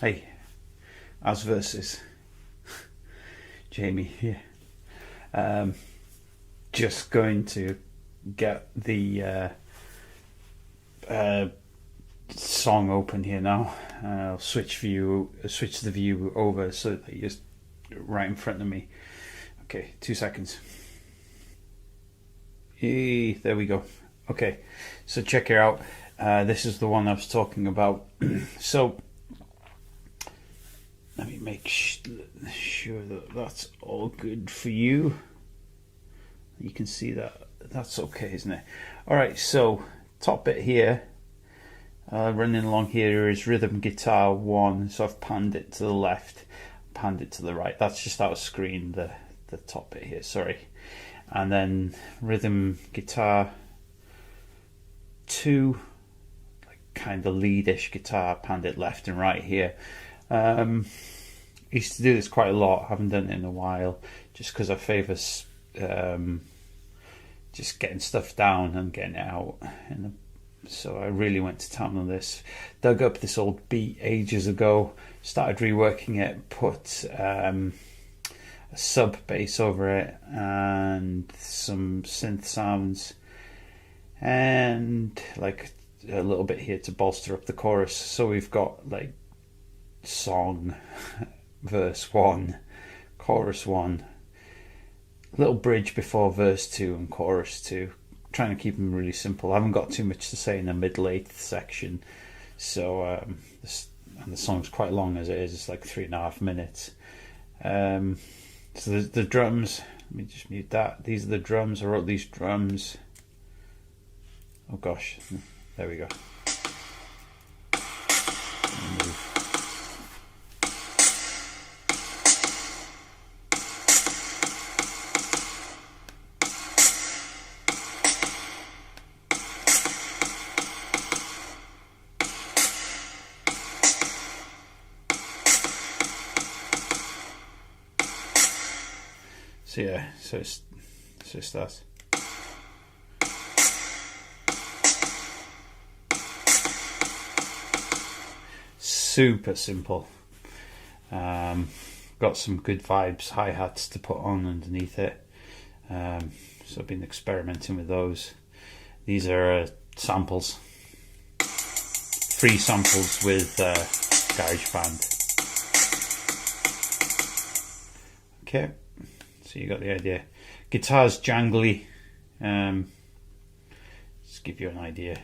Hey, as versus Jamie here. Just going to get the song open here now. I'll switch the view over so that you're right in front of me. Okay, 2 seconds. Hey, there we go. Okay, so check it out. This is the one I was talking about. So let me make sure that that's all good for you. You can see that that's okay, isn't it? All right, so top bit here, running along here is rhythm guitar 1. So I've panned it to the left, panned it to the right. That's just out of screen, the top bit here, sorry. And then rhythm guitar 2, like kind of leadish guitar, panned it left and right here. Used to do this quite a lot, haven't done it in a while, just because I favour just getting stuff down and getting it out. So I really went to town on this. Dug up this old beat ages ago, started reworking it, put a sub bass over it and some synth sounds and like a little bit here to bolster up the chorus. So we've got like song, verse 1, chorus 1, little bridge before verse 2 and chorus 2. Trying to keep them really simple. I haven't got too much to say in the middle 8th section, so and the song's quite long as it is. It's like 3.5 minutes. So the drums, let me just mute that. These are the drums. I wrote these drums. Oh gosh, there we go. So yeah, so it's that. Super simple. Got some good vibes, hi-hats to put on underneath it. So I've been experimenting with those. These are samples, free samples with GarageBand. Okay. So you got the idea. Guitar's jangly. Just give you an idea.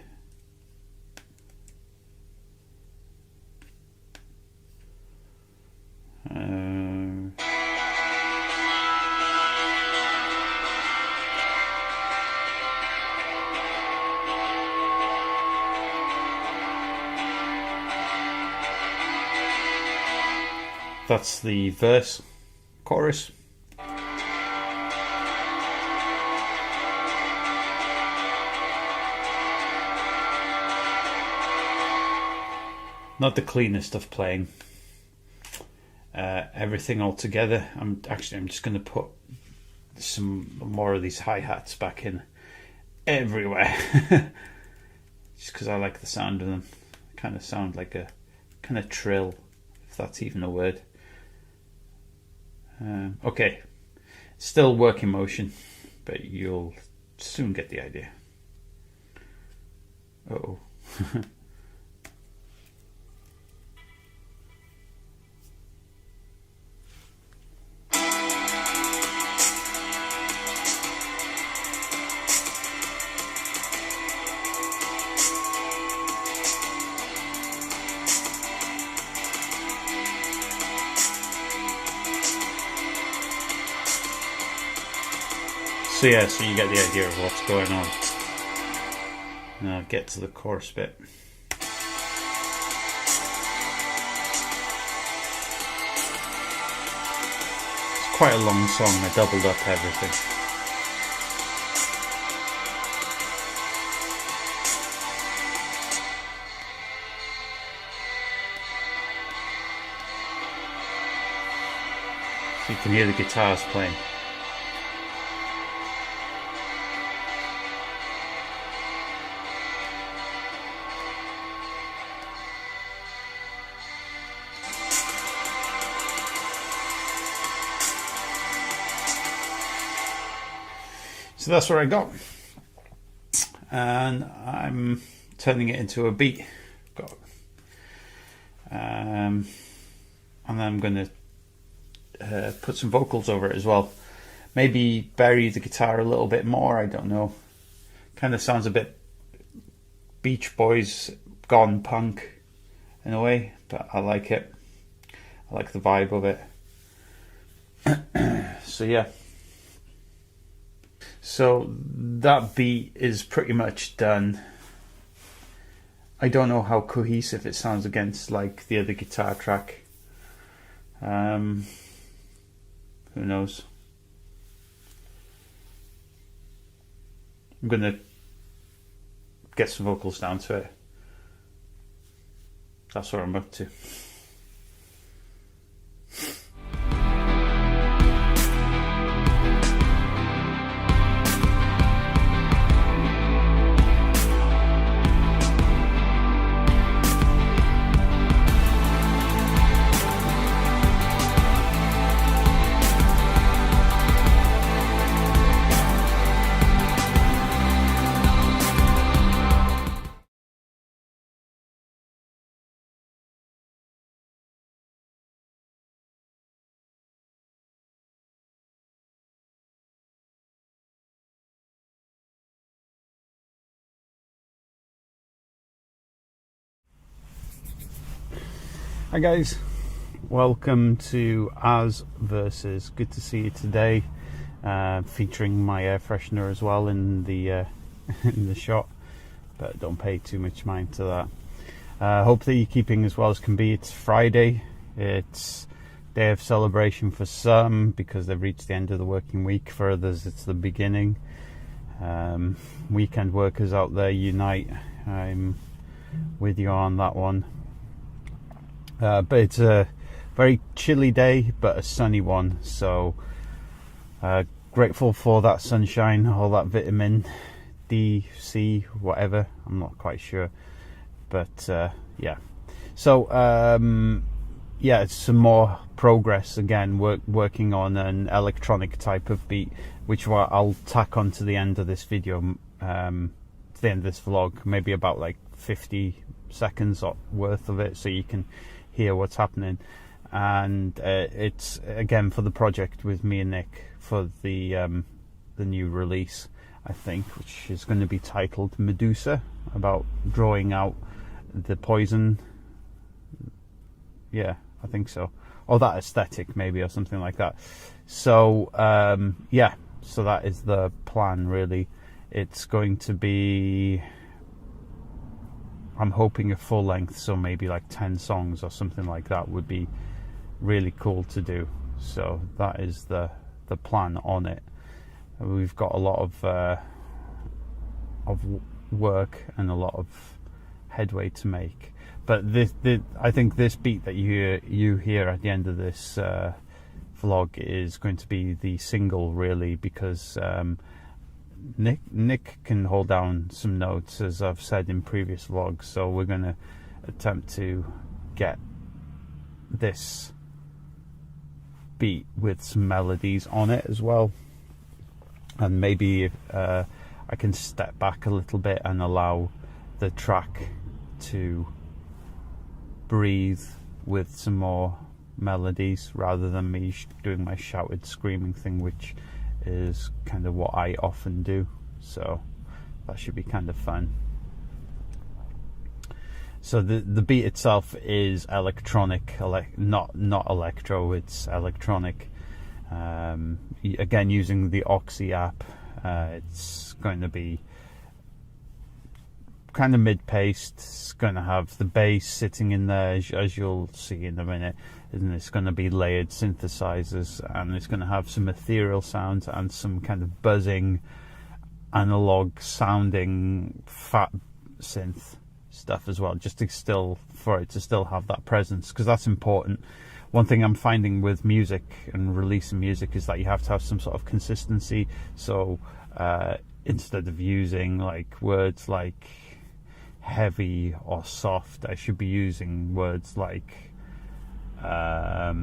That's the verse, chorus. Not the cleanest of playing. Everything all together. I'm just going to put some more of these hi-hats back in everywhere. Just because I like the sound of them. They kind of sound like a kind of trill, if that's even a word. Okay, still work in motion, but you'll soon get the idea. Uh-oh. So yeah, so you get the idea of what's going on. Now get to the chorus bit. It's quite a long song, I doubled up everything. So you can hear the guitars playing. So that's what I got, and I'm turning it into a beat. And then I'm going to put some vocals over it as well. Maybe bury the guitar a little bit more. I don't know. Kind of sounds a bit Beach Boys gone punk in a way, but I like it. I like the vibe of it. So yeah. So that beat is pretty much done. I don't know how cohesive it sounds against like the other guitar track. Who knows? I'm gonna get some vocals down to it. That's what I'm up to. Hi guys, welcome to As Versus. Good to see you today, featuring my air freshener as well in the in the shot, but don't pay too much mind to that. Hope that you're keeping as well as can be. It's Friday, it's day of celebration for some because they've reached the end of the working week. For others it's the beginning. Weekend workers out there, unite. I'm with you on that one. But it's a very chilly day, but a sunny one. So grateful for that sunshine, all that vitamin D, C, whatever. I'm not quite sure, but yeah. So yeah, it's some more progress again. Working on an electronic type of beat, which I'll tack on to the end of this video, to the end of this vlog, maybe about like 50 seconds worth of it, so you can hear what's happening. And it's again for the project with me and Nick for the new release, I think, which is going to be titled Medusa, about drawing out the poison. Yeah, I think so, or that aesthetic maybe, or something like that. So yeah, so that is the plan really. It's going to be, I'm hoping, a full length, so maybe like 10 songs or something like that would be really cool to do. So that is the plan on it. We've got a lot of work and a lot of headway to make. But I think this beat that you hear at the end of this vlog is going to be the single really, because Nick can hold down some notes, as I've said in previous vlogs, so we're going to attempt to get this beat with some melodies on it as well, and maybe I can step back a little bit and allow the track to breathe with some more melodies rather than me doing my shouted screaming thing, which is kind of what I often do. So that should be kind of fun. So the beat itself is electronic, not electro, it's electronic. Again, using the Oxy app. It's going to be kind of mid-paced. It's going to have the bass sitting in there, as you'll see in a minute, and it's going to be layered synthesizers, and it's going to have some ethereal sounds and some kind of buzzing, analog sounding fat synth stuff as well, just to for it to still have that presence, because that's important. One thing I'm finding with music and releasing music is that you have to have some sort of consistency. So instead of using like words like heavy or soft, I should be using words like I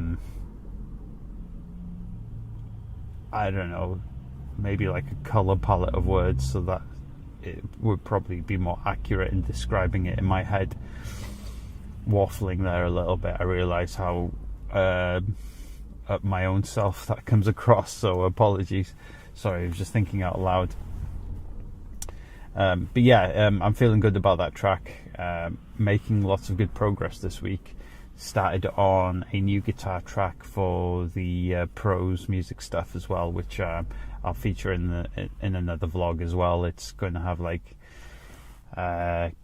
don't know, maybe like a color palette of words, so that it would probably be more accurate in describing it in my head. Waffling there a little bit, I realise how at my own self that comes across, so apologies. Sorry, I was just thinking out loud. But yeah, I'm feeling good about that track. Making lots of good progress this week. Started on a new guitar track for the pros music stuff as well, which I'll feature in another vlog as well. It's going to have like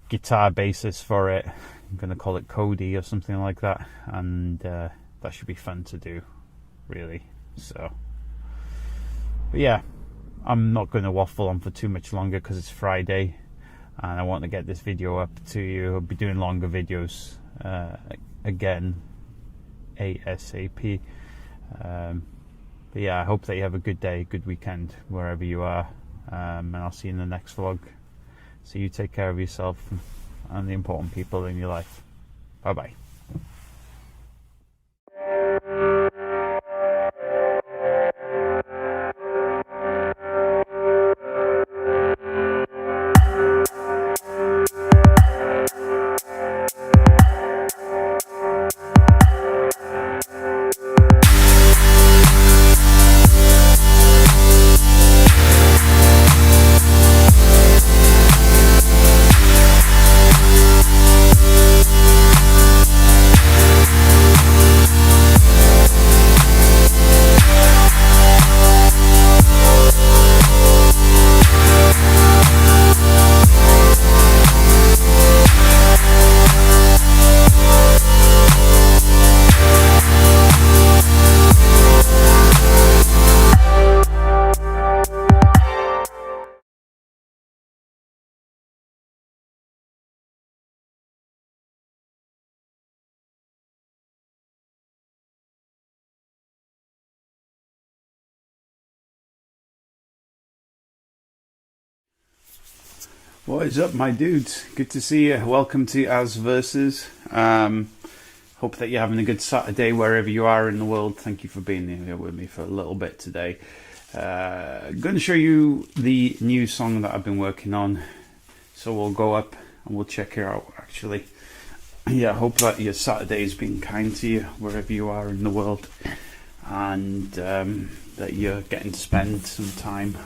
guitar basis for it. I'm going to call it Cody or something like that, and that should be fun to do, really. So, but yeah, I'm not going to waffle on for too much longer because it's Friday and I want to get this video up to you. I'll be doing longer videos again ASAP. But yeah, I hope that you have a good day, good weekend wherever you are, and I'll see you in the next vlog. So you take care of yourself and the important people in your life. Bye bye. What is up, my dudes? Good to see you. Welcome to As Versus. Hope that you're having a good Saturday wherever you are in the world. Thank you for being here with me for a little bit today. Going to show you the new song that I've been working on. So we'll go up and we'll check it out, actually. Yeah, hope that your Saturday's been kind to you wherever you are in the world. And that you're getting to spend some time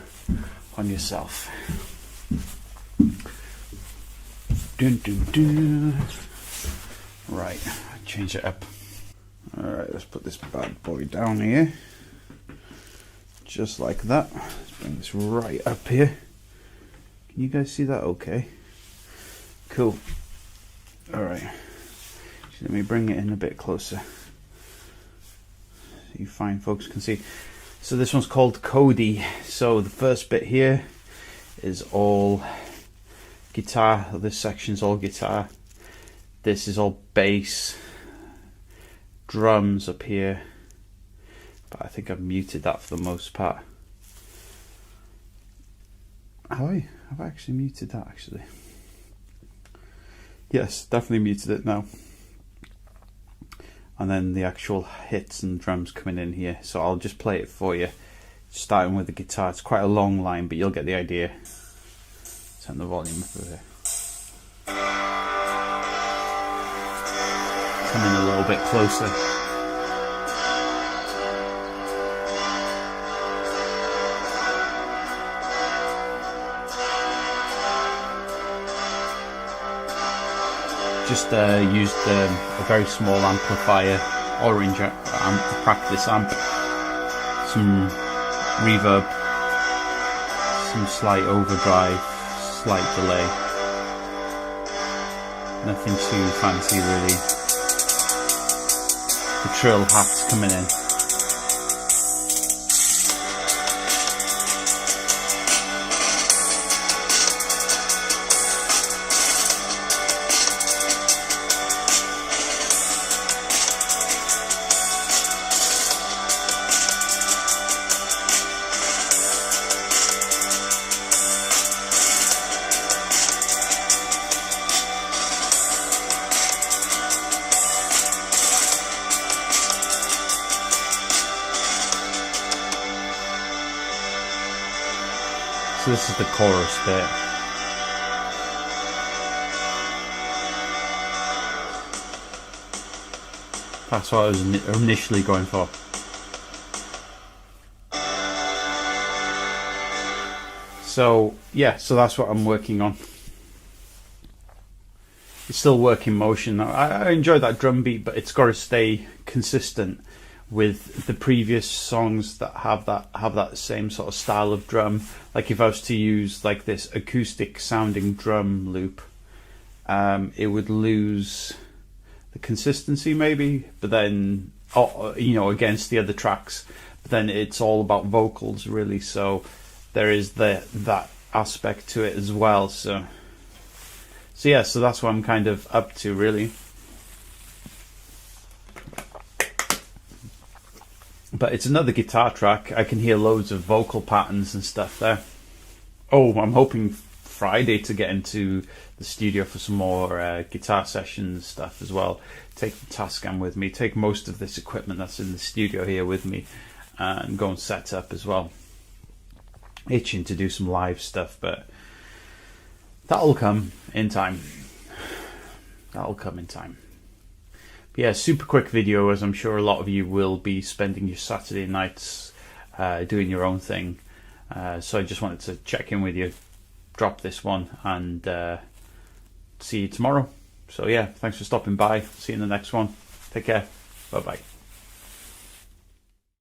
on yourself. Dun, dun, dun. Right, change it up. Alright, let's put this bad boy down here. Just like that. Let's bring this right up here. Can you guys see that okay? Cool. Alright. Let me bring it in a bit closer so you fine folks can see. So this one's called Cody. So the first bit here is all guitar. This section's all guitar. This is all bass, drums up here, but I think I've muted that for the most part. Have I actually muted that actually? Yes, definitely muted it now. And then the actual hits and drums coming in here. So I'll just play it for you, starting with the guitar. It's quite a long line, but you'll get the idea. Turn the volume up over here. Come in a little bit closer. Just used a very small amplifier, orange practice amp, some reverb, some slight overdrive, slight delay. Nothing too fancy really. The trill hats coming in. So this is the chorus bit. That's what I was initially going for. So yeah, so that's what I'm working on. It's still work in motion. I enjoy that drum beat, but it's got to stay consistent with the previous songs that have that same sort of style of drum. Like if I was to use like this acoustic sounding drum loop, it would lose the consistency maybe, but then against the other tracks. But then it's all about vocals really, so there is that aspect to it as well. So yeah, so that's what I'm kind of up to really. But it's another guitar track. I can hear loads of vocal patterns and stuff there. Oh, I'm hoping Friday to get into the studio for some more guitar sessions stuff as well. Take the Tascam with me, take most of this equipment that's in the studio here with me, and go and set up as well. Itching to do some live stuff, but that'll come in time. But yeah, super quick video, as I'm sure a lot of you will be spending your Saturday nights doing your own thing. So I just wanted to check in with you, drop this one, and see you tomorrow. So yeah, thanks for stopping by. See you in the next one. Take care. Bye bye.